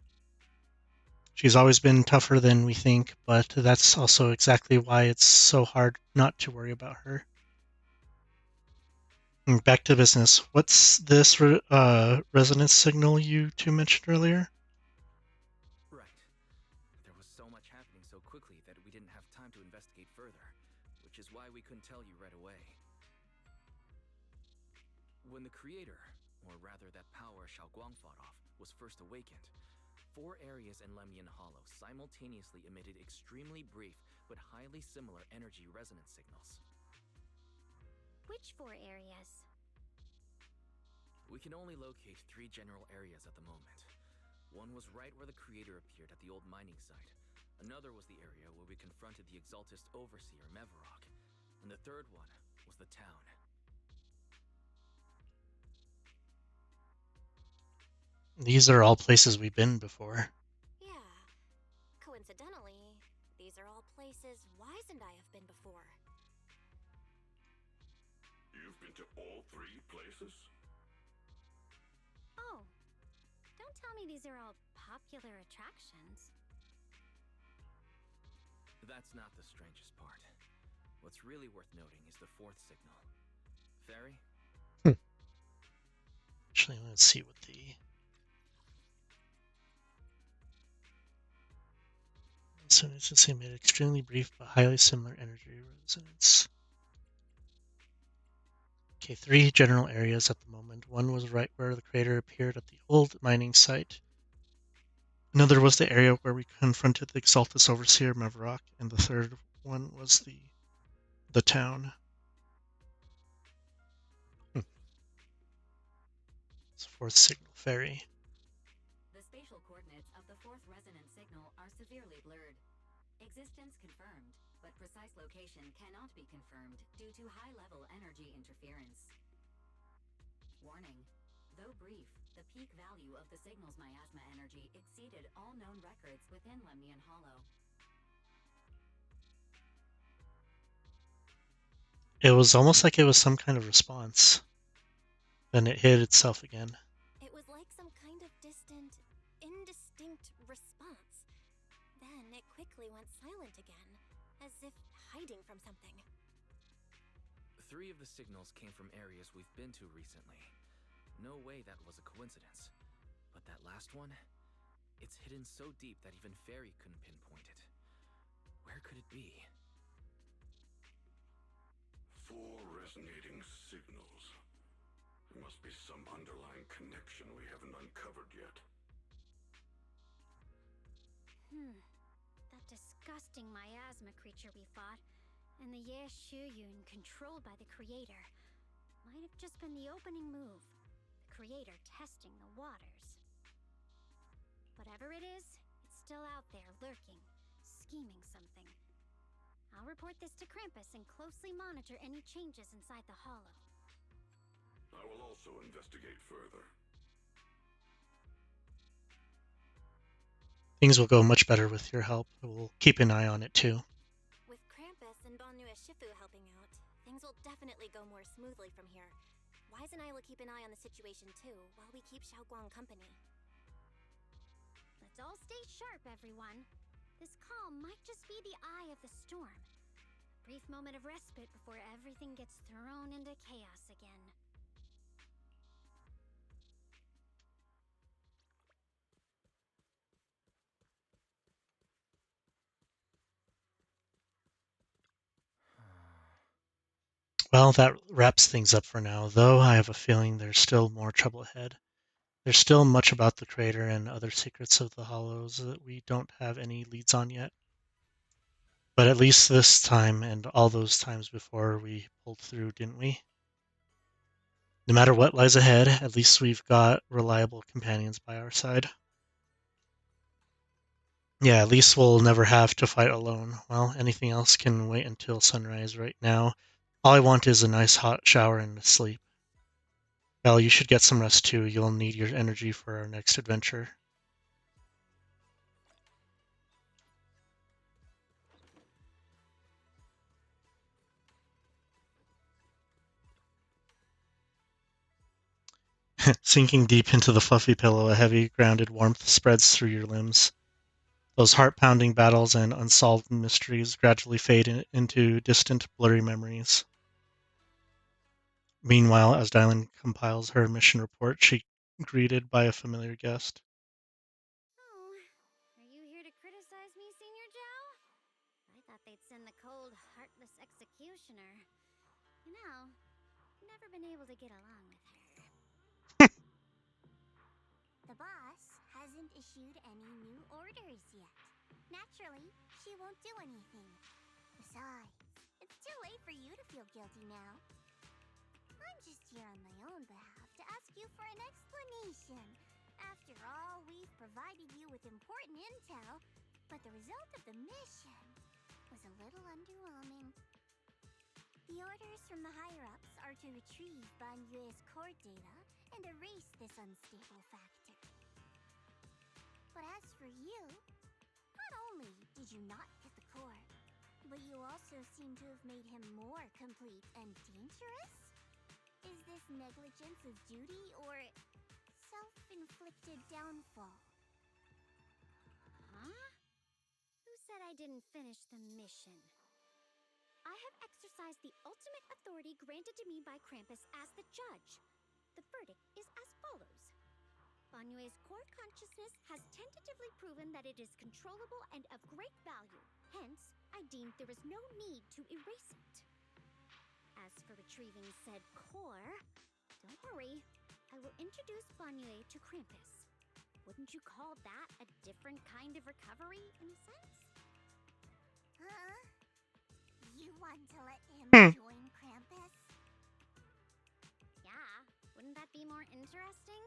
She's always been tougher than we think, but that's also exactly why it's so hard not to worry about her. Back to business. What's this resonance signal you two mentioned earlier? Right. There was so much happening so quickly that we didn't have time to investigate further, which is why we couldn't tell you right away. When the creator, or rather that power Xiaoguang fought off, was first awakened, 4 areas in Lemyan Hollow simultaneously emitted extremely brief but highly similar energy resonance signals. Which 4 areas? We can only locate 3 general areas at the moment. One was right where the creator appeared at the old mining site. Another was the area where we confronted the Exaltist Overseer, Mevarok. And the third one was the town. These are all places we've been before. Yeah. Coincidentally, these are all places Wise and I have been before. You've been to all 3 places? Oh, don't tell me these are all popular attractions. That's not the strangest part. What's really worth noting is the 4th signal. Fairy? Actually, let's see what the... So it's just made extremely brief but highly similar energy resonance. Okay, 3 general areas at the moment. One was right where the creator appeared at the old mining site. Another was the area where we confronted the Exaltus Overseer Mevarok, and the third one was the town. It's 4th signal, Fairy. The spatial coordinates of the 4th resonance signal are severely blurred. Existence confirmed, but precise location cannot be confirmed due to high-level energy interference. Warning. Though brief, the peak value of the signal's miasma energy exceeded all known records within Lemyan Hollow. It was almost like it was some kind of response. Then it hid itself again. It was like some kind of distant, indistinct response. Then it quickly went silent again, as if hiding from something. 3 of the signals came from areas we've been to recently. No way that was a coincidence. But that last one? It's hidden so deep that even Fairy couldn't pinpoint it. Where could it be? 4 resonating signals. There must be some underlying connection we haven't uncovered yet. That disgusting miasma creature we fought, and the Ye Shuyun controlled by the creator, might have just been the opening move. The creator testing the waters. Whatever it is, it's still out there lurking, scheming something. I'll report this to Krampus and closely monitor any changes inside the hollow. I will also investigate further. Things will go much better with your help. We'll keep an eye on it too. With Krampus and Banyu Shifu helping out, things will definitely go more smoothly from here. Wise and I will keep an eye on the situation too, while we keep Xiaoguang company. Let's all stay sharp, everyone. This calm might just be the eye of the storm. A brief moment of respite before everything gets thrown into chaos again. Well, that wraps things up for now, though I have a feeling there's still more trouble ahead. There's still much about the crater and other secrets of the hollows that we don't have any leads on yet. But at least this time and all those times before we pulled through, didn't we? No matter what lies ahead, at least we've got reliable companions by our side. Yeah, at least we'll never have to fight alone. Well, anything else can wait until sunrise right now. All I want is a nice hot shower and sleep. Belle, you should get some rest too. You'll need your energy for our next adventure. Sinking deep into the fluffy pillow, a heavy, grounded warmth spreads through your limbs. Those heart-pounding battles and unsolved mysteries gradually fade into distant, blurry memories. Meanwhile, as Dylan compiles her mission report, she greeted by a familiar guest. Oh, are you here to criticize me, Senior Joe? I thought they'd send the cold, heartless executioner. You know, never been able to get along with her. The boss hasn't issued any new orders yet. Naturally, she won't do anything. Besides, it's too late for you to feel guilty now. I'm just here on my own behalf to ask you for an explanation. After all, we've provided you with important intel, but the result of the mission was a little underwhelming. The orders from the higher-ups are to retrieve Banyue's core data and erase this unstable factor. But as for you, not only did you not get the core, but you also seem to have made him more complete and dangerous? Is this negligence of duty or self-inflicted downfall? Huh? Who said I didn't finish the mission? I have exercised the ultimate authority granted to me by Krampus as the judge. The verdict is as follows. Banyue's core consciousness has tentatively proven that it is controllable and of great value. Hence, I deemed there is no need to erase it. As for retrieving said core, don't worry. I will introduce Banyue to Krampus. Wouldn't you call that a different kind of recovery, in a sense? Huh? You want to let him join Krampus? Yeah, wouldn't that be more interesting?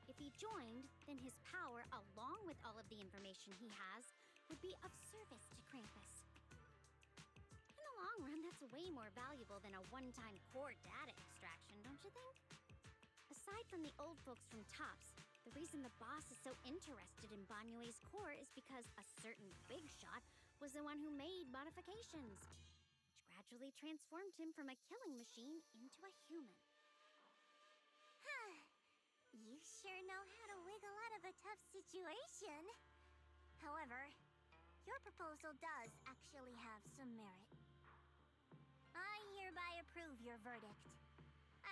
If he joined, then his power, along with all of the information he has, would be of service to Krampus. In the long run, that's way more valuable than a one-time core data extraction, don't you think? Aside from the old folks from TOPS, the reason the boss is so interested in Banyue's core is because a certain big shot was the one who made modifications, which gradually transformed him from a killing machine into a human. You sure know how to wiggle out of a tough situation. However, your proposal does actually have some merit. I hereby approve your verdict.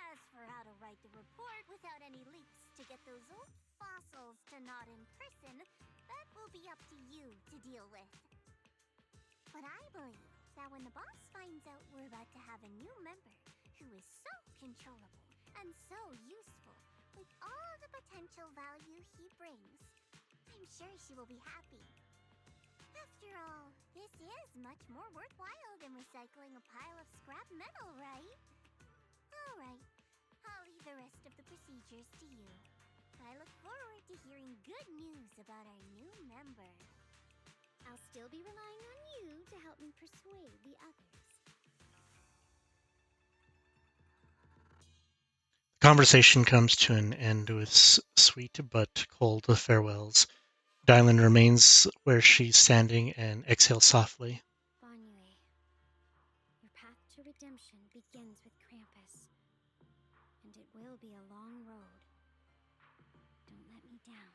As for how to write the report without any leaks to get those old fossils to not in person, that will be up to you to deal with. But I believe that when the boss finds out we're about to have a new member who is so controllable and so useful, with all the potential value he brings, I'm sure she will be happy. After all, this is much more worthwhile than recycling a pile of scrap metal, right? Alright, I'll leave the rest of the procedures to you. I look forward to hearing good news about our new member. I'll still be relying on you to help me persuade the others. The conversation comes to an end with sweet but cold farewells. Dylan remains where she's standing and exhales softly. Banyue, your path to redemption begins with Krampus, and it will be a long road. Don't let me down.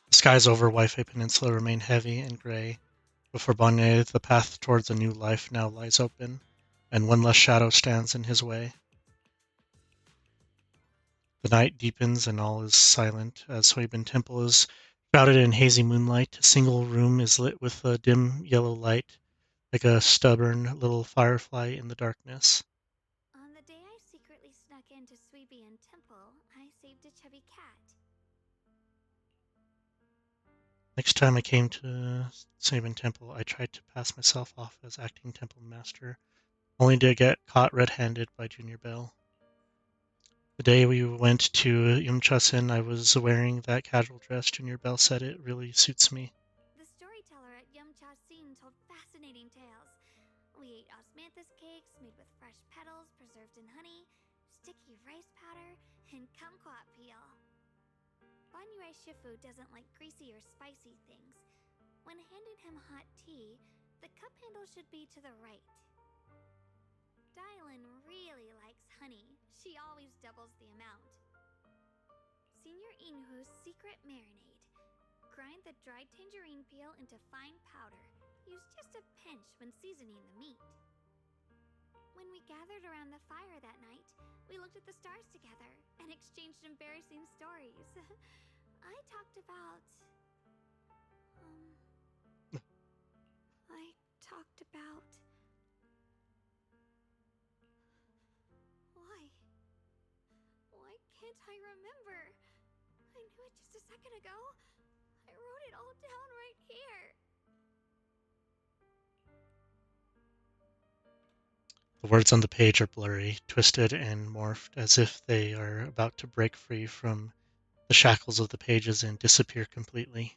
The skies over Wi-Fi Peninsula remain heavy and gray. Before Banyue, the path towards a new life now lies open, and one less shadow stands in his way. The night deepens and all is silent as Suibin Temple is shrouded in hazy moonlight. A single room is lit with a dim yellow light, like a stubborn little firefly in the darkness. On the day I secretly snuck into Suibian Temple, I saved a chubby cat. Next time I came to Suibin Temple, I tried to pass myself off as acting temple master, only to get caught red-handed by Junior Bell. The day we went to Yumchasen, I was wearing that casual dress. Junior Bell said it really suits me. The storyteller at Yumcha Sin told fascinating tales. We ate osmanthus cakes made with fresh petals preserved in honey, sticky rice powder, and kumquat peel. Banyue Shifu doesn't like greasy or spicy things. When handing him hot tea, the cup handle should be to the right. Dylan really likes honey. She always doubles the amount. Senior Inhu's secret marinade. Grind the dried tangerine peel into fine powder. Use just a pinch when seasoning the meat. When we gathered around the fire that night, we looked at the stars together and exchanged embarrassing stories. I talked about... Why can't I remember? I knew it just a second ago. I wrote it all down right here. The words on the page are blurry, twisted, and morphed as if they are about to break free from the shackles of the pages and disappear completely.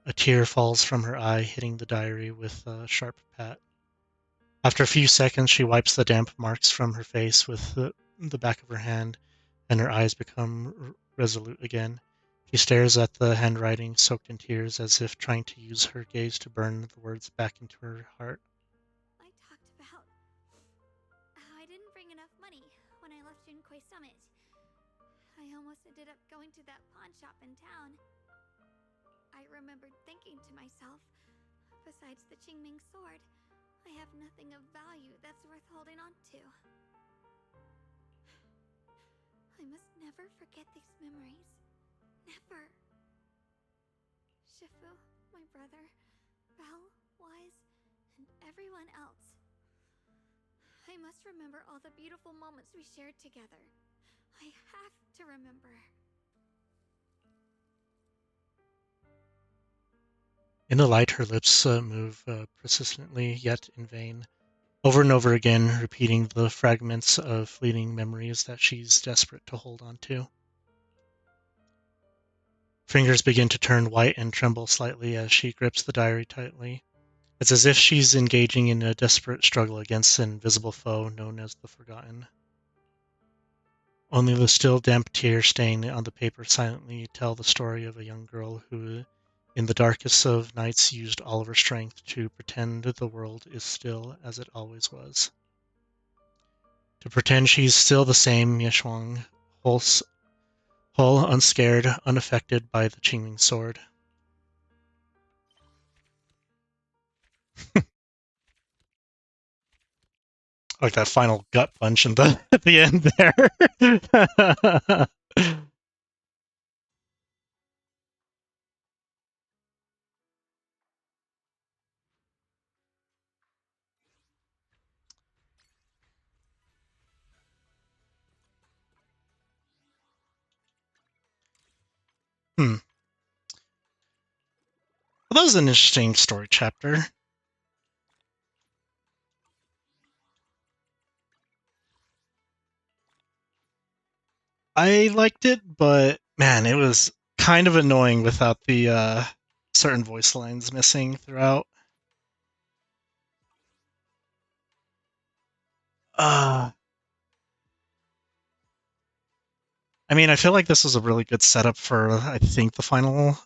A tear falls from her eye, hitting the diary with a sharp pat. After a few seconds, she wipes the damp marks from her face with the back of her hand, and her eyes become resolute again. She stares at the handwriting, soaked in tears, as if trying to use her gaze to burn the words back into her heart. I talked about how I didn't bring enough money when I left Junkoi Summit. I almost ended up going to that pawn shop in town. I remembered thinking to myself, besides the Qingming sword, I have nothing of value that's worth holding on to. I must never forget these memories. Never. Shifu, my brother, Belle, Wise, and everyone else. I must remember all the beautiful moments we shared together. I have to remember. In the light, her lips move persistently, yet in vain, over and over again, repeating the fragments of fleeting memories that she's desperate to hold on to. Fingers begin to turn white and tremble slightly as she grips the diary tightly. It's as if she's engaging in a desperate struggle against an invisible foe known as the Forgotten. Only the still damp tears staying on the paper silently tell the story of a young girl who, in the darkest of nights, used all of her strength to pretend the world is still as it always was. To pretend she's still the same Yeshuang, whole, unscared, unaffected by the Qingming sword. Like that final gut punch at the end there. Well, that was an interesting story chapter. I liked it, but man, it was kind of annoying without the certain voice lines missing throughout. I mean, I feel like this was a really good setup for, I think, the final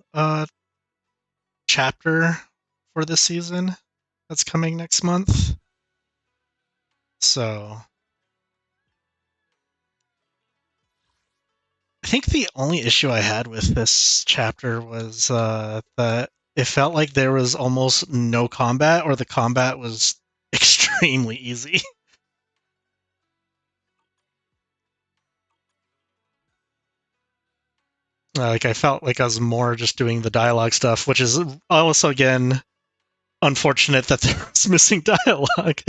chapter for this season that's coming next month. So I think the only issue I had with this chapter was that it felt like there was almost no combat, or the combat was extremely easy. Like I felt like I was more just doing the dialogue stuff, which is also again unfortunate that there's missing dialogue.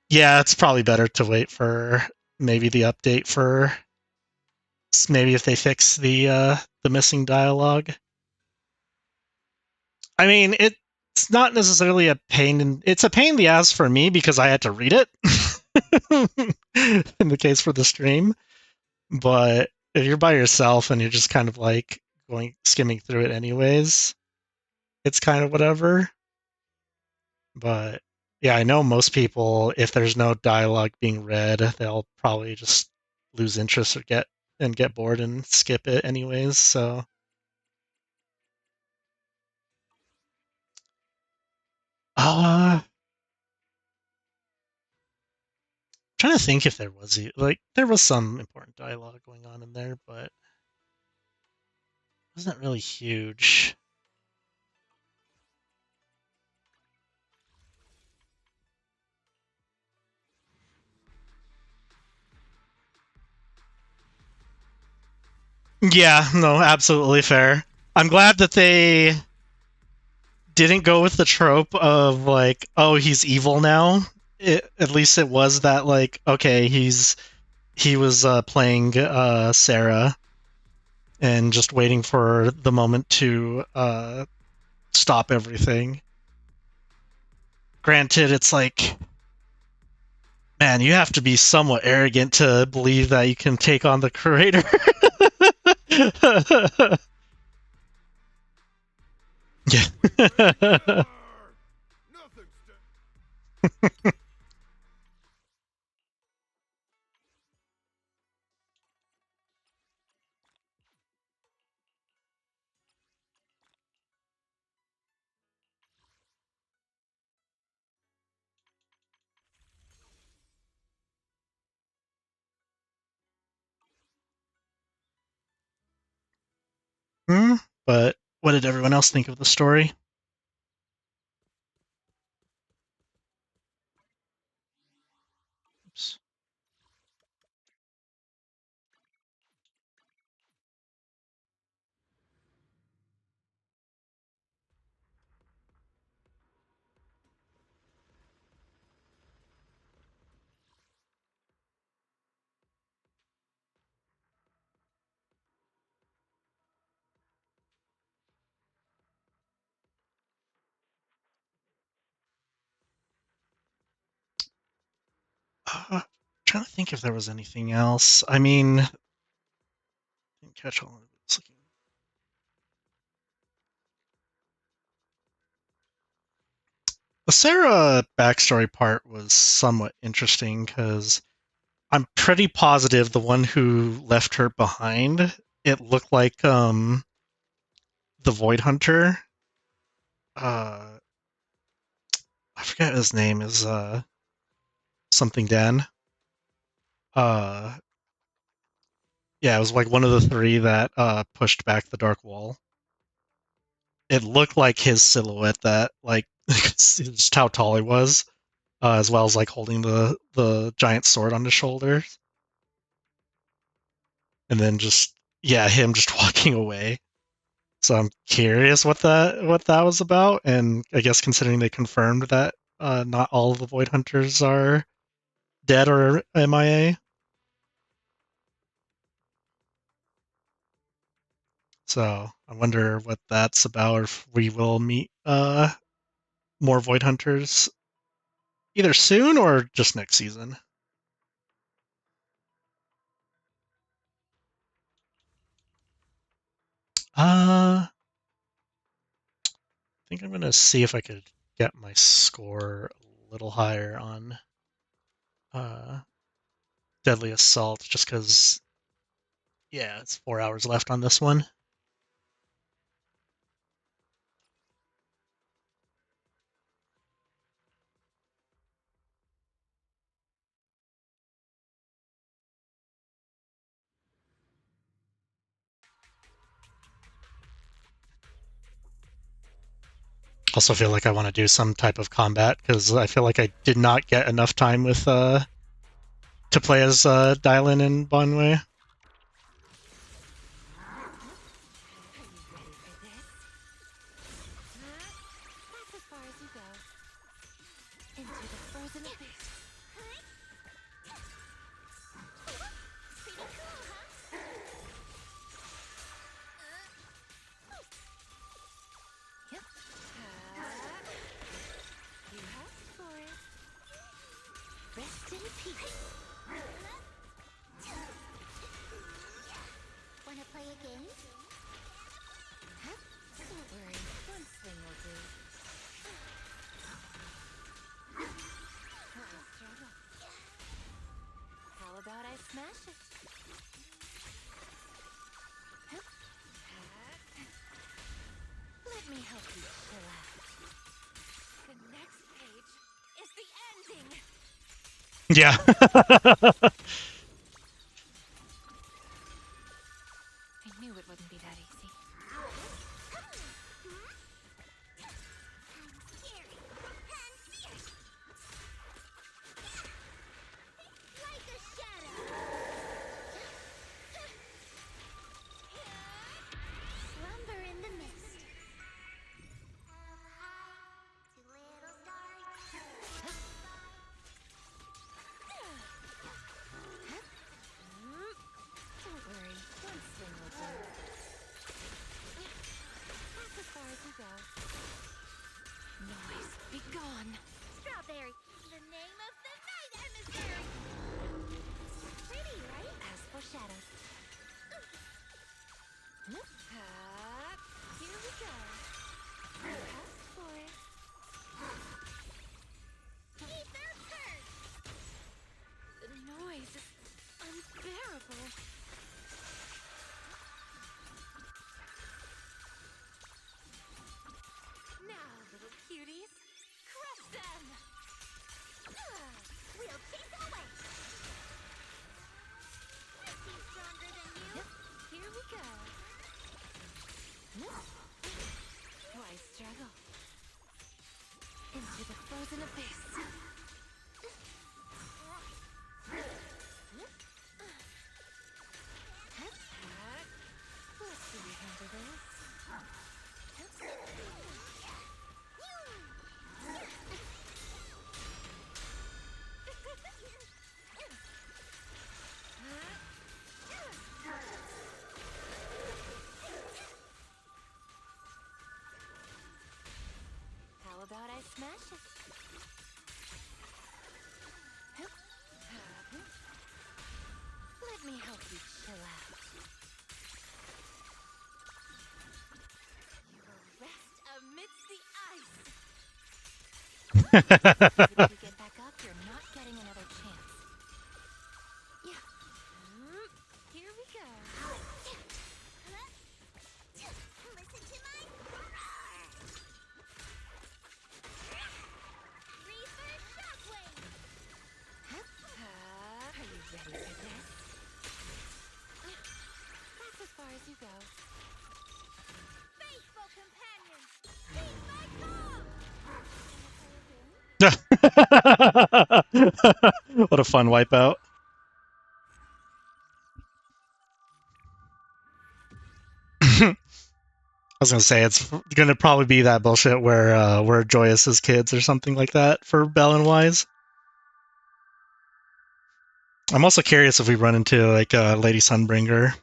Yeah, it's probably better to wait for maybe the update for maybe if they fix the missing dialogue. I mean, it's not necessarily a pain it's a pain in the ass for me because I had to read it in the case for the stream. But if you're by yourself and you're just kind of like skimming through it anyways, it's kind of whatever. But yeah, I know most people, if there's no dialogue being read, they'll probably just lose interest or get bored and skip it anyways. So trying to think if there was there was some important dialogue going on in there, but it wasn't really huge. Yeah, no, absolutely fair. I'm glad that they didn't go with the trope of like, oh, he's evil now. At least it was that like, okay, he was playing Sarah and just waiting for the moment to stop everything. Granted, it's like, man, you have to be somewhat arrogant to believe that you can take on the creator. Yeah. But what did everyone else think of the story? Oops. Trying to think if there was anything else. I mean, didn't catch all of it. The Sarah backstory part was somewhat interesting because I'm pretty positive the one who left her behind, it looked like the Void Hunter. I forget his name is something Dan. Uh yeah, it was like one of the three that pushed back the dark wall. It looked like his silhouette that like just how tall he was, as well as like holding the giant sword on his shoulders, and then just yeah, him just walking away. So I'm curious what that was about, and I guess considering they confirmed that not all of the Void Hunters are dead or MIA, so I wonder what that's about. Or if we will meet more Void Hunters either soon or just next season. I think I'm gonna see if I could get my score a little higher on uh, Deadly Assault, just because yeah, it's 4 hours left on this one. Also feel like I want to do some type of combat because I feel like I did not get enough time with to play as Dylan and Bonway. That's as far as you go. Into the frozen abyss. Pretty cool, huh? Yep. You asked for it. Rest in peace. Wanna play a game? Huh? Don't worry, one swing will Yeah. I knew it wouldn't be that easy. Like a shadow. Slumber in the mist. Don't worry, one swing will do. That's as far as you go. Noise, be gone. Strawberry, the name of the night emissary. Pretty, right? As for shadows. Here we go. You asked for it. Ether curse. The noise is unbearable. Now, little cuties, crush them! We'll chase them away. I seem stronger than you. Yep, here we go. Why struggle? Into the frozen abyss. Let's see you handle this. How about I smash it? Let me help you chill out. You will rest amidst the ice. If you get back up, you're not getting another chance. Yeah. Here we go. Listen to my Reaper Shockwave. Are you ready for this? That's as far as you go. Faithful companions. Heed my call. What a fun wipeout. I was gonna say it's gonna probably be that bullshit where we're Joyous as kids or something like that for Bell and Wise. I'm also curious if we run into like Lady Sunbringer.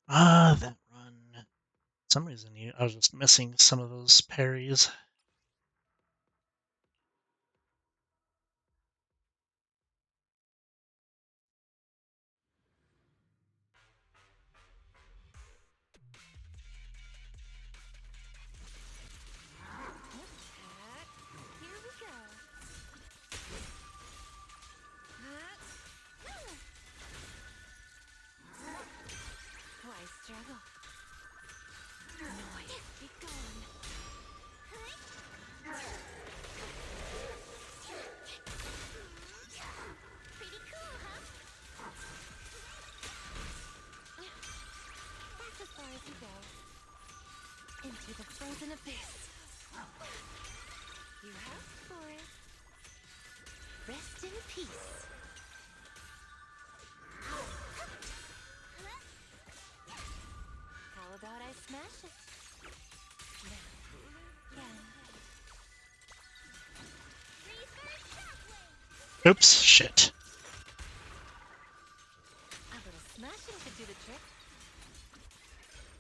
That run. For some reason, I was just missing some of those parries. Here we go. Why struggle? Noise, be gone. Pretty cool, huh? That's as far as you go. Into the frozen abyss. You asked for it. Rest in peace. How about I smash it? Now, again. Reaper Shockwave. Oops, shit. A little smashing could do the trick.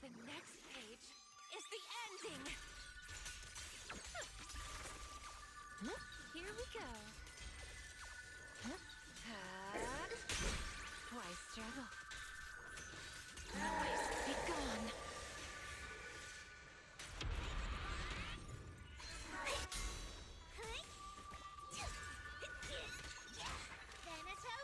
The next page is the ending. Here we go. Why struggle? Noise, be gone. Venator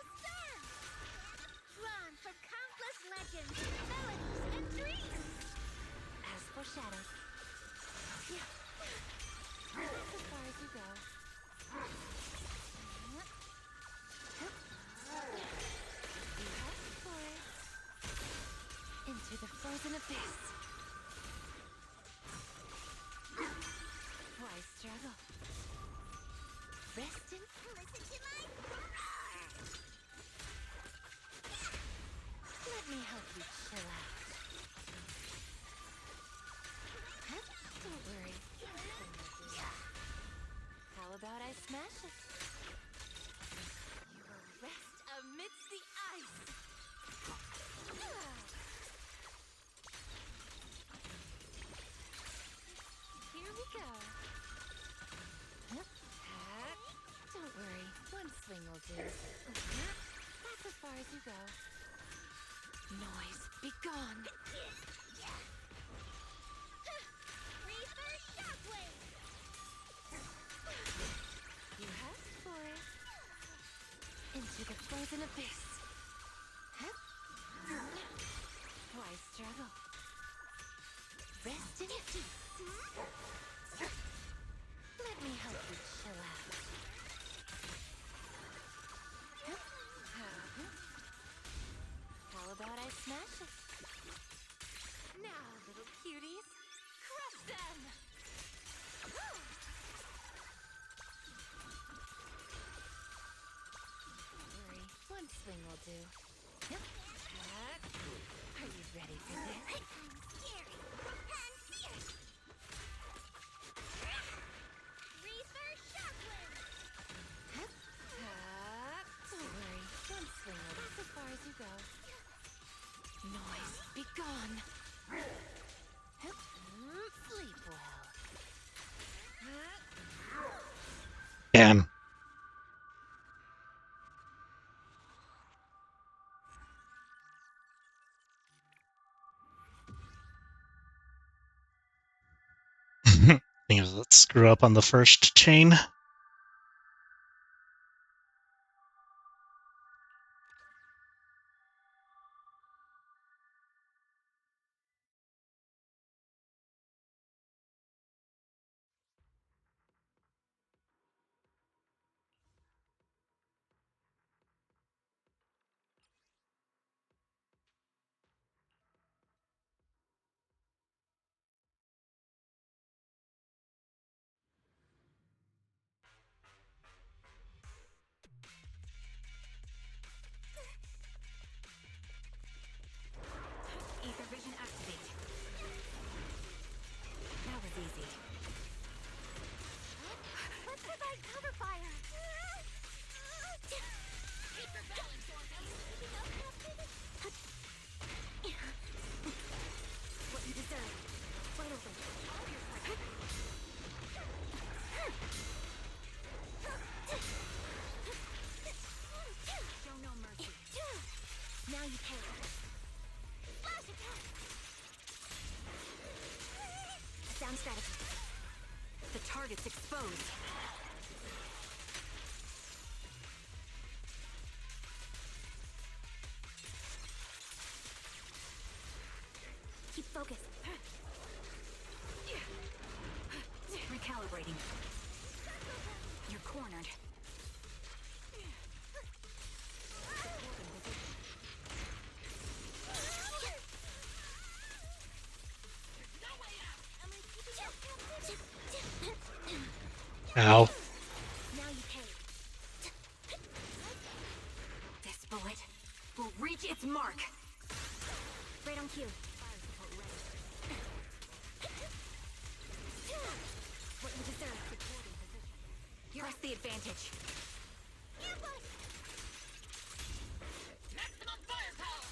That's as far as you go. Noise, be gone. Reaper Shockwave! You asked for it. Into the frozen abyss. Why struggle? Rest in peace. Let me help you chill out. How about I smash it? Now, little cuties, crush them! Don't worry, one swing will do. Are you ready for this? Scary and fierce! Reaper Shockwave! Don't worry, one swing will do. That's as far as you go. Noise, be gone! Sleep well. Damn. Let's screw up on the first chain. Ether vision activate. That was easy. Let's provide cover fire! Keep your balance, Orca! What you deserve. Final thing. Show no mercy. Now you pay. Flash attack! Sound strategy. The target's exposed. Keep focused. Recalibrating. You're cornered. Ow. Now you pay. This bullet will reach its mark. Right on cue. What you deserve. Press the advantage. Maximum firepower!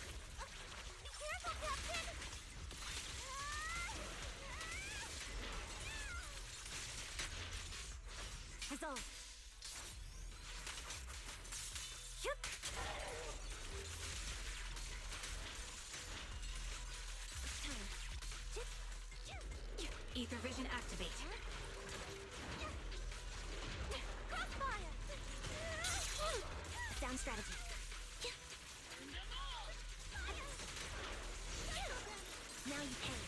Be careful, Captain! Resolve. Ether vision activate. Crossfire! Sound strategy. Now you pay.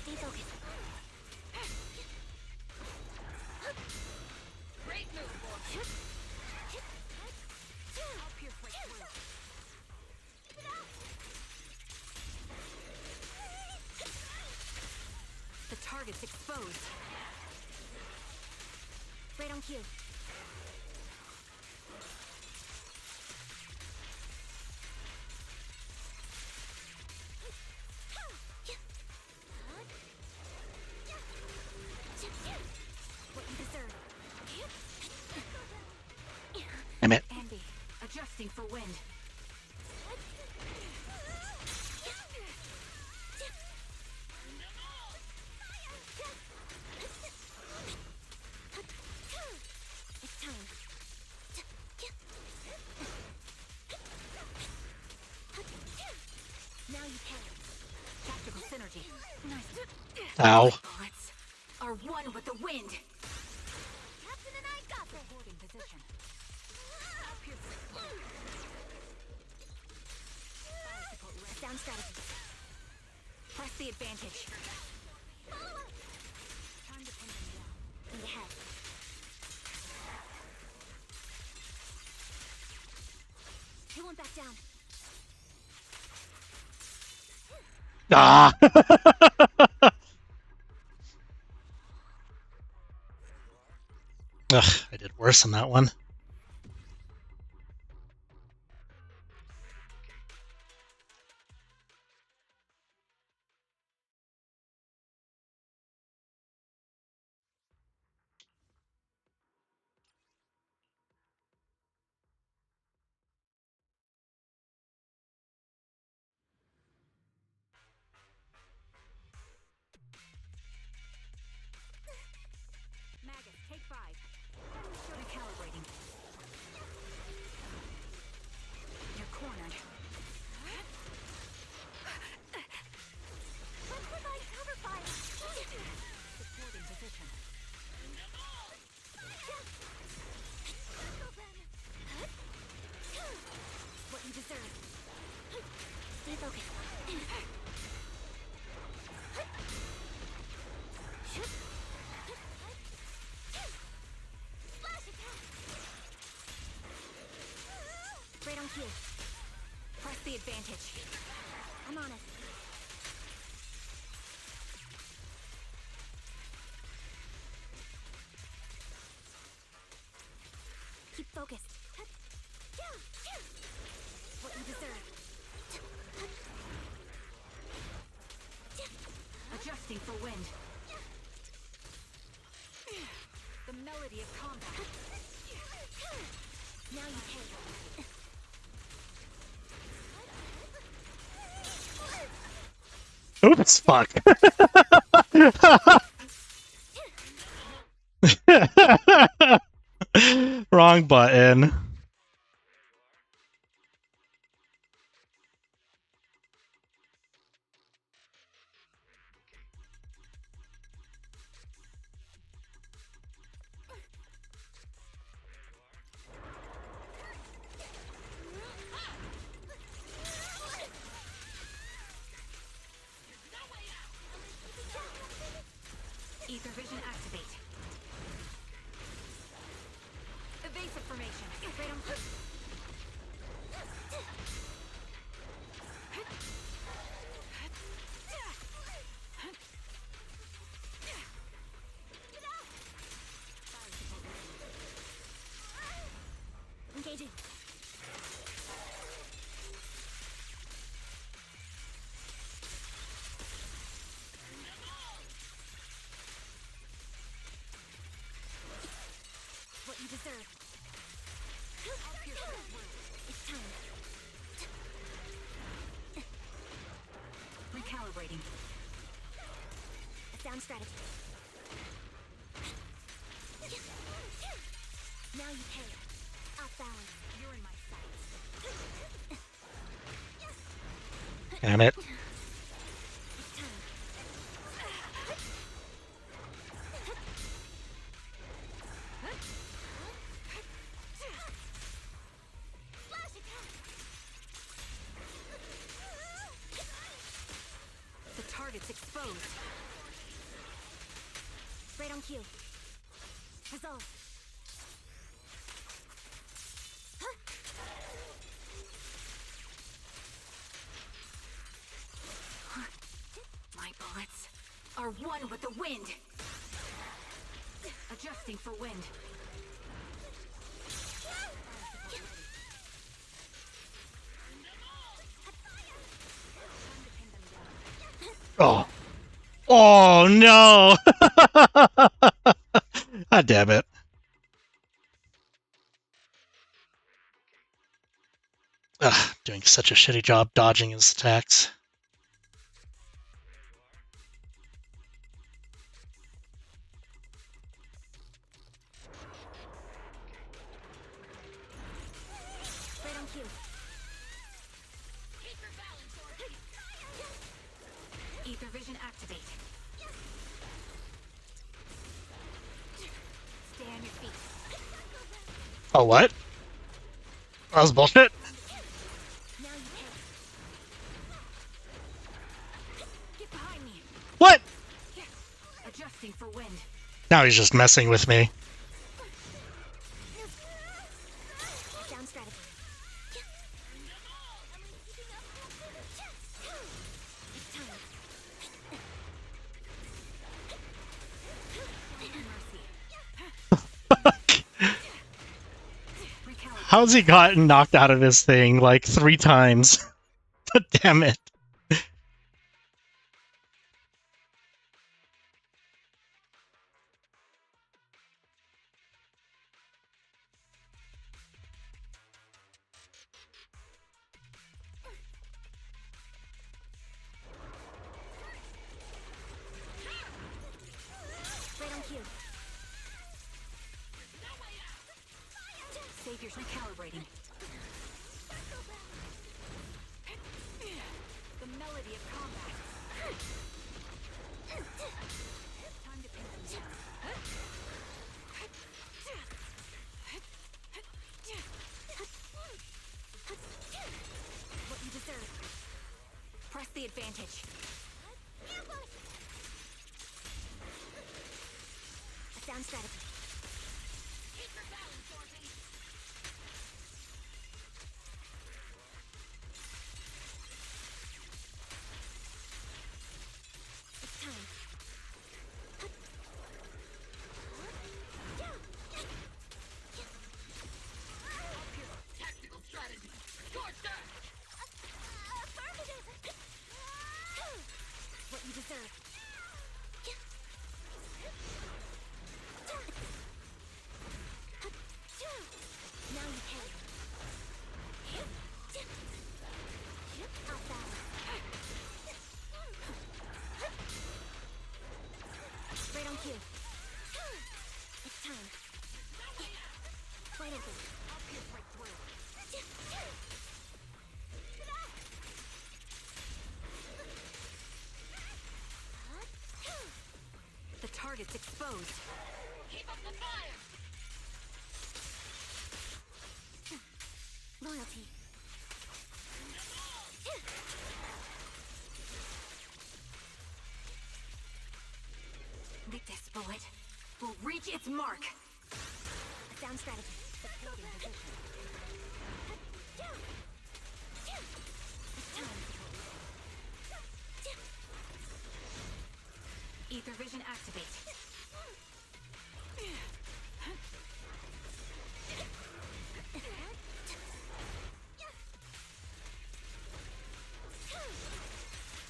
Stay focused. Great move, boy! I'll pierce right through. The target's exposed. Right on cue. What you deserve. Damn it. Andy, adjusting for wind. It's Ow. Bullets are one with the wind. Captain and I got this. Holding position. Down strategy. Press the advantage. Time to pin them down. Need ahead. He won't back down. Ah! Ugh, I did worse on that one. Magus, take 5. Recalibrating. You're cornered. Let's provide cover fire. Supporting position. What you deserve. Stay focused. Flash attack. Right on cue. Press the advantage. I'm on it. Keep focused. What you deserve. Adjusting for wind. The melody of combat. Now you pay. Oops, fuck. Wrong button. Ether vision activate. Evasive formation. Right on cue. Engaging. What you deserve. It's time. Recalibrating. A sound strategy. Now you pay. Off balance. You're in my sights. Damn it. It's time. Flash attack. The target's exposed. Right on cue. Resolve. My bullets are one with the wind. Adjusting for wind. Oh. Oh no! God damn it. Ugh, doing such a shitty job dodging his attacks. Right on cue. Ether vision activate. your feet. Oh, what? That was bullshit? Now you pay. Get behind me. What? Adjusting for wind. Now he's just messing with me. Down strategy. How's he gotten knocked out of his thing like 3 times? Damn it. Right on cue. Savior's recalibrating. The melody of combat. Time to pin them down. What you deserve. Press the advantage. A sound strategy. Keep your balance, Dorothy. It's time. Tactical strategy. Scorch that! Affirmative! What you deserve. Now you pay. Out balance. Right on cue. It's time. Wide open. I'll pierce right through. The target's exposed. Keep up the fire! Loyalty. This bullet will reach its mark. A sound strategy. Supporting position. It's time. Ether vision activate.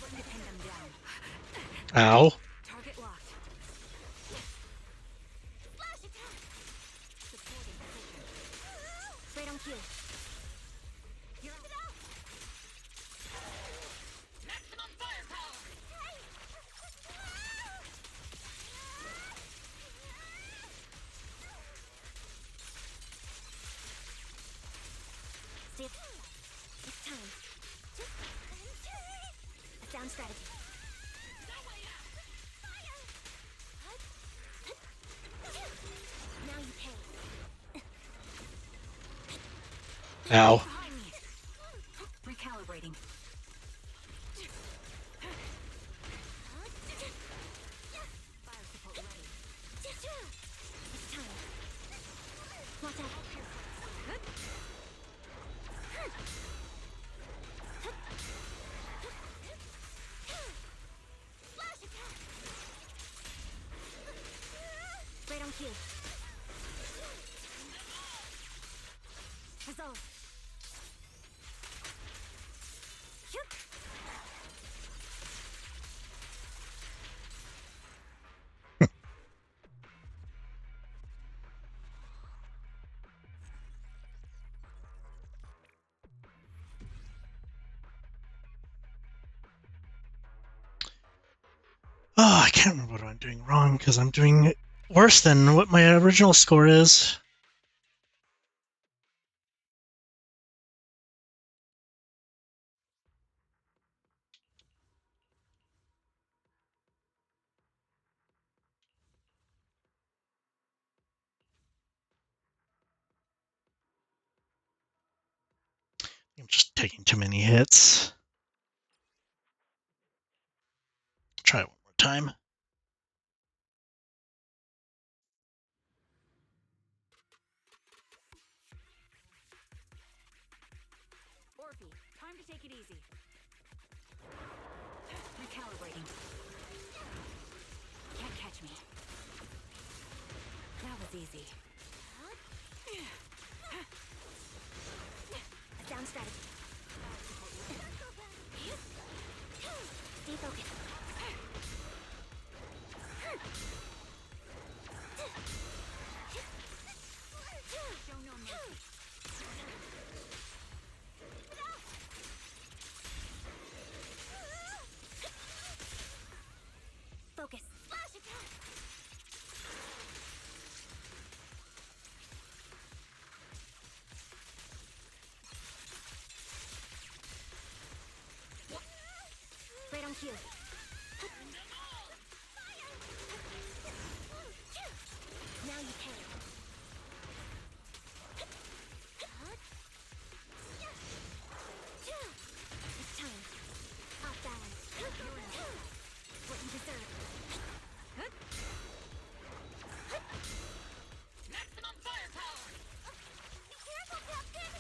Let me pin them down. Ow. Target locked. Flash attack. Supporting position. Right on cue. You're out. Maximum firepower. Steve, it's time. A sound strategy. Now you pay. Ow. Behind me. Recalibrating. Fire support ready. It's time. Watch out. Flash attack. Right on cue. Resolve. Oh, I can't remember what I'm doing wrong because I'm doing worse than what my original score is. Taking too many hits. Try one more time. Orphe, time to take it easy. Recalibrating. Can't catch me. That was easy. Down strategy. Stay focused. Show no mercy. Focus. Flash attack. Right on cue. Now you pay. It's time. Off balance. What you deserve. Maximum firepower! Be careful, Captain!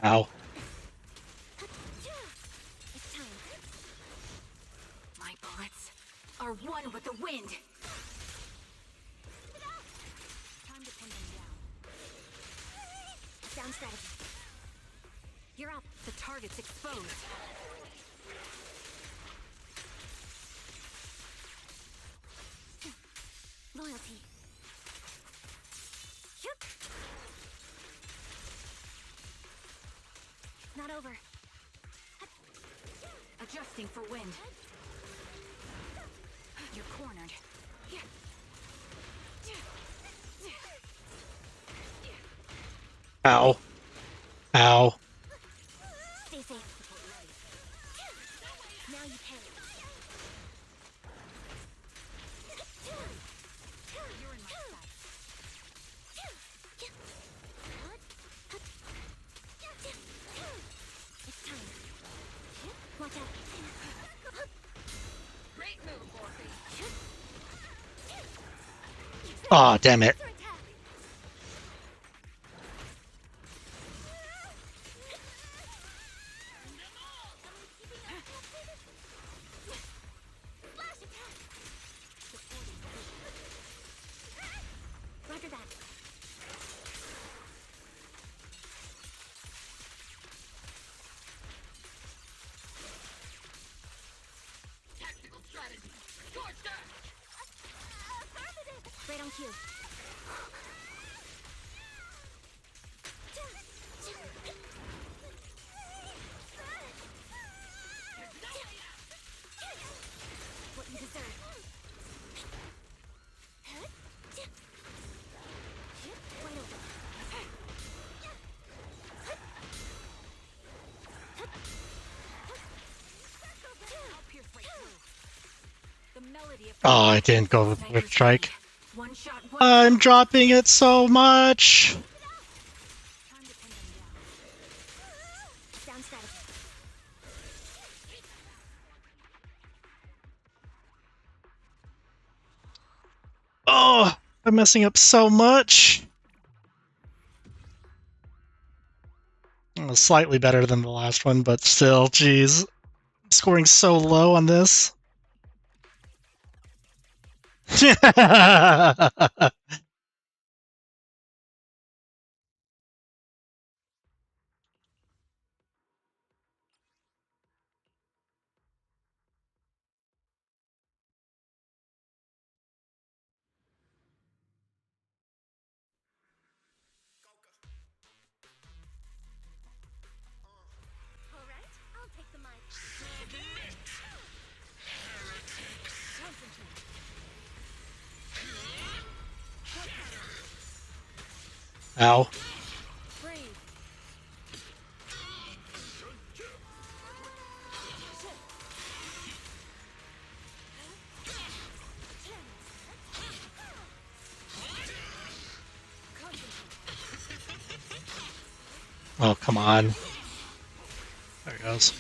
Ow. It's time. My bullets are one with the wind. Time to pin them down. Down strategy. You're up. The target's exposed. Loyalty. Not over. Adjusting for wind. You're cornered. Ow. Ow. Stay safe. Now you pay. You're in my sight. It's time. Watch out. Great move, Orphe. Aw, damn it. Roger that. Tactical strategy. Torch that! Right on cue. What you deserve. Wide open. I'll pierce right through. The melody of Oh, I didn't go with Quick Strike. one shot, one I'm dropping it so much. time to pin them down. Down strategy. Oh, I'm messing up so much. Slightly better than the last one, but still, geez. I'm scoring so low on this. All right, I'll take the mic. Ow. Breathe. Oh, come on. There it goes.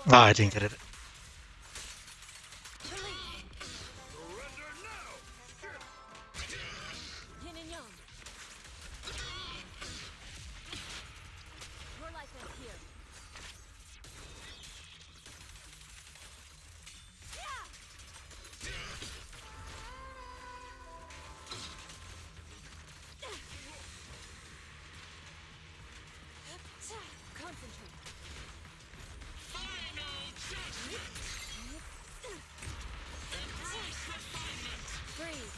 Oh, I didn't get it. Yin and yang. Your life ends here. Concentrate. Breathe.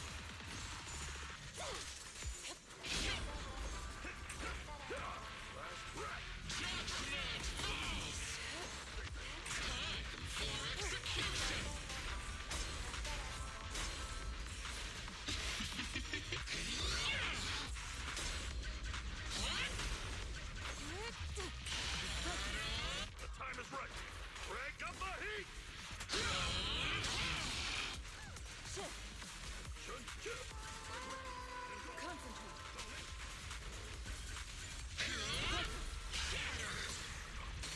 The time is right. Crank up the heat! Concentrate.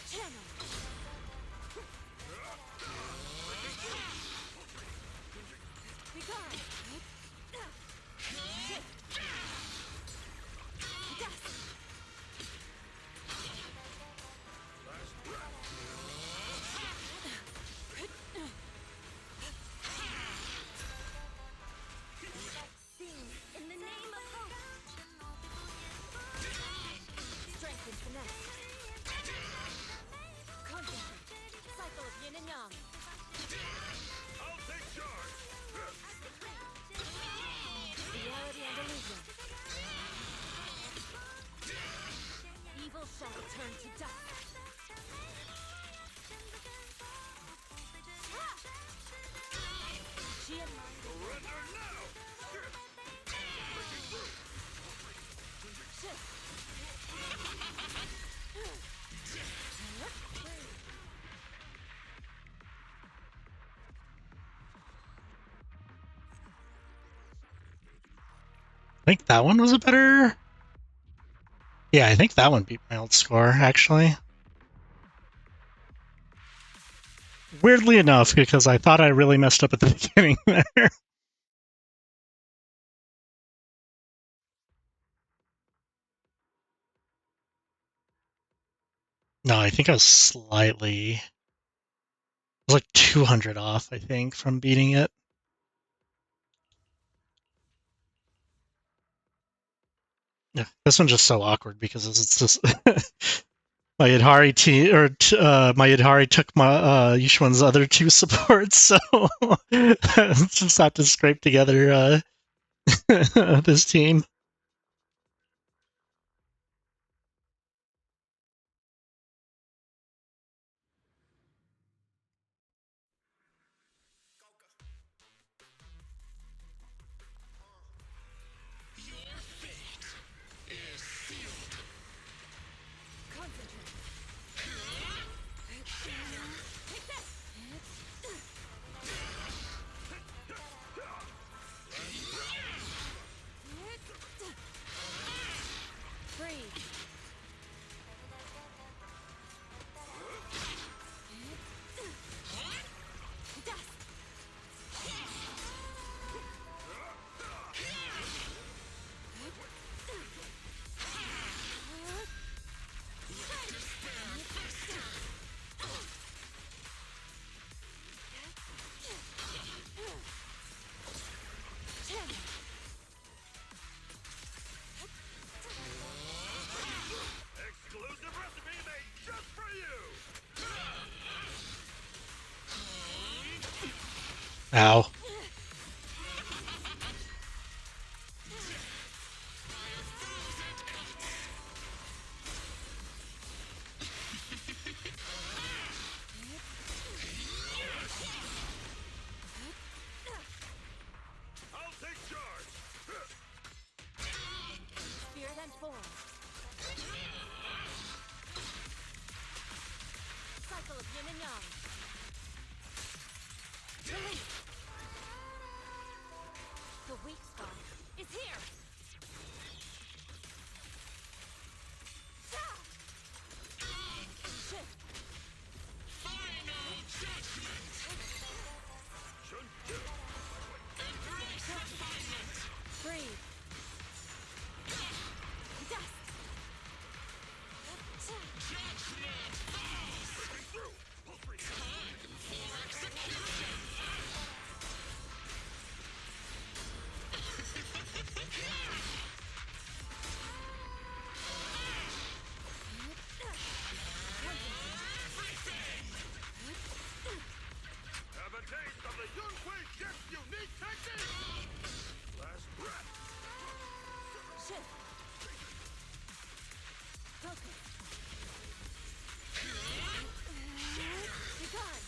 Channel. Be gone. In the name of hope. Strength and finesse. Concentrate. Cycle of yin and yang. I'll take charge! Reality and illusion. Evil shall return to dust. Chi and mind. Surrender now! I think that one was a better... Yeah, I think that one beat my old score, actually. Weirdly enough, because I thought I really messed up at the beginning there. No, I think I was slightly... I was like 200 off, I think, from beating it. Yeah, this one's just so awkward because it's just... my Yadhari my Yadhari took my Yushuan's other two supports, so just have to scrape together this team. Ow. I'll take charge! Spear then form. Cycle of yin and yang. Release. The weak spot is here. Shift. Final judgment! Embrace refinement! Breathe. Dust. Judgment falls! Time for execution! Have a taste of the Yunhui Chef's unique technique! Last breath! Shift. Focus. Be gone.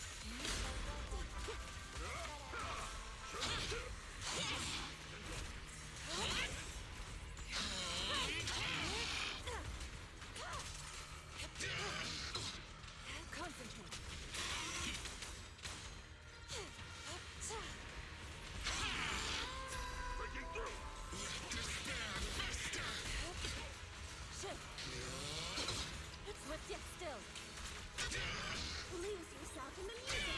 Concentrate. Breaking through! Shift. Swift yet still. Lose yourself in the music.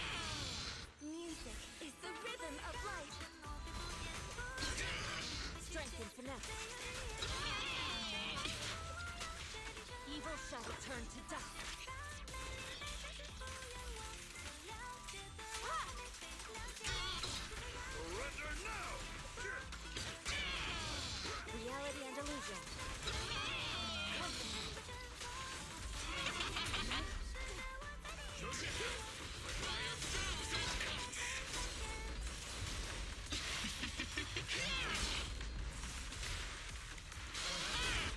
Music is the rhythm of life. Strength and finesse. Evil shall return to dust. Surrender now! Reality and illusion.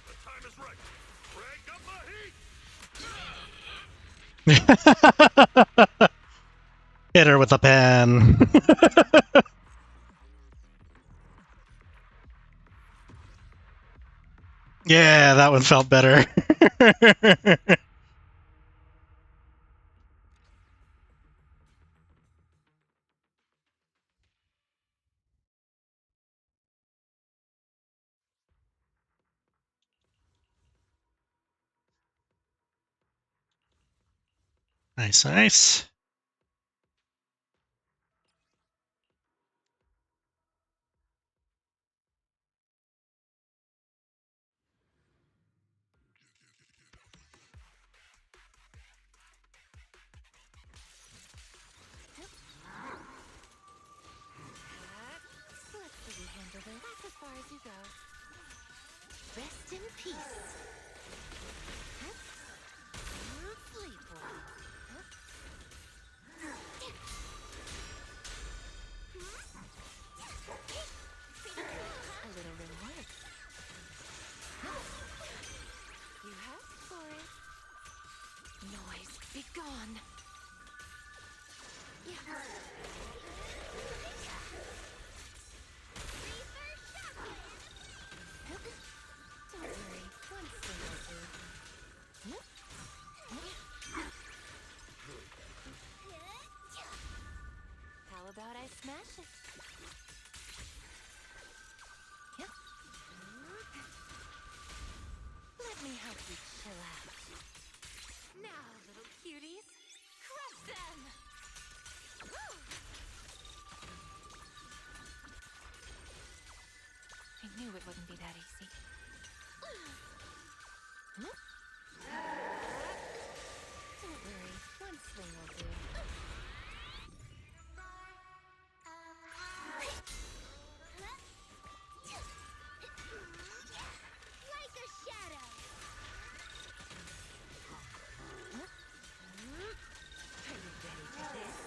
The time is right! Crank up the heat! Hit her with a pen. Yeah, that one felt better. Nice, nice. Let's see you handle it. That's as far as you go. Rest in peace. Sleep well. A little reward. You asked for it. Noise, be gone. Don't worry, one thing will do. How about I smash it? Yep. Let me help you chill out. Now, little cuties, crush them! I knew it wouldn't be that easy. Don't worry, one swing will do. Like a shadow. Are you ready for this?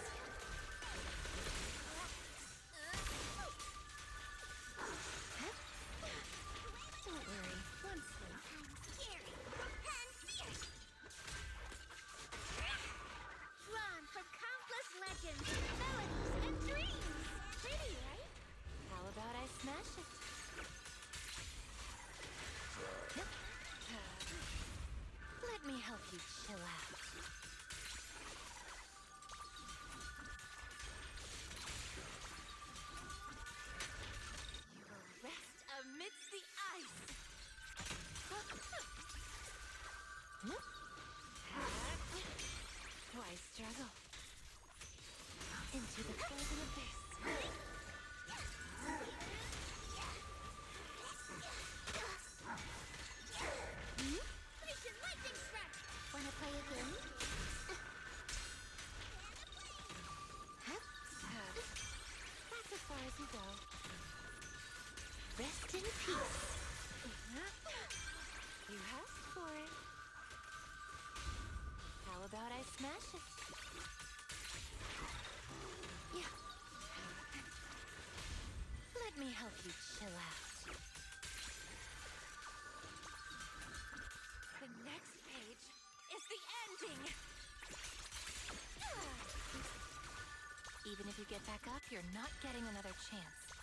Even if you get back up, you're not getting another chance.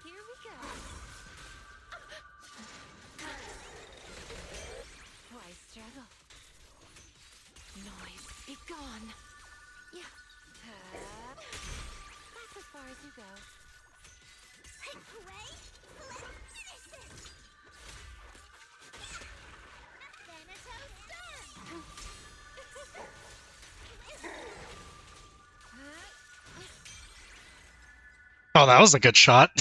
Here we go. Why struggle? Noise, be gone. Yeah. That's as far as you go. Wait, let's finish this! Thanatos Storm! Oh, that was a good shot.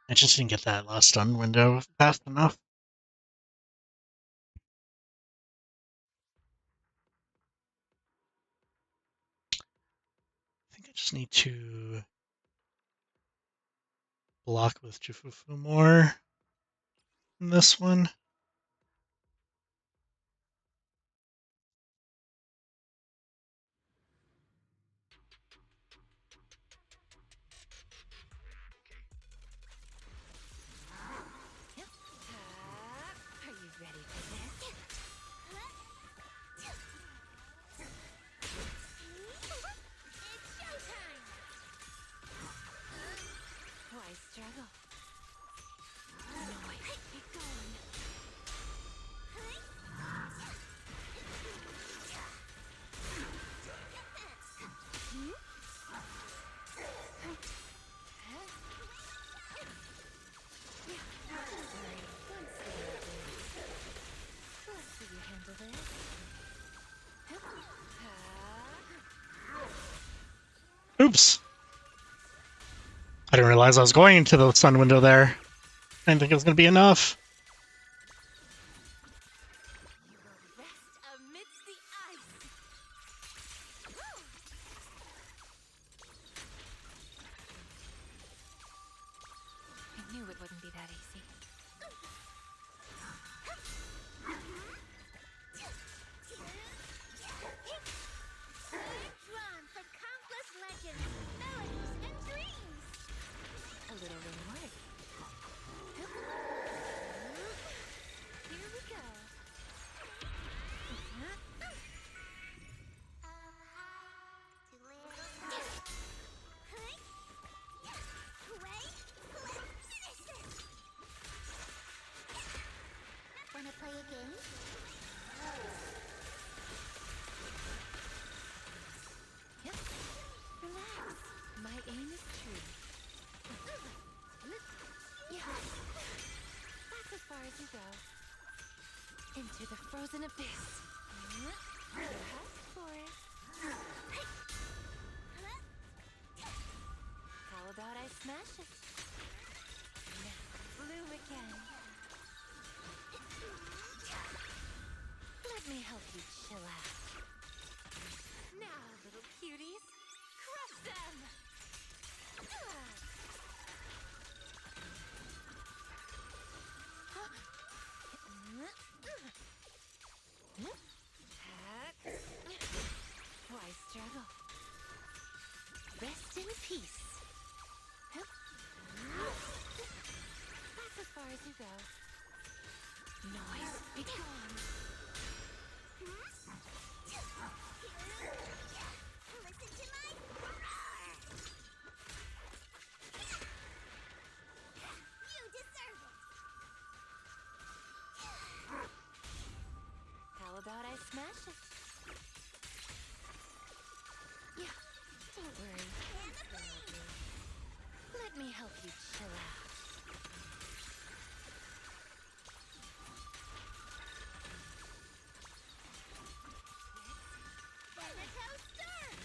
I just didn't get that last stun window fast enough. I think I just need to block with Jufufu more in this one. Are you ready for this? It's showtime! Why struggle? Noise, be gone. Oops. I didn't realize I was going into the stun window there. I didn't think it was going to be enough. Amidst the ice. I knew it wouldn't be that easy. Drawn from countless legends, melodies, and dreams! A little reward. Here we go. Wanna play a game? Yep. Relax. My aim is true. Yeah. That's as far as you go. Into the frozen abyss. You asked for it. How about I smash it? Now, blue again. Let me help you chill out. Now, little cuties, crush them! Why struggle? Rest in peace. That's as far as you go. Noise, be gone. Listen to my roar! You deserve it! How about I smash it? Yeah, don't worry. Let me help you chill out. Thanatos Storm!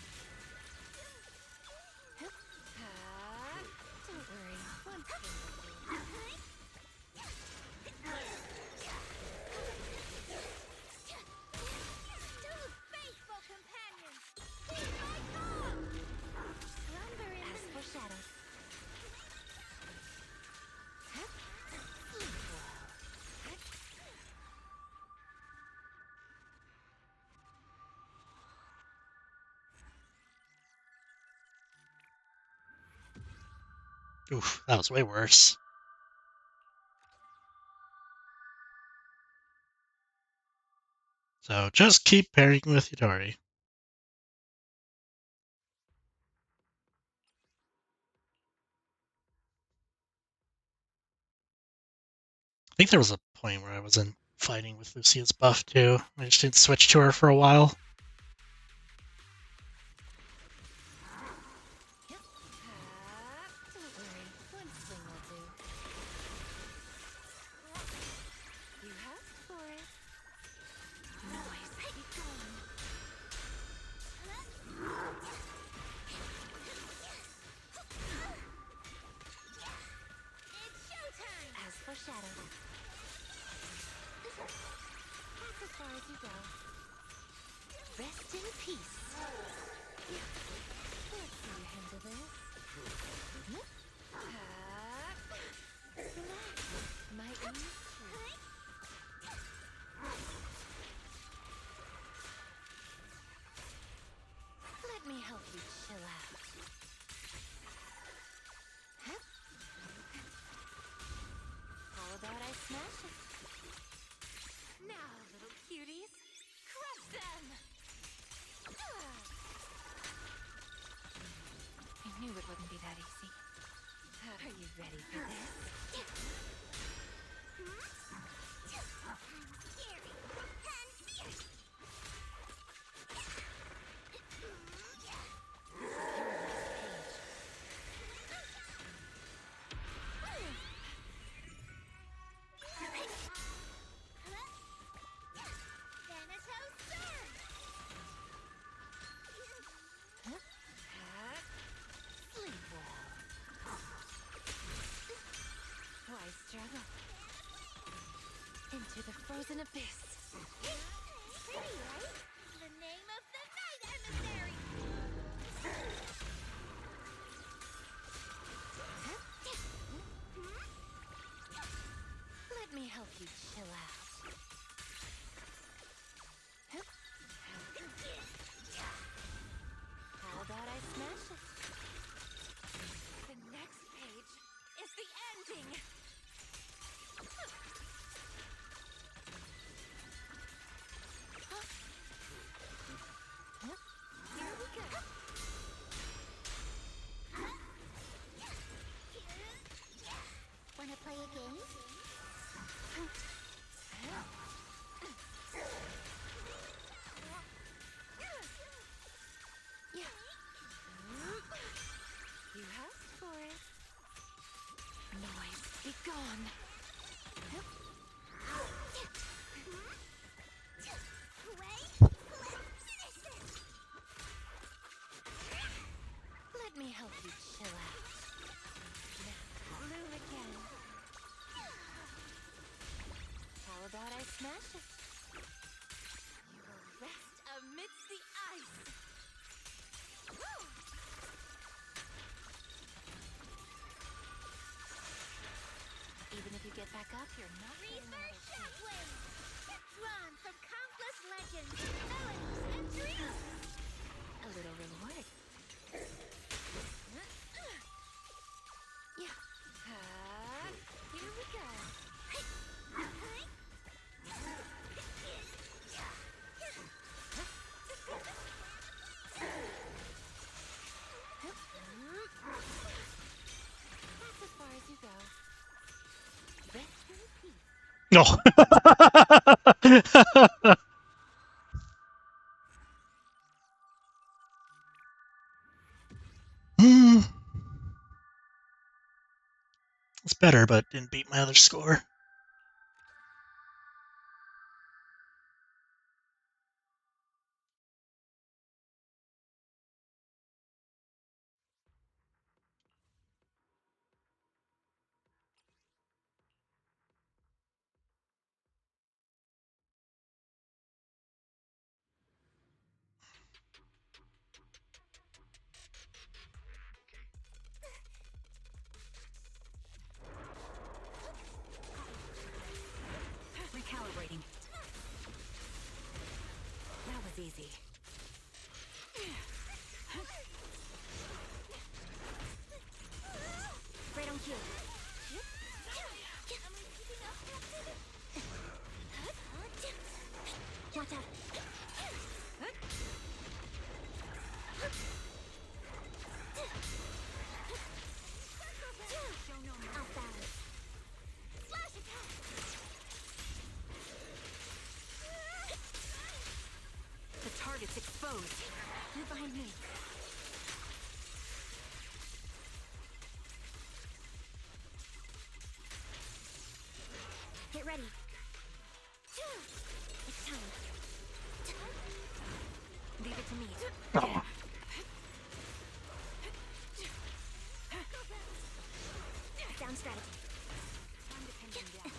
Don't worry. One thing will do. Two faithful companions! Be my calm! Slumber in As the for shadows. Oof, that was way worse. So just keep pairing with Yidori. I think there was a point where I was in fighting with Lucia's buff too. I just didn't switch to her for a while. Don't worry, one swing will do. You asked for it. Noise, be gone. It's showtime! As for Shadow, that's as far as you go. Rest in peace. Let's see you handle this. Relax. My aim is true. Let me help you chill out. How about I smash it? Now, little cuties, crush them! I knew it wouldn't be that easy. Are you ready for this? Sleep well. Why struggle? Into the frozen abyss. Pretty, right? The name of the night, emissary! Let me help you chill out. How about I smash it? The next page is the ending! Here we go. Wanna play a game? Yeah. You asked for it. Noise, be gone. Let me help you chill out. Now, bloom again. How about I smash it? You will rest amidst the ice. Even if you get back up, you're not Research Shockwave! Drawn from countless legends, melodies, and dreams! a little reward. Yeah. Here we go. That's as far as you go. Rest in peace. No. It's better, but didn't beat my other score. me. Get ready. It's time. Leave it to me. Oh. Down strategy. Time to pin them down.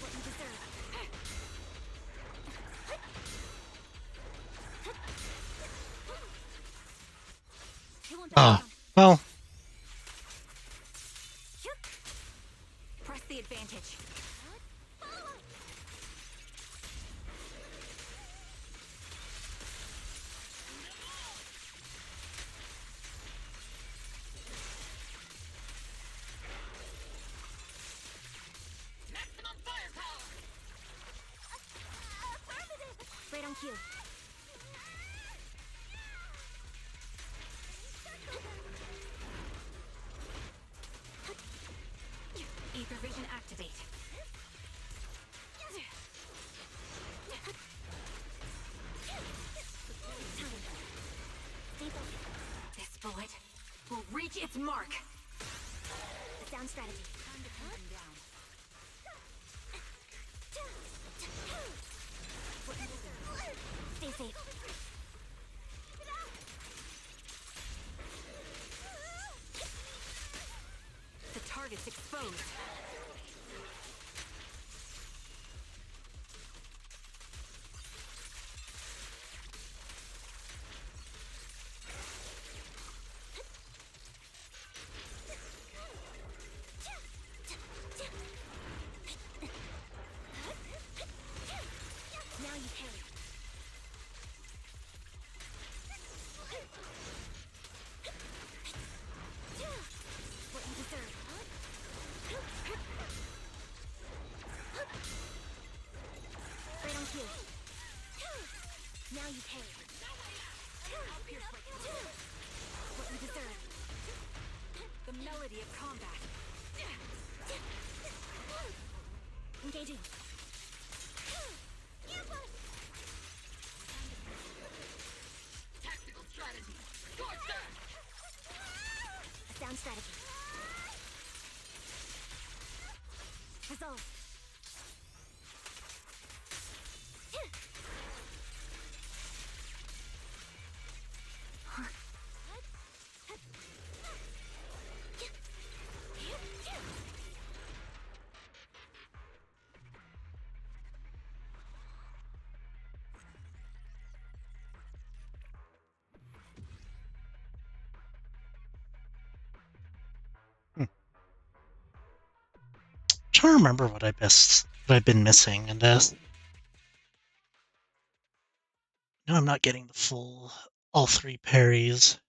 What you deserve. Oh. Well. Press the advantage. Maximum firepower! Right on cue. Ether vision activate. This bullet will reach its mark. Down strategy. Time to pin them down. Stay safe. The target's exposed. Now you pay. What you deserve. Right on cue. Now you pay. What you deserve. The melody of combat. Engaging. Tactical strategy! Scorch that! Down strategy. Resolve. Trying to remember what I've been missing in this. No, I'm not getting the full all three parries.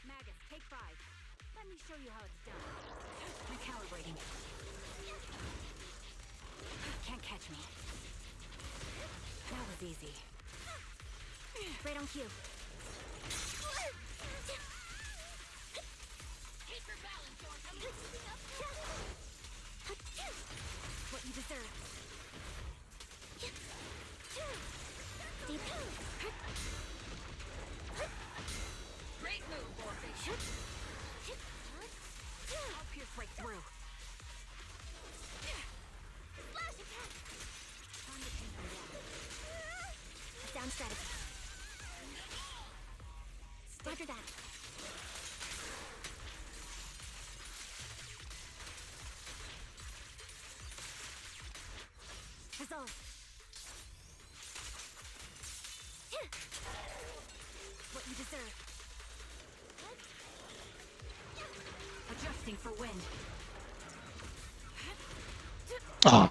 Magus, take 5. Let me show you how it's done. Recalibrating. Can't catch me. That was easy. Right on cue. Keep your balance, Dorothy! What you deserve. Great move, Orphan! I'll pierce right through. Flash attack! Time to pin them down. Down strategy. Roger that. Resolve. you deserve. Adjusting for wind. Oh.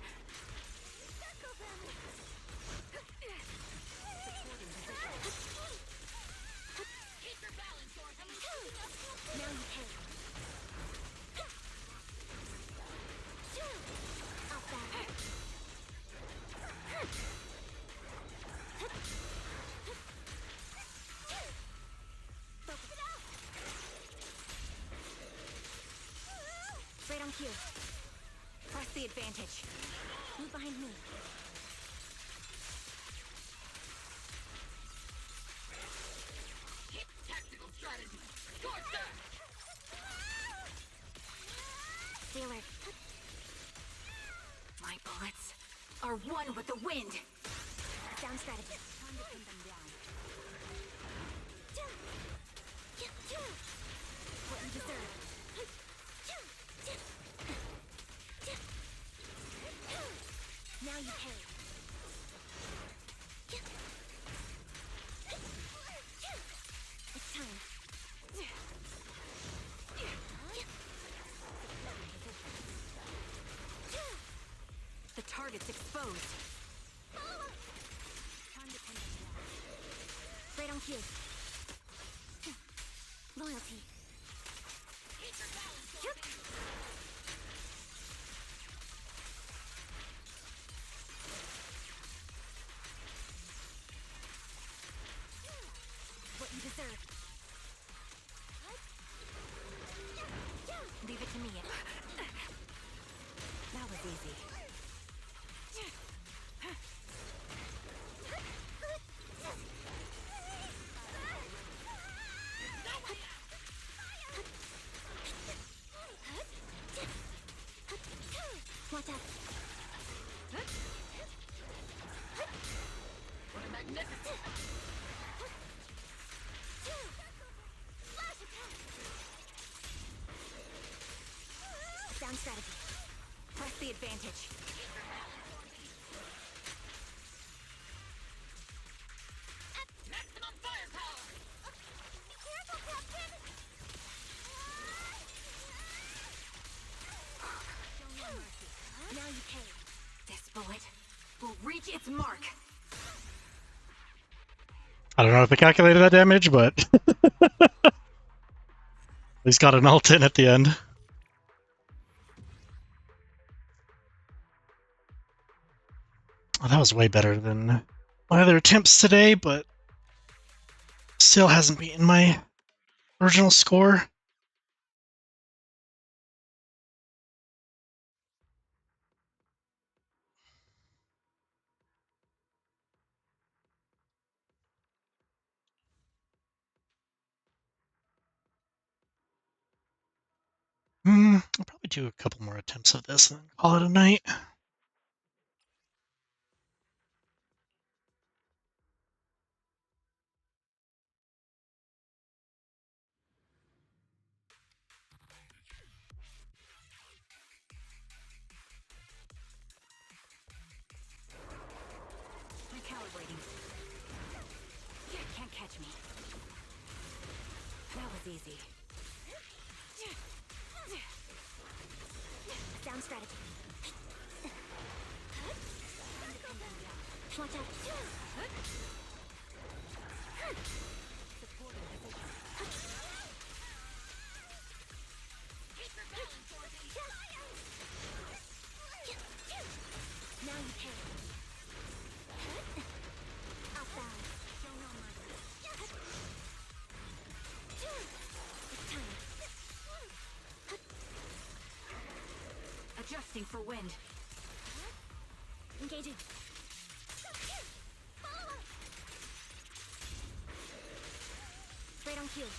Now you pay. Up that. Right on cue. Press the advantage. Move behind me. Tactical strategy. Sailor. My bullets are one with the wind. Down strategy. Time to pin them down. What you deserve. Now you pay. It's time. The target's exposed. Time to pin them down. Right on cue. Loyalty. What you deserve. Leave it to me. That was easy. Watch out. Magnificent. Down strategy. Press the advantage. Maximum firepower. Careful, Captain! Now you pay. This bullet will reach its mark. I don't know if it calculated that damage, but he's got an ult in at the end. Oh, that was way better than my other attempts today, but still hasn't beaten my original score. I'll probably do a couple more attempts of this and then call it a night. Recalibrating. Can't catch me. That was easy. Down strategy. Watch out. Supporting position. Now you pay. Outbound. Show no mercy. It's time. Adjusting for wind. Engaging. Right on cue.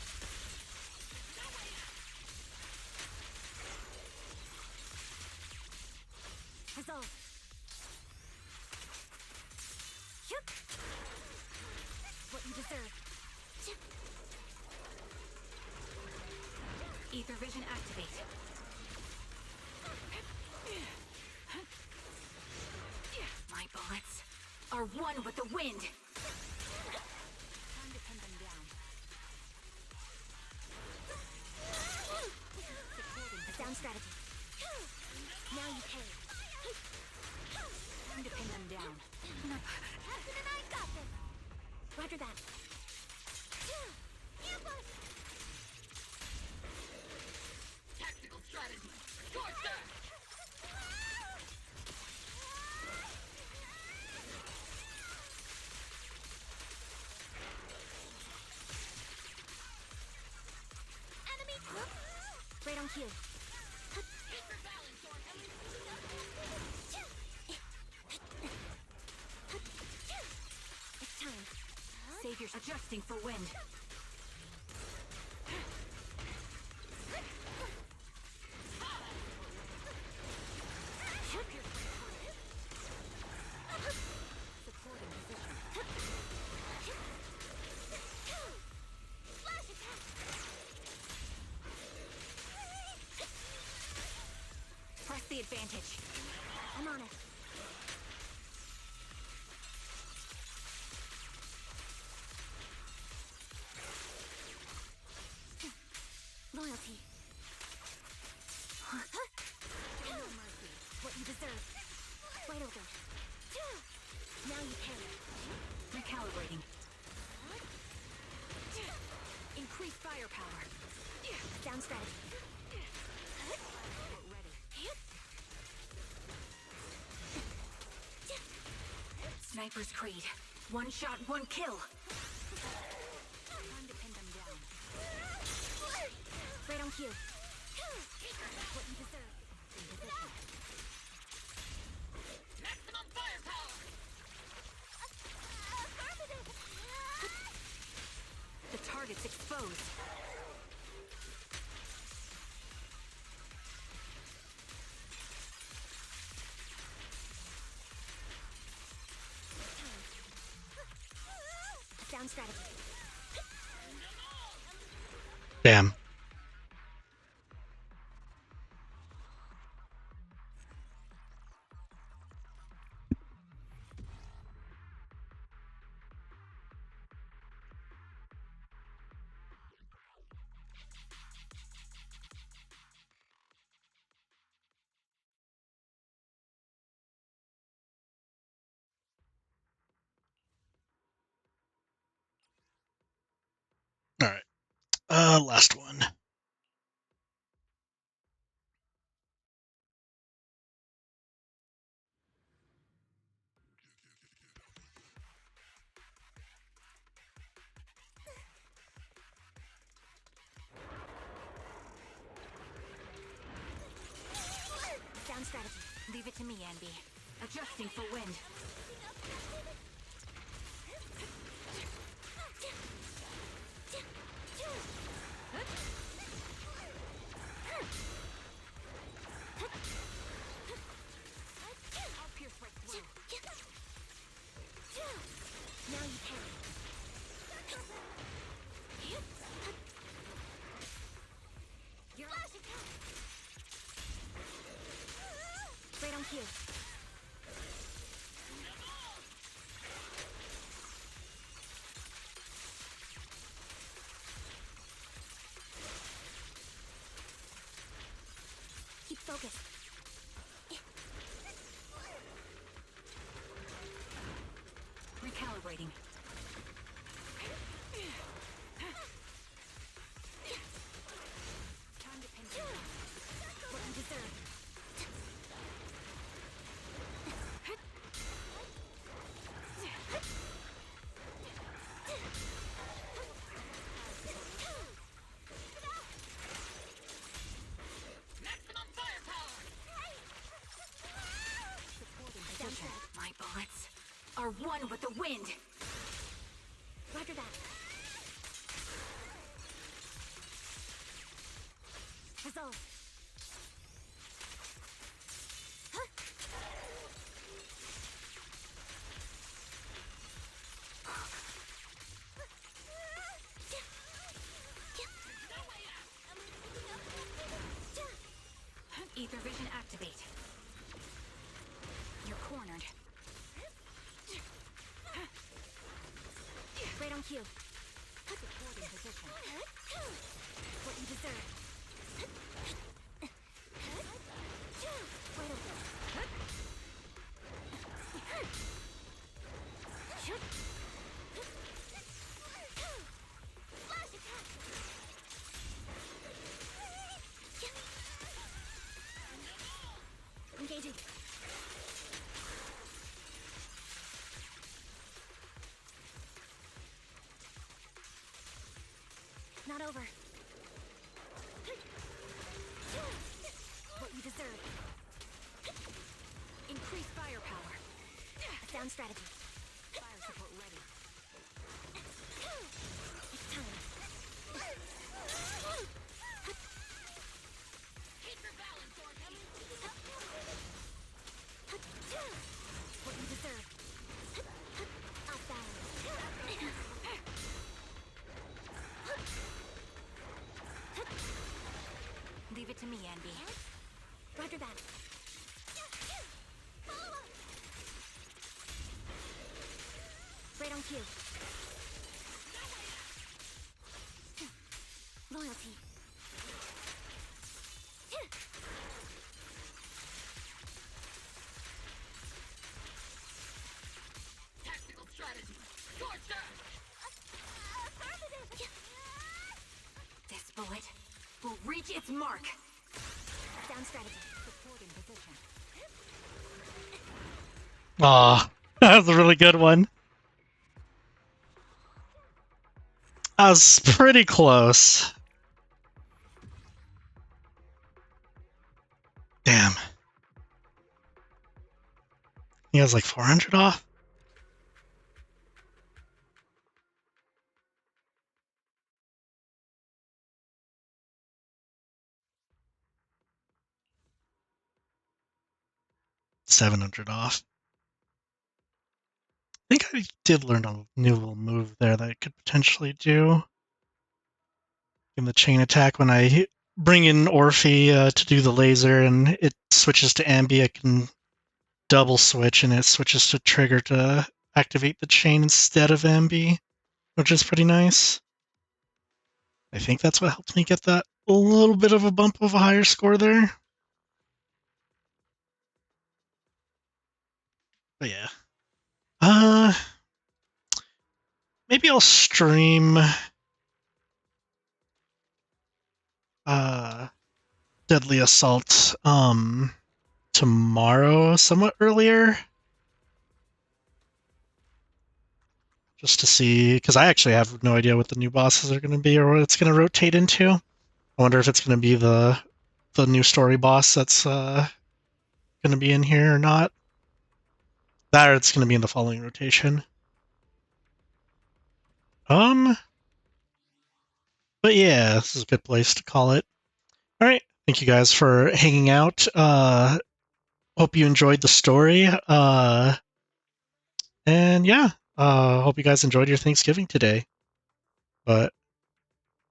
Resolve. What you deserve. Ether vision activate. My bullets are one with the wind. Time to pin them down. Roger that. Ambush! Tactical strategy. Scorch that! Enemy! Right on cue. Keep your balance, or It's time. Save your adjusting for wind. Supporting position. Flash attack! Press the advantage. I'm on it. Loyalty. Show no mercy. What you deserve. Right over. Now you pay. Recalibrating. Increase firepower. Down strategy. Get ready. Sniper's Creed. One shot, one kill. Time to pin them down. Right on cue. What you deserve. In position. maximum firepower! Affirmative! The target's exposed. Down strategy. Damn. All right. Last one. Down strategy. Leave it to me, Anby. Adjusting for wind. I'll pierce right through. Now you pay. You're flash attack. Right on cue. Keep focused. Recalibrating. Time to pin down. What you deserve. Maximum firepower! Supporting position. My bullets are one with the wind. Roger that. Resolve. Ether vision activate. You're cornered. Right on cue. Supporting position. What you deserve. Right over. not over. What you deserve. Increase firepower. A sound strategy. Fire support ready. It's time. Keep your balance, Dorothy. What you deserve. Off balance. Leave it to me, Andy. Roger that. Right on cue. Loyalty. Tactical strategy. Scorched earth. This bullet will reach its mark. Sound strategy. Supporting position. Aw, that was a really good one. I was pretty close. Damn. He has like 400 off? $700 off. I think I did learn a new little move there that I could potentially do. In the chain attack, when I bring in Orphe to do the laser and it switches to Ambi, I can double switch and it switches to trigger to activate the chain instead of Ambi, which is pretty nice. I think that's what helped me get that a little bit of a bump of a higher score there. But yeah. Maybe I'll stream Deadly Assault tomorrow, somewhat earlier. Just to see, because I actually have no idea what the new bosses are going to be or what it's going to rotate into. I wonder if it's going to be the new story boss that's going to be in here or not. That or it's going to be in the following rotation. But yeah, this is a good place to call it. All right, thank you guys for hanging out. Hope you enjoyed the story. And yeah, hope you guys enjoyed your Thanksgiving today. But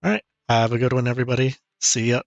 all right, have a good one, everybody. See ya.